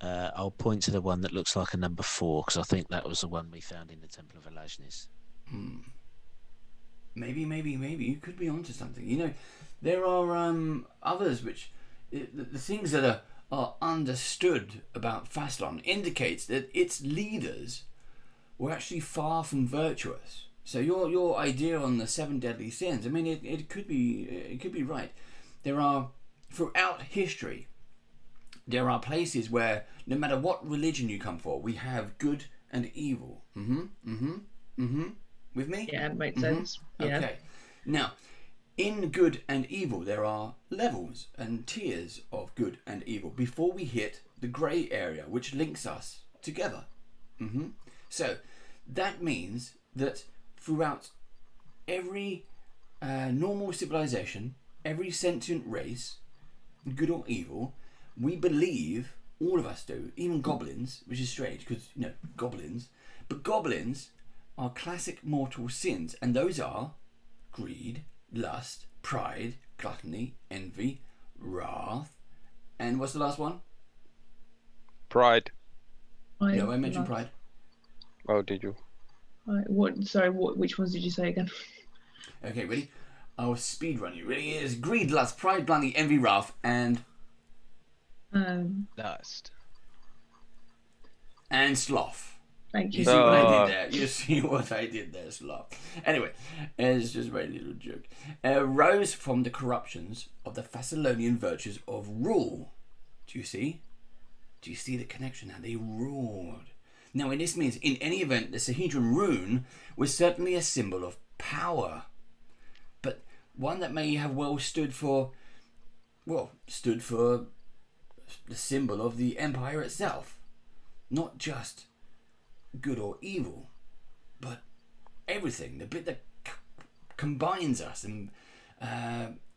I'll point to the one that looks like a number 4, because I think that was the one we found in the Temple of Elagnis. Maybe. You could be onto something. You know, there are others which... The things that are understood about Fassalon indicates that its leaders were actually far from virtuous. So your idea on the 7 deadly sins, I mean, it could be right. There are, throughout history, there are places where no matter what religion you come for, we have good and evil. With me? Yeah, it makes sense. Yeah. Okay. Now, in good and evil, there are levels and tiers of good and evil before we hit the grey area, which links us together. So, that means that throughout every normal civilization, every sentient race, good or evil, we believe All of us do, even goblins, which is strange because, you know, goblins. But goblins are classic mortal sins, and those are greed, lust, pride, gluttony, envy, wrath, and what's the last one? Pride. No, I mentioned pride. Oh, did you? What? Sorry, which ones did you say again? Okay, ready? I'll speed run you. Ready? Is greed, lust, pride, gluttony, envy, wrath, and Lust. and sloth. Thank you. You see what I did there? You see what I did there, sloth. Anyway, it's just a very little joke. Rose from the corruptions of the Thessalonian virtues of rule. Do you see? Do you see the connection now? They ruled. Now, this means, in any event, the Sahedron rune was certainly a symbol of power, but one that may have stood for the symbol of the empire itself. Not just good or evil, but everything, the bit that combines us and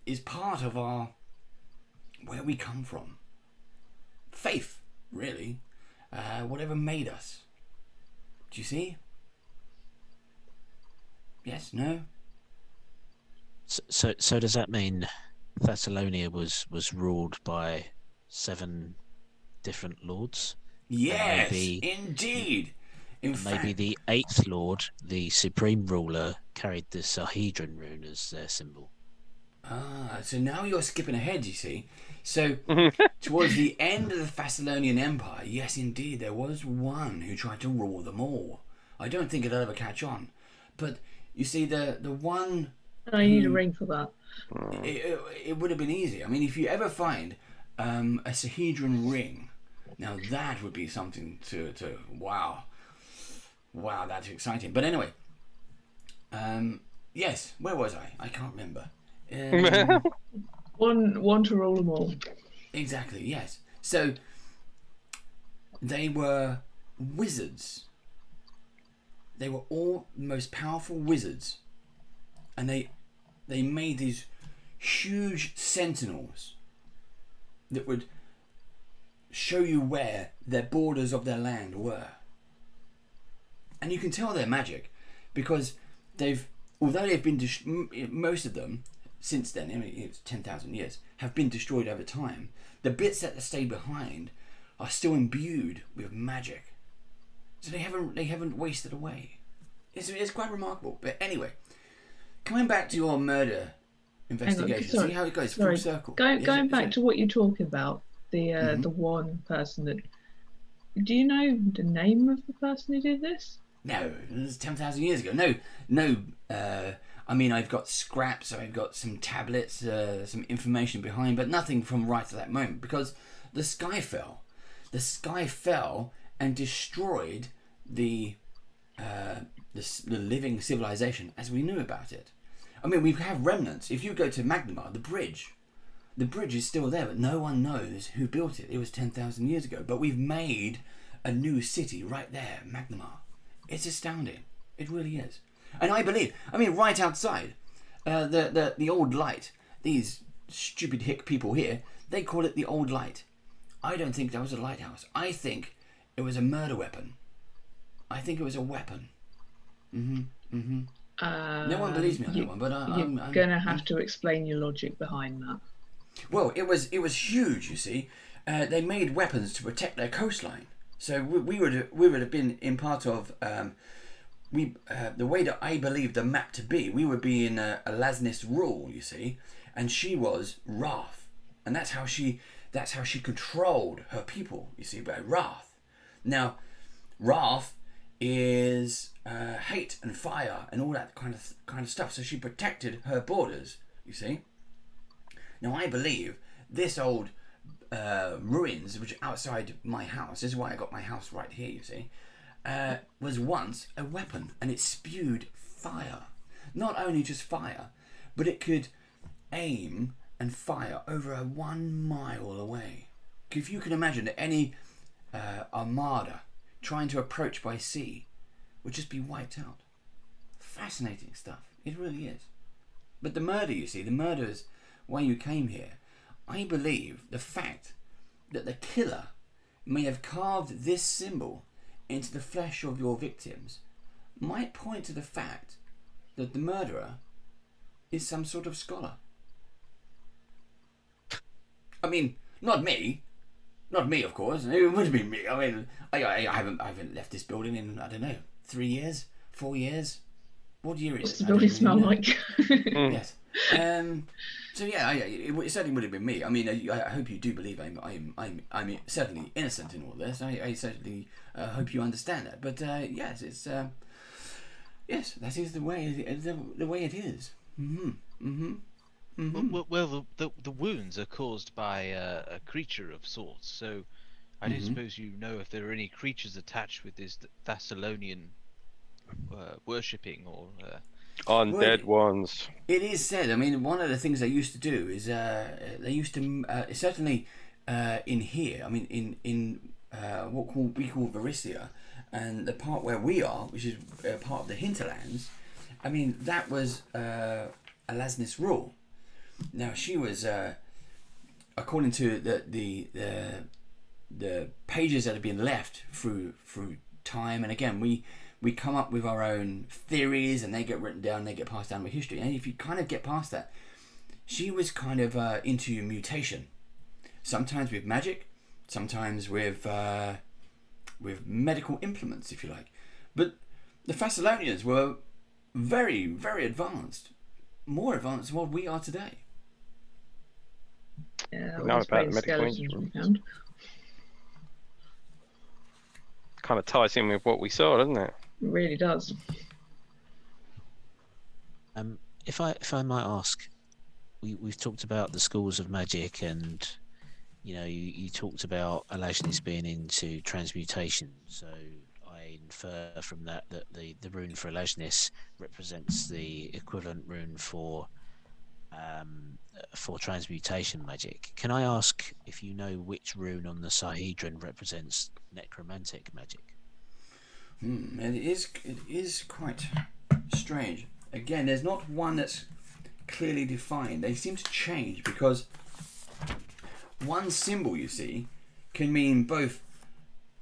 is part of where we come from. Faith, really. Whatever made us. Do you see? Yes, no? So does that mean Thessalonia was ruled by 7 different lords? Yes, indeed. In maybe fact, the 8th lord, the supreme ruler, carried the Sahedron rune as their symbol. So now you're skipping ahead, you see. So, towards the end of the Thessalonian Empire, yes, indeed, there was one who tried to rule them all. I don't think it'll ever catch on. But, you see, the one... I need a ring for that. It would have been easy. I mean, if you ever find a Sahedron ring, now that would be something to wow. Wow, that's exciting. But anyway, yes, where was I? I can't remember. One to rule them all. Exactly, yes. So they were wizards. They were all the most powerful wizards, and they made these huge sentinels that would show you where their borders of their land were. And you can tell they're magic because although they've been most of them since then, I mean, it's 10,000 years, have been destroyed over time. The bits that stay behind are still imbued with magic, so they haven't wasted away. It's quite remarkable. But anyway, coming back to your murder investigation, see how it goes full circle. Going back to what you're talking about, the one person that. Do you know the name of the person who did this? No, it was 10,000 years ago. No. I mean, I've got scraps, I've got some tablets, some information behind, but nothing from right at that moment because the sky fell. The sky fell and destroyed the living civilization as we knew about it. I mean, we have remnants. If you go to Magnemar, the bridge is still there, but no one knows who built it. It was 10,000 years ago, but we've made a new city right there, Magnemar. It's astounding. It really is. And I believe, right outside, the old light, these stupid hick people here, they call it the old light. I don't think that was a lighthouse. I think it was a murder weapon. I think it was a weapon. No one believes me on that one, but you're gonna have to explain your logic behind that. Well, it was huge. You see, they made weapons to protect their coastline. So we would have been in part of the way that I believe the map to be. We would be in a Lasnis rule, you see, and she was wrath, and that's how she controlled her people. You see, by wrath. Now, wrath is hate and fire and all that kind of stuff. So she protected her borders. You see. Now I believe this old ruins, which are outside my house, this is why I got my house right here, you see, was once a weapon, and it spewed fire. Not only just fire, but it could aim and fire over 1 mile away. If you can imagine that any armada trying to approach by sea would just be wiped out. Fascinating stuff. It really is. But the murder, you see, the murder is why you came here. I believe the fact that the killer may have carved this symbol into the flesh of your victims might point to the fact that the murderer is some sort of scholar. I mean, not me, of course. It would have been me. I mean, I haven't left this building in, I don't know, 3 years, 4 years. What year is What's it? the building smell like? Yes. So yeah, it certainly would have been me. I mean, I hope you do believe I'm certainly innocent in all this. I certainly hope you understand that. But yes, it's yes, that is the way it is. Well, the wounds are caused by a creature of sorts. So I don't suppose you know if there are any creatures attached with this Thessalonian worshipping or. Undead ones. It is said. I mean, one of the things they used to do is they used to certainly in here. I mean, in what we call Varisia, and the part where we are, which is part of the hinterlands. I mean, that was Alasnis rule. Now she was, according to the pages that have been left through time, and again we come up with our own theories, and they get written down, they get passed down with history. And if you kind of get past that, she was kind of into mutation. Sometimes with magic, sometimes with medical implements, if you like. But the Thessalonians were very, very advanced, more advanced than what we are today. Yeah, Not about the medical skeletons we instruments. found. Kind of ties in with what we saw, doesn't it? It really does. If I might ask, we've talked about the schools of magic, and you talked about Alashnis being into transmutation. So I infer from that the rune for Alashnis represents the equivalent rune for transmutation magic. Can I ask if you know which rune on the Sahedron represents necromantic magic? It is quite strange. Again, there's not one that's clearly defined. They seem to change because one symbol you see can mean both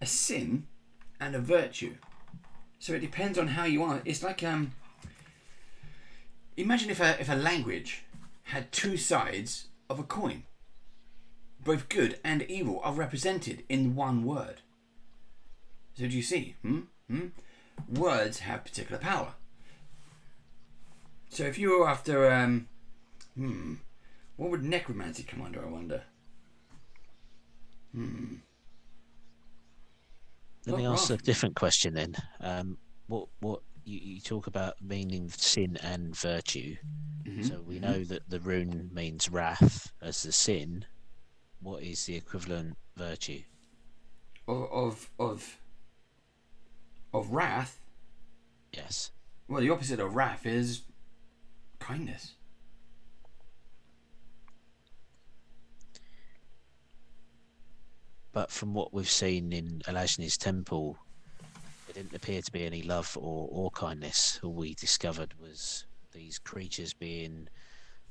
a sin and a virtue. So it depends on how you are. It's like imagine if a language had two sides of a coin. Both good and evil are represented in one word. So do you see? Words have particular power. So if you were after, what would necromancy come under, I wonder? Let me ask a different question then. What you talk about meaning sin and virtue. So we know that the rune means wrath as the sin. What is the equivalent virtue? Of wrath? Yes. Well, the opposite of wrath is kindness. But from what we've seen in Alashni's temple, there didn't appear to be any love or kindness. All we discovered was these creatures being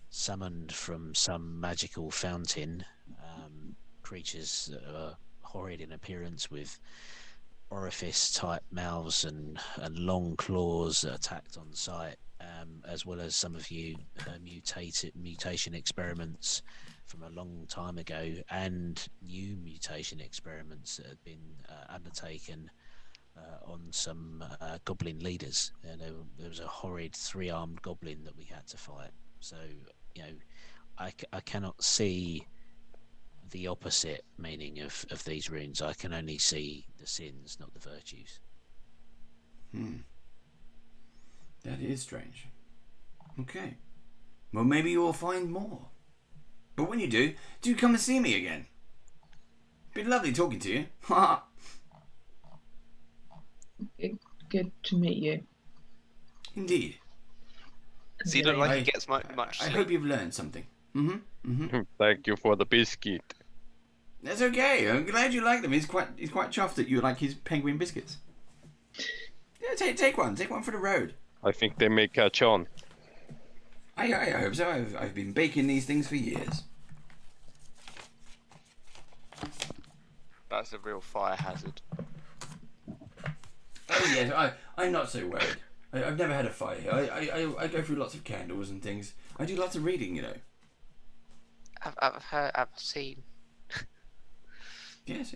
summoned from some magical fountain, creatures that are horrid in appearance with orifice-type mouths and long claws that attacked on sight, as well as some of you mutation experiments from a long time ago, and new mutation experiments that had been undertaken on some goblin leaders. There was a horrid 3-armed goblin that we had to fight. So, I cannot see the opposite meaning of these runes. I can only see the sins, not the virtues. That is strange. Okay. Well, maybe you'll find more. But when you do come and see me again. Been lovely talking to you. Good to meet you. Indeed. So you look like he gets much I sleep. hope you've learned something. Thank you for the biscuit. That's okay. I'm glad you like them. He's quite chuffed that you like his penguin biscuits. Yeah, take one. Take one for the road. I think they may catch on. I hope so. I've been baking these things for years. That's a real fire hazard. Oh yes, I'm not so worried. I've never had a fire here. I go through lots of candles and things. I do lots of reading, you know. I've heard, I've seen. Yes.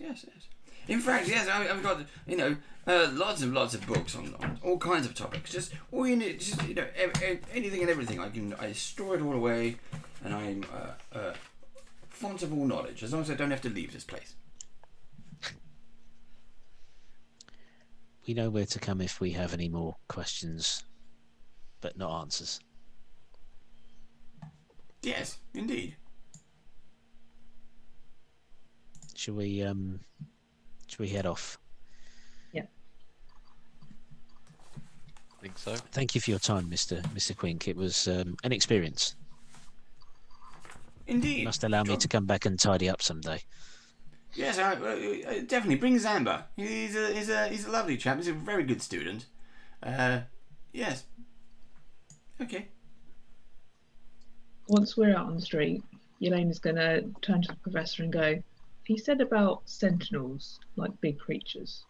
In fact, yes, I've got, you know, lots of books on all kinds of topics. Just all you need, just, you know, anything and everything. I store it all away, and I'm font of all knowledge. As long as I don't have to leave this place. We know where to come if we have any more questions, but not answers. Yes, indeed. Shall we head off? Yeah. I think so. Thank you for your time, Mr. Quink. It was an experience. Indeed. You must allow me to come back and tidy up someday. Yes, definitely bring Zamba. He's a lovely chap. He's a very good student. Yes. Okay. Once we're out on the street, Elena's going to turn to the professor and go, he said about sentinels, like big creatures.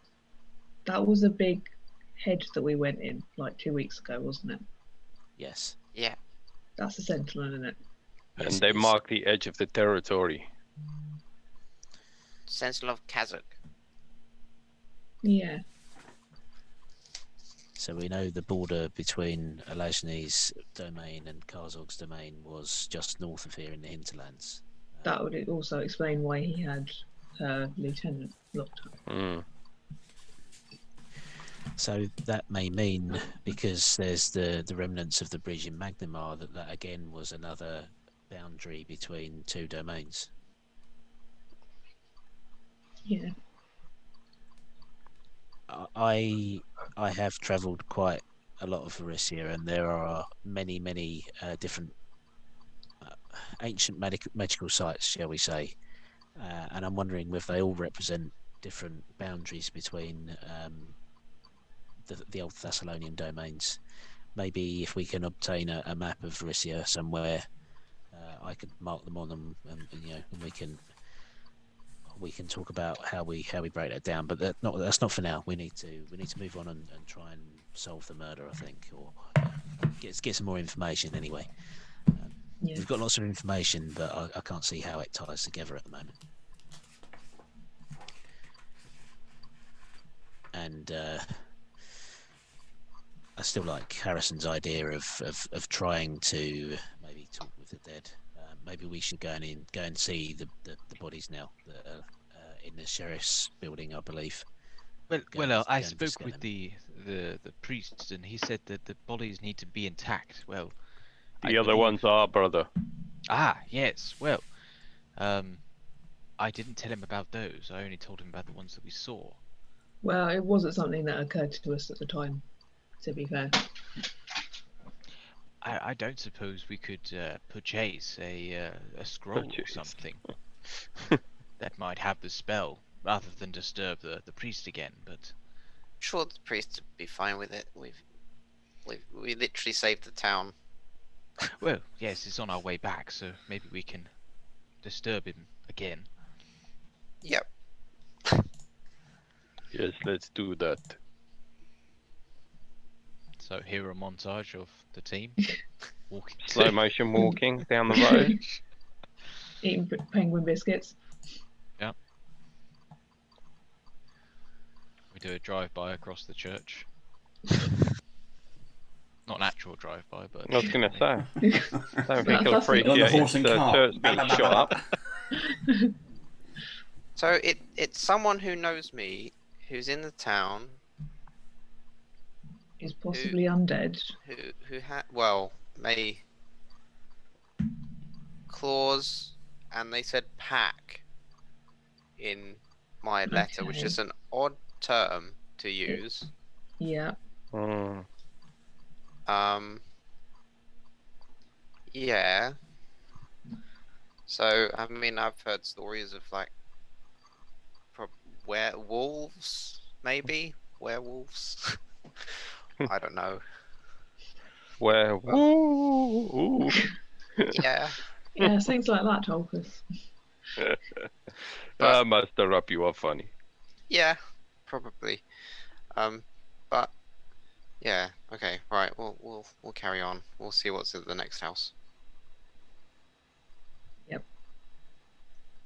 That was a big hedge that we went in like 2 weeks ago, wasn't it? Yes. Yeah. That's a sentinel, isn't it? And Yes, they it is. mark the edge of the territory. Sentinel of Karzoug. Yeah. So we know the border between Alajni's domain and Karzoug's domain was just north of here in the hinterlands. That would also explain why he had her lieutenant locked up. Mm. So that may mean, because there's the remnants of the bridge in Magnimar, that again was another boundary between two domains. Yeah. I have travelled quite a lot of Varissia, and there are many different ancient magical sites, shall we say, and I'm wondering whether they all represent different boundaries between the old Thessalonian domains. Maybe if we can obtain a map of Varissia somewhere, I could mark them on them, and you know, and we can talk about how we break that down. But that's not for now. We need to move on and try and solve the murder, I think, or get some more information anyway. Yeah. We've got lots of information, but I can't see how it ties together at the moment. And I still like Harrison's idea of trying to maybe talk with the dead. Maybe we should go and see the bodies now that are in the sheriff's building, I believe. I spoke with the priest, and he said that the bodies need to be intact. Well, The other ones are, brother. Ah, yes. Well, I didn't tell him about those. I only told him about the ones that we saw. Well, it wasn't something that occurred to us at the time, to be fair. I don't suppose we could purchase a scroll or something that might have the spell, rather than disturb the priest again. But Sure, the priest would be fine with it. We literally saved the town. well, yes, it's on our way back, so maybe we can disturb him again. Yep. Yes, let's do that. So here a montage of the team walking. Slow motion walking down the road. Eating penguin biscuits. We do a drive-by across the church. Not an actual drive-by, but I was going to say, I don't think he'll That's appreciate on the horse and the cart. church being shot up. So it's someone who knows me, who's in the town, Is possibly undead. who may clause, and they said pack in my letter, which Okay. is an odd term to use. Yeah. Mm. Yeah. So I mean, I've heard stories of like werewolves, maybe werewolves. I don't know. Where? Ooh. Yeah. Yeah, things like that, Tolkien. But- Master Rupp, you are funny. Yeah, probably. But yeah, okay, right. We'll carry on. We'll see what's at the next house.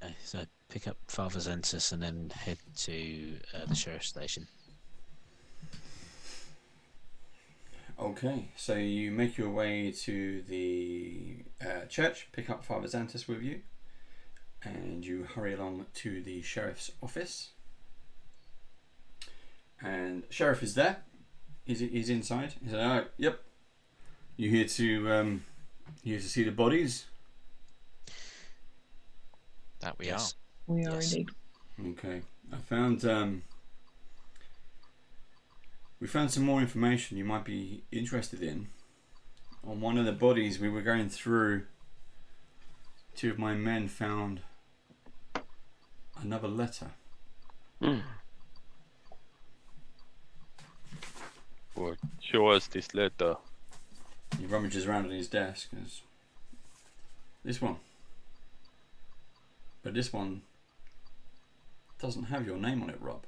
Okay, so pick up Father Zentus and then head to the sheriff's station. Okay, so you make your way to the church, pick up Father Xantus with you, and you hurry along to the sheriff's office. And sheriff is there. He's inside. He said, "All right, yep. You here to see the bodies?" That we Yes. We are Yes. indeed. Okay, I found. We found some more information you might be interested in. On one of the bodies we were going through, two of my men found another letter. Well, show us this letter. He rummages around on his desk. Goes, this one. But this one doesn't have your name on it, Rob.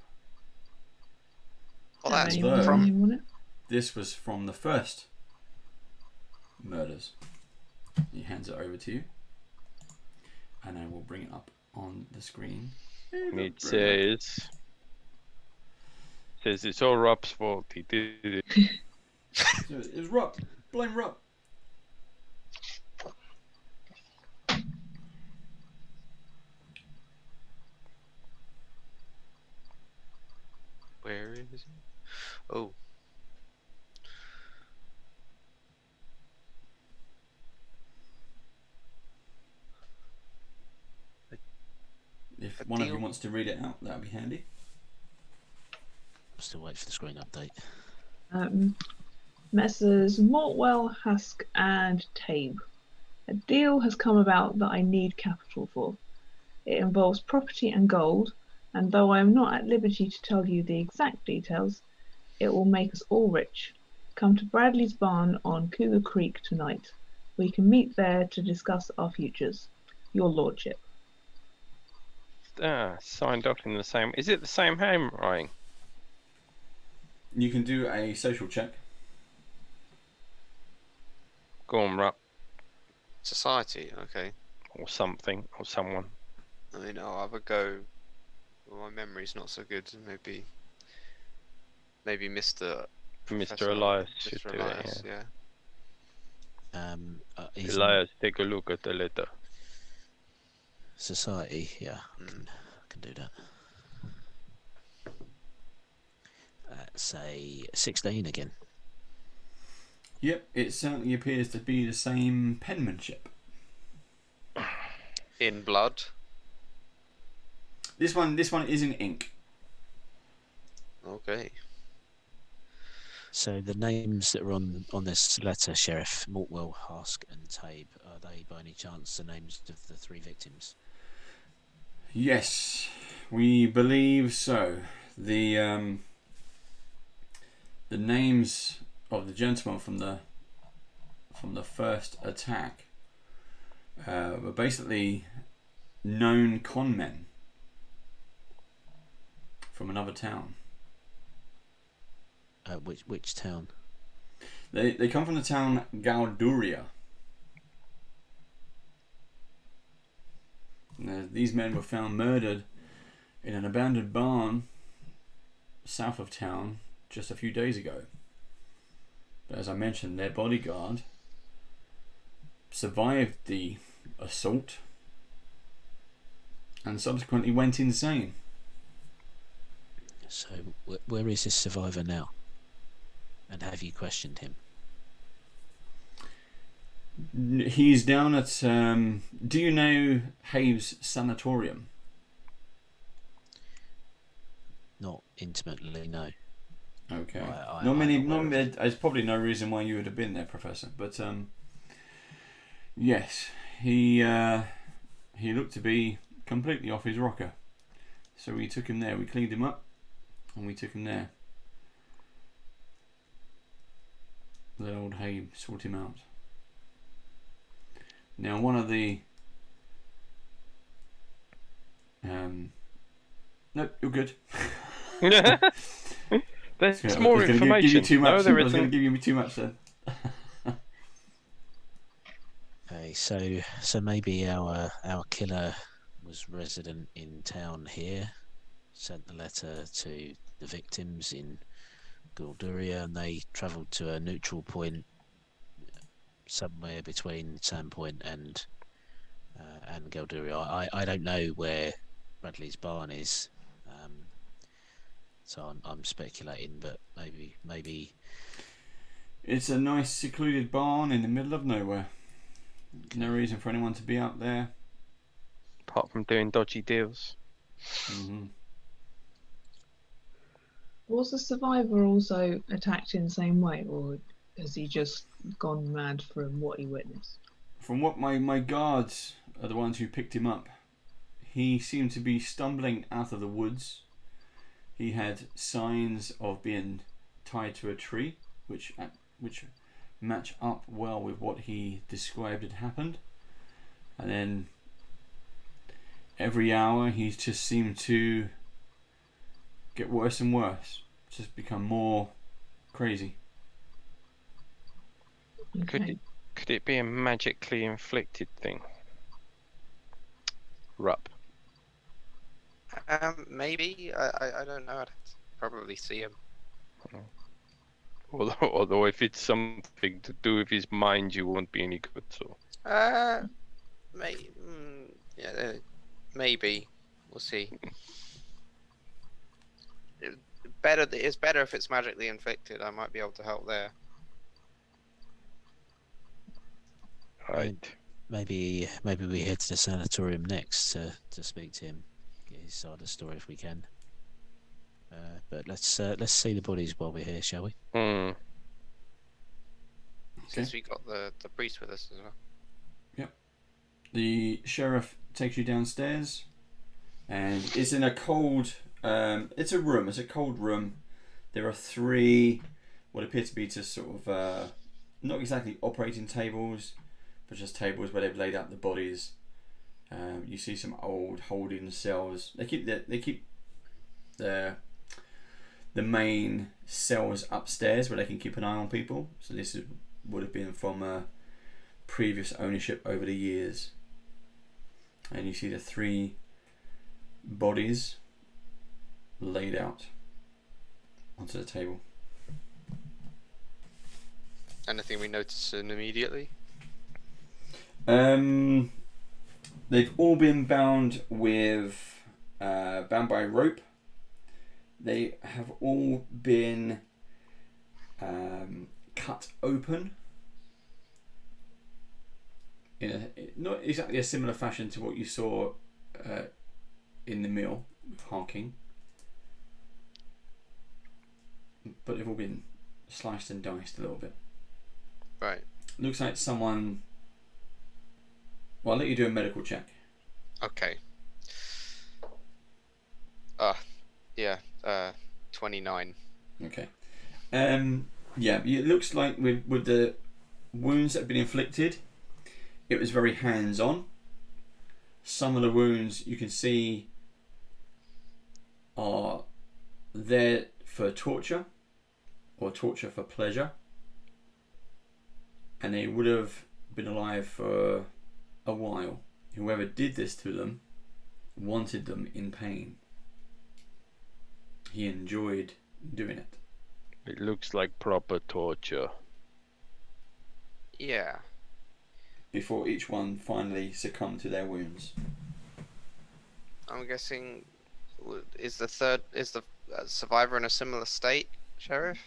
Well, that's Anyone's from- name on it? This was from the first murders. He hands it over to you. And I will bring it up on the screen. It says it's all Rupp's fault. He did it. So it was Rob. Blame Rob. Where is it? Oh, If A one of you deal. wants to read it out, that would be handy. Still wait for the screen update. Messrs. Mortwell, Husk, and Tabe. A deal has come about that I need capital for. It involves property and gold, and though I am not at liberty to tell you the exact details, it will make us all rich. Come to Bradley's barn on Cougar Creek tonight. We can meet there to discuss our futures. Your lordship. Signed off in the same. Is it the same handwriting? You can do a social check. Go on, Rupp, society. Okay. or something, or someone. I mean, I'll have a go. Well, my memory's not so good. Maybe Mr. Professor Elias should Mr. do Elias, it. yeah. He's Elias, take a look at the letter. society, yeah, Mm. can do that. Say 16 again. Yep, it certainly appears to be the same penmanship. In blood. This one is in ink. Okay. So the names that are on this letter, Sheriff Mortwell, Husk, and Tabe, are they by any chance the names of the three victims? Yes, we believe so. The names of the gentlemen from the first attack were basically known con men from another town. Which town? They come from the town Galduria. These men were found murdered in an abandoned barn south of town just a few days ago. But as I mentioned, their bodyguard survived the assault and subsequently went insane. So where is this survivor now? And have you questioned him? He's down at do you know Have's Sanatorium? Not intimately, no. Okay. I'm There's probably no reason why you would have been there, Professor. But yes, he looked to be completely off his rocker. So we took him there. We cleaned him up, and we took him there. Let old Habe sort him out. Now, one of the No, you're good. There's I more was gonna information. Give you too much. No, there I was going to isn't. give you too much then. Okay, so maybe our killer was resident in town here, sent the letter to the victims in Gulduria, and they travelled to a neutral point somewhere between Sandpoint and Gulduria. I don't know where Bradley's barn is, so I'm speculating, but maybe It's a nice secluded barn in the middle of nowhere. No reason for anyone to be out there. Apart from doing dodgy deals. Mm-hmm. Was the survivor also attacked in the same way, or has he just gone mad from what he witnessed? From what my guards are the ones who picked him up, he seemed to be stumbling out of the woods. He had signs of being tied to a tree, which match up well with what he described had happened. And then every hour he just seemed to get worse and worse, just become more crazy. Okay. Could it be a magically inflicted thing? Rup. Maybe. I don't know. I'd probably see him. Although if it's something to do with his mind, you won't be any good. So. Maybe. We'll see. It's better if it's magically inflicted. I might be able to help there. Right. maybe we head to the sanatorium next to speak to him, get his side of the story if we can. But let's see the bodies while we're here, shall we? Hmm. Since we got the priest with us as well. Yep. The sheriff takes you downstairs, and it's in a cold. It's a room. It's a cold room. There are 3 what appear to be just sort of not exactly operating tables, but just tables where they've laid out the bodies. You see some old holding cells. They keep the main cells upstairs where they can keep an eye on people. So this would have been from previous ownership over the years. And you see the 3 bodies laid out onto the table. Anything we notice immediately? They've all been bound with bound by rope. They have all been cut open in a not exactly a similar fashion to what you saw in the mill with Harking, but they've all been sliced and diced a little bit. Right. Looks like someone. Well, I'll let you do a medical check. Okay. 29. Okay. Yeah, it looks like with the wounds that have been inflicted, it was very hands-on. Some of the wounds you can see are there for torture or torture for pleasure, and they would have been alive for a while. Whoever did this to them wanted them in pain. He enjoyed doing it. It looks like proper torture. Yeah. Before each one finally succumbed to their wounds. I'm guessing. Is the survivor in a similar state, Sheriff?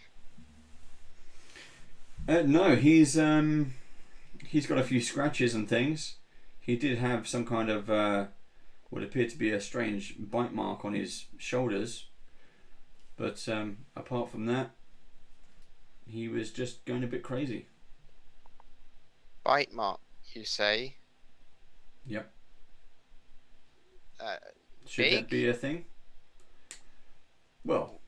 No, he's got a few scratches and things. He did have some kind of what appeared to be a strange bite mark on his shoulders, but apart from that, he was just going a bit crazy. Bite mark, you say? Yep. Should Big? that be a thing? Well,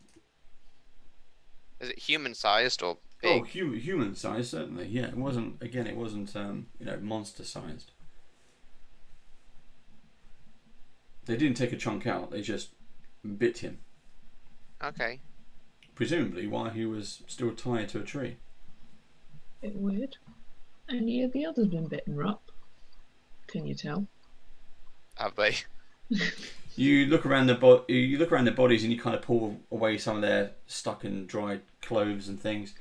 Is it human-sized or big? oh, human size certainly. Yeah, it wasn't. Again, it wasn't monster sized. They didn't take a chunk out. They just bit him. Okay. Presumably while he was still tied to a tree. Bit weird. Any of the others been bitten, Rup? Can you tell? Have they? You look around the bodies and you kind of pull away some of their stuck and dried clothes and things.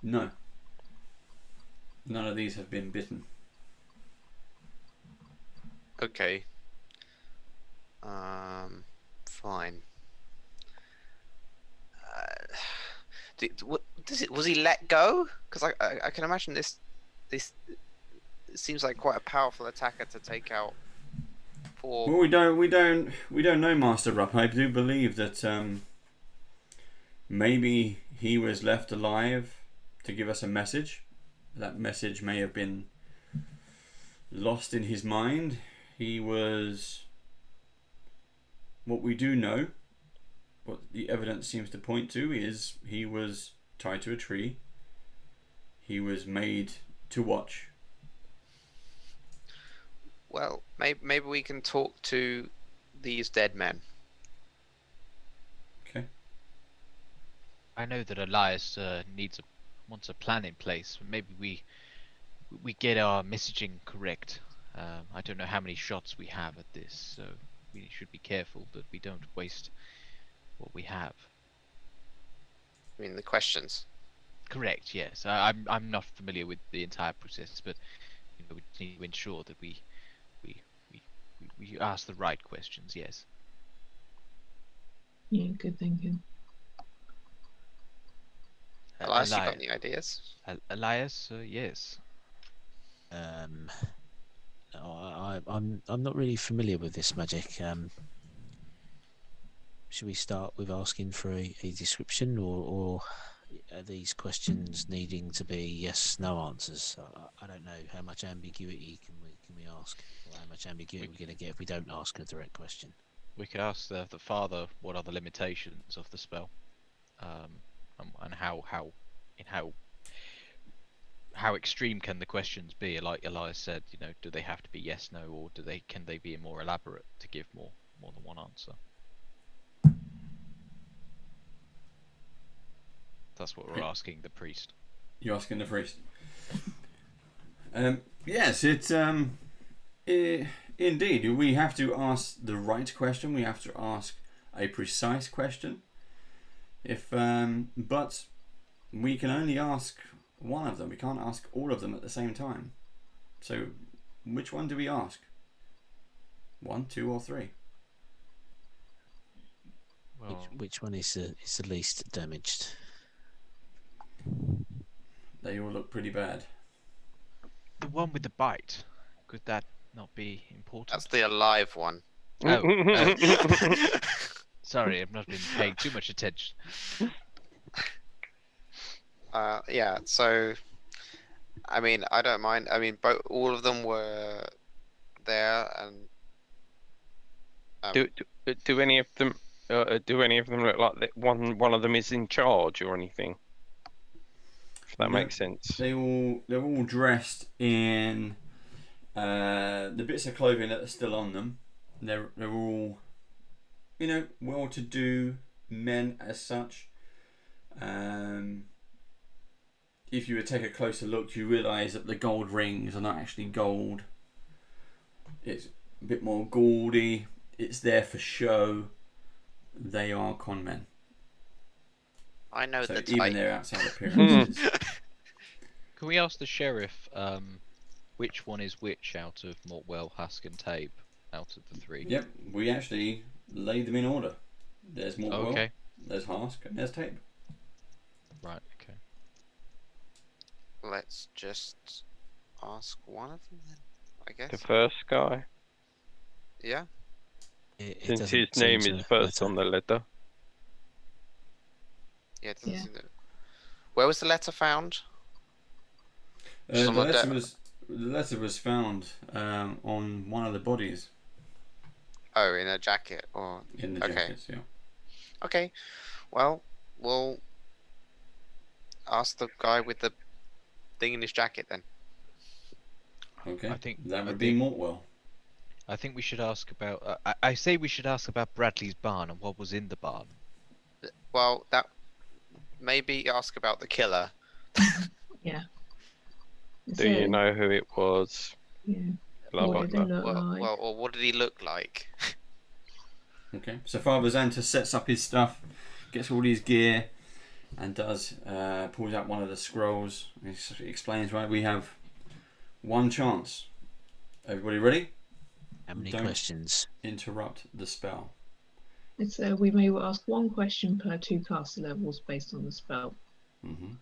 No. None of these have been bitten. Okay. Fine. Was he let go? Because I can imagine this seems like quite a powerful attacker to take out. Well, we don't know, Master Rupp. I do believe that maybe he was left alive to give us a message. That message may have been lost in his mind. He was. What we do know, what the evidence seems to point to, is he was tied to a tree. He was made to watch. Well, maybe we can talk to these dead men. Okay. I know that Elias wants a plan in place. Maybe we get our messaging correct. I don't know how many shots we have at this, so we should be careful that we don't waste what we have. I mean, the questions. Correct. Yes. I'm not familiar with the entire process, but we need to ensure that we ask the right questions. Yes. Yeah, good thinking. Elias, you got any ideas? Elias, yes. I'm not really familiar with this magic. Should we start with asking for a description, or are these questions needing to be yes/no answers? I don't know how much ambiguity can we ask, or how much ambiguity we're going to get if we don't ask a direct question. We could ask the father what are the limitations of the spell, and how extreme can the questions be? Like Elias said, do they have to be yes/no, or can they be more elaborate to give more than one answer? That's what we're asking the priest. You're asking the priest. Yes, it's indeed. We have to ask the right question. We have to ask a precise question. But we can only ask one of them. We can't ask all of them at the same time. So, which one do we ask? 1, 2, or 3? Well, Which one is the least damaged? They all look pretty bad. the one with the bite. Could that not be important? That's the alive one. Oh. Sorry, I've not been paying too much attention. Yeah. So, I mean, I don't mind. I mean, all of them were there, and Do any of them look like that one of them is in charge or anything? If that makes sense. They're all dressed in the bits of clothing that are still on them. They're all, well-to-do men as such. If you would take a closer look, you realise that the gold rings are not actually gold. It's a bit more gaudy. It's there for show. They are con men. I know So the even type. their outside appearances. Can we ask the sheriff which one is which out of Mortwell, Husk, and Tabe out of the 3? Yep, we actually laid them in order. There's Mortwell, Okay. there's Husk, and there's Tape. Right. Okay. Let's just ask one of them then, I guess. The first guy, Yeah. It since doesn't his seem name to is first matter. on the letter. Yeah. It doesn't Yeah. seem that... Where was the letter found? The Just on the letter was found on one of the bodies Oh, in a jacket or in the Okay. jackets. Yeah. okay. Well, we'll ask the guy with the thing in his jacket then. Okay. I think- that I would be think- Mortwell. I think we should ask about. I say we should ask about Bradley's barn and what was in the barn. Well, that maybe ask about the killer. Yeah. Do you know who it was? Yeah. Blah, What blah, did they blah. look like? Well, or what did he look like? Okay, so Father Xantus sets up his stuff, gets all his gear, and pulls out one of the scrolls. He explains, right, we have one chance. Everybody ready? How many Don't questions? interrupt the spell. It's we may ask one question per 2 caster levels based on the spell. Mm-hmm.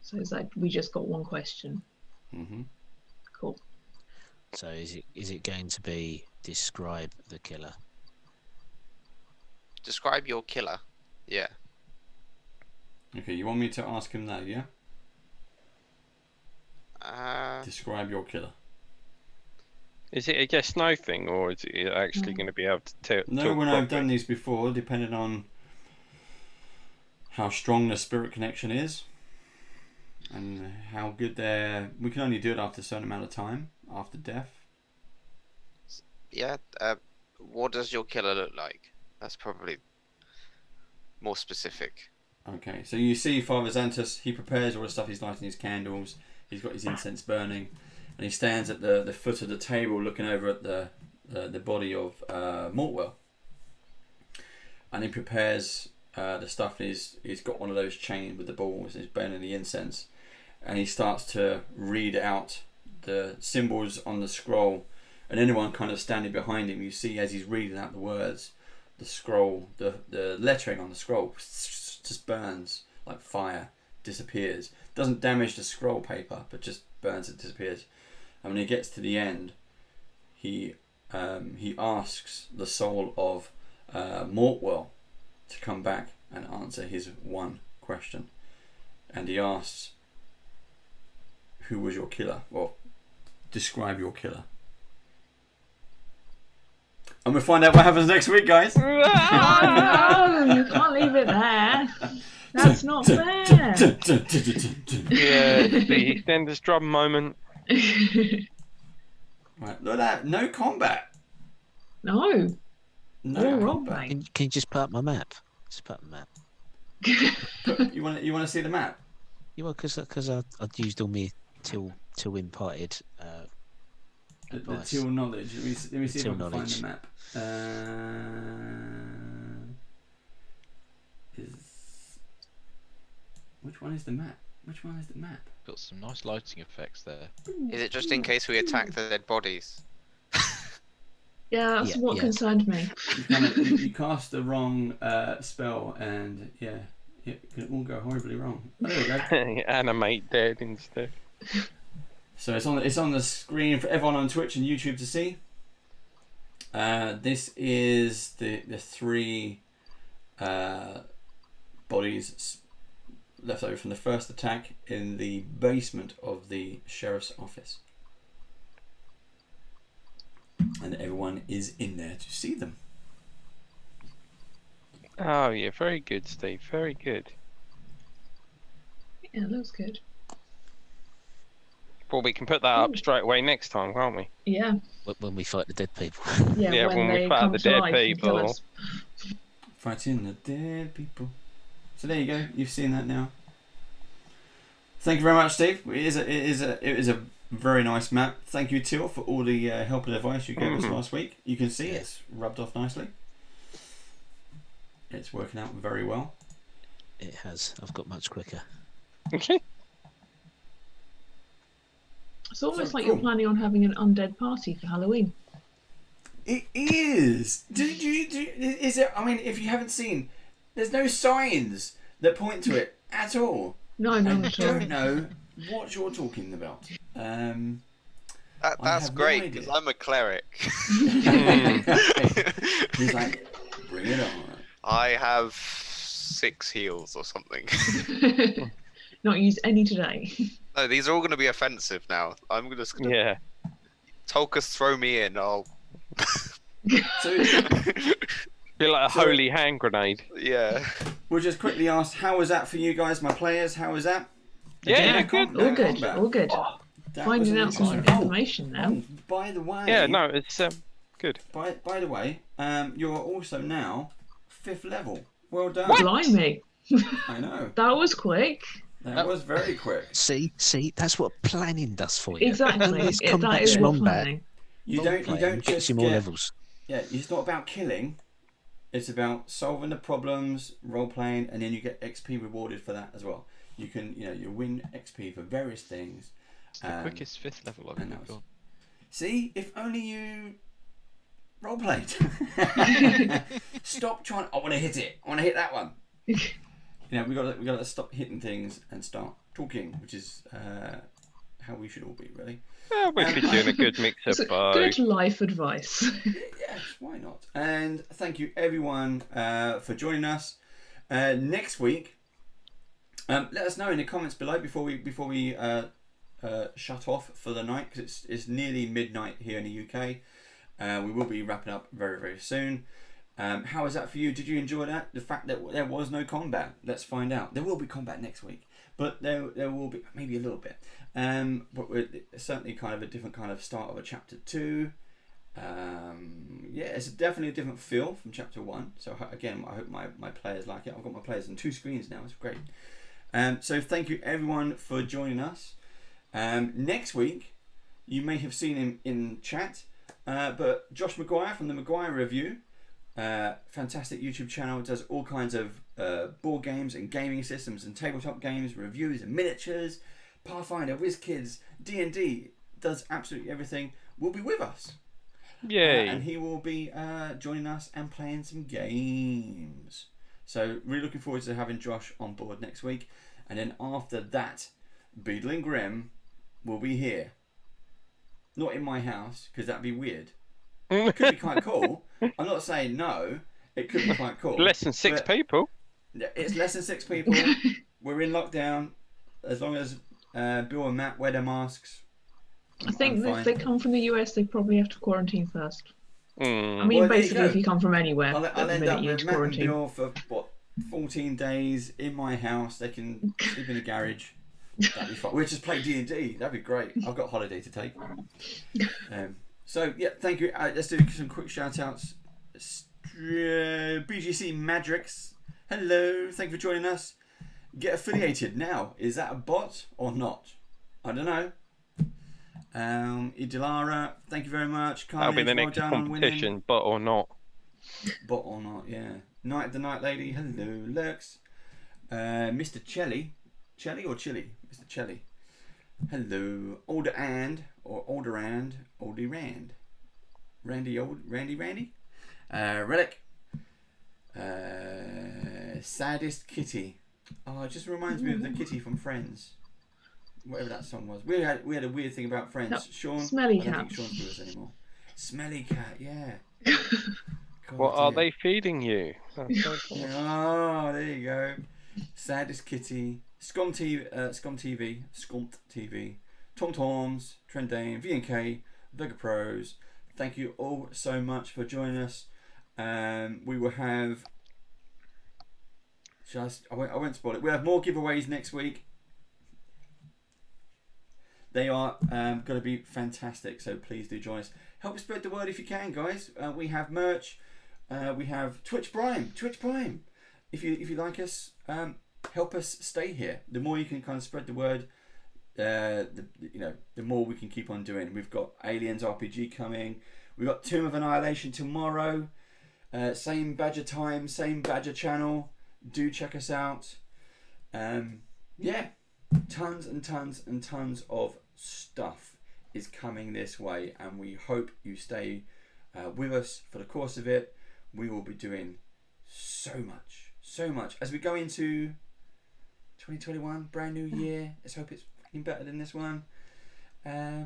So is that we just got one question? Mm-hmm. Cool. So is it going to be describe the killer? Describe your killer. Yeah. Okay, you want me to ask him that, yeah? Uh, Describe your killer. Is it a yes/no thing, or is it actually going to be able to tell? No, when I've done these before, depending on how strong the spirit connection is, and how good they're... We can only do it after a certain amount of time, after death. yeah. What does your killer look like? That's probably more specific. Okay, so you see Father Xantus, he prepares all the stuff, he's lighting his candles, he's got his incense burning, and he stands at the foot of the table looking over at the body of Mortwell. And he prepares the stuff, and he's got one of those chains with the balls, and he's burning the incense. And he starts to read out the symbols on the scroll, and anyone kind of standing behind him, you see as he's reading out the words, the scroll, the lettering on the scroll just burns like fire, disappears. Doesn't damage the scroll paper, but just burns it, disappears. And when he gets to the end, he asks the soul of Mortwell to come back and answer his one question. And he asks, who was your killer? Well, describe your killer. And we'll find out what happens next week, guys. Oh no! You can't leave it there. That's not fair. Yeah, the extended drum moment. Right, look at that. No combat. No. No All wrong, combat. mate. Can you just put up my map? Just put up the map. You want to see the map? Yeah, well, because I'd used all my till imparted The advice. Teal knowledge. Let me see if I Teal can find knowledge. the map. Which one is the map? Which one is the map? Got some nice lighting effects there. Is it just in case we attack the dead bodies? Yeah, that's Yeah, what yeah. concerned me. You cast the wrong spell, and yeah, it can all go horribly wrong. Oh, there we go. Animate dead instead. So it's on the screen for everyone on Twitch and YouTube to see. This is the 3 bodies left over from the first attack in the basement of the sheriff's office, and everyone is in there to see them. Oh yeah, very good, Steve. Very good. Yeah, looks good. Well, we can put that up straight away next time, can't we? Yeah. When we fight the dead people. Yeah, Yeah, when when we they fight come the to dead life and kill people. us. Fighting the dead people. So there you go. You've seen that now. Thank you very much, Steve. It is a very nice map. Thank you, Teal, for all the help and advice you gave us last week. You can see it's rubbed off nicely. It's working out very well. It has. I've got much quicker. Okay. It's almost So like cool. you're planning on having an undead party for Halloween. It is. Is it? I mean, if you haven't seen, there's no signs that point to it at all. No, I none at all. don't know what you're talking about. I That's have no great idea. because I'm a cleric. He's like, bring it on. I have 6 heals or something. Not used any today. No, these are all going to be offensive now. I'm just going to Yeah. Tolkus throw me in. I'll. So Be like a So- holy hand grenade. Yeah. we'll just quickly ask, how was that for you guys, my players? How was that? Yeah, Again, yeah, no good. no All good. combat. All good. That was Finding an out some interesting- information now. By the way. Yeah, no, it's good. By the way, you're also now 5th level. Well done. Blimey. I know. That was quick. That was very quick. See, that's what planning does for you. Exactly. It's That is what planning. You don't gets just you more get, levels. Yeah, it's not about killing. It's about solving the problems, role playing, and then you get XP rewarded for that as well. You can, you win XP for various things. It's the quickest 5th level I've ever got. See, if only you role played. Stop trying. I want to hit it. I want to hit that one. We got to stop hitting things and start talking, which is how we should all be, really. Yeah, we've been doing a good mix of both. Good life advice. Yes, why not? And thank you everyone for joining us. Next week, let us know in the comments below before we shut off for the night, because it's nearly midnight here in the UK. We will be wrapping up very, very soon. How was that for you? Did you enjoy that? The fact that there was no combat. Let's find out. There will be combat next week, but there will be maybe a little bit. But it's certainly kind of a different kind of start of a chapter 2. Yeah, it's definitely a different feel from chapter 1. So again, I hope my players like it. I've got my players on 2 screens now. It's great. So thank you everyone for joining us. Next week, you may have seen him in chat, but Josh Maguire from the Maguire Review, fantastic YouTube channel, does all kinds of board games and gaming systems and tabletop games, reviews and miniatures, Pathfinder, WizKids, D&D, does absolutely everything, will be with us. Yay. And he will be joining us and playing some games. So really looking forward to having Josh on board next week. And then after that, Beadle and Grim will be here. Not in my house, because that'd be weird. It could be quite cool. I'm not saying no. It could be quite cool. Less than 6 people. It's less than 6 people. We're in lockdown. As long as Bill and Matt wear their masks. I think if they come from the US, they probably have to quarantine first. Mm. I mean, Well, basically, if you come from anywhere, I'll the end minute up you with need to Matt and quarantine. Bill for, 14 days in my house. They can sleep in the garage. That'd be fun. We'll just play D&D. That'd be great. I've got a holiday to take. So, yeah, thank you. Let's do some quick shout-outs. BGC Madrix. Hello. Thank you for joining us. Get affiliated now. Is that a bot or not? I don't know. Idilara, thank you very much. That'll be the Carnage, next well done on winning. competition, bot or not. Bot or not, yeah. Night of the Night Lady, hello. Lurks. Mr. Chelly. Chelly or Chili? Mr. Chelly. Hello. Older and, or Olderand, Oldie Rand. Randy. Relic. Saddest Kitty. Oh, it just reminds me of the kitty from Friends. Whatever that song was. We had a weird thing about Friends. No, Sean. Smelly I don't Cat. think Sean's with us anymore. Smelly Cat, yeah. God, What are dear. they feeding you? That's so cool. Oh, there you go. Saddest Kitty. Scum TV. Tom Toms. Trendane. V&K. Vega Pros. Thank you all so much for joining us. We will have... I won't spoil it. We'll have more giveaways next week. They are going to be fantastic, so please do join us. Help us spread the word if you can, guys. We have merch. We have Twitch Prime. If you like us, help us stay here. The more you can kind of spread the word, the more we can keep on doing. We've got Aliens RPG coming. We've got Tomb of Annihilation tomorrow. Same Badger time, same Badger channel. Do check us out. Yeah, tons and tons and tons of stuff is coming this way, and we hope you stay with us for the course of it. We will be doing so much as we go into 2021, brand new year. Let's hope it's fucking better than this one. Yeah.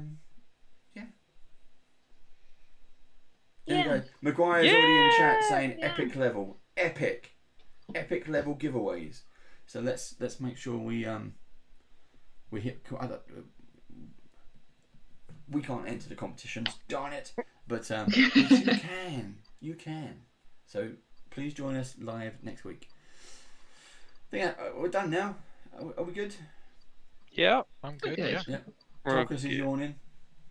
There you go. Maguire's already in chat saying epic level, epic level giveaways. So let's make sure we hit. We can't enter the competitions, darn it! But you can. So please join us live next week. Yeah, we're done now. Are we good? Yeah. I'm good, Okay. yeah. Yeah. We're Marcus is good. yawning.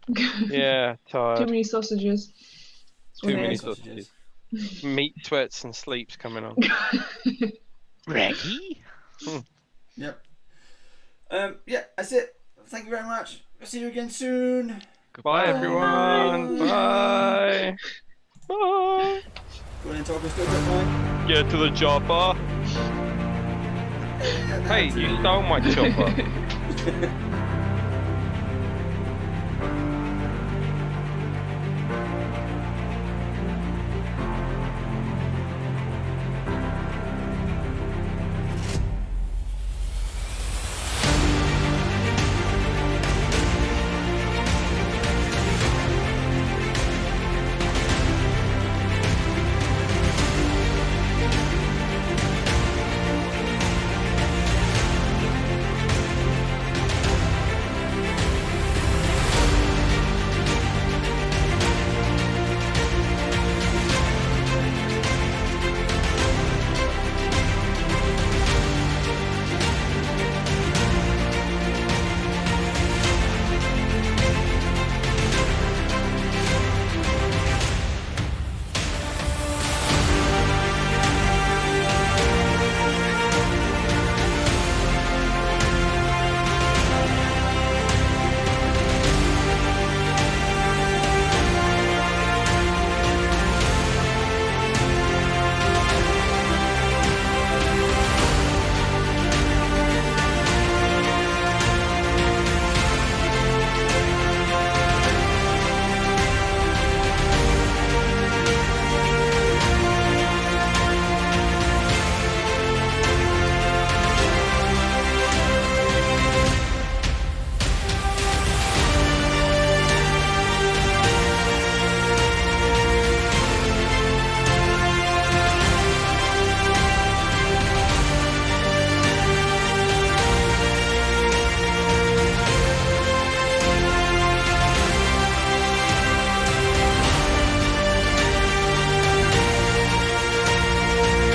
Yeah, Too tired. many sausages. Too Okay. many sausages. Meat, sweats, and sleeps coming on. Reggie? Yep. Yeah, that's it. Thank you very much. I'll see you again soon. Bye, everyone. Bye. Bye. Go on and talk us through it, Mike. Get to the chopper. Hey, you stole my chopper.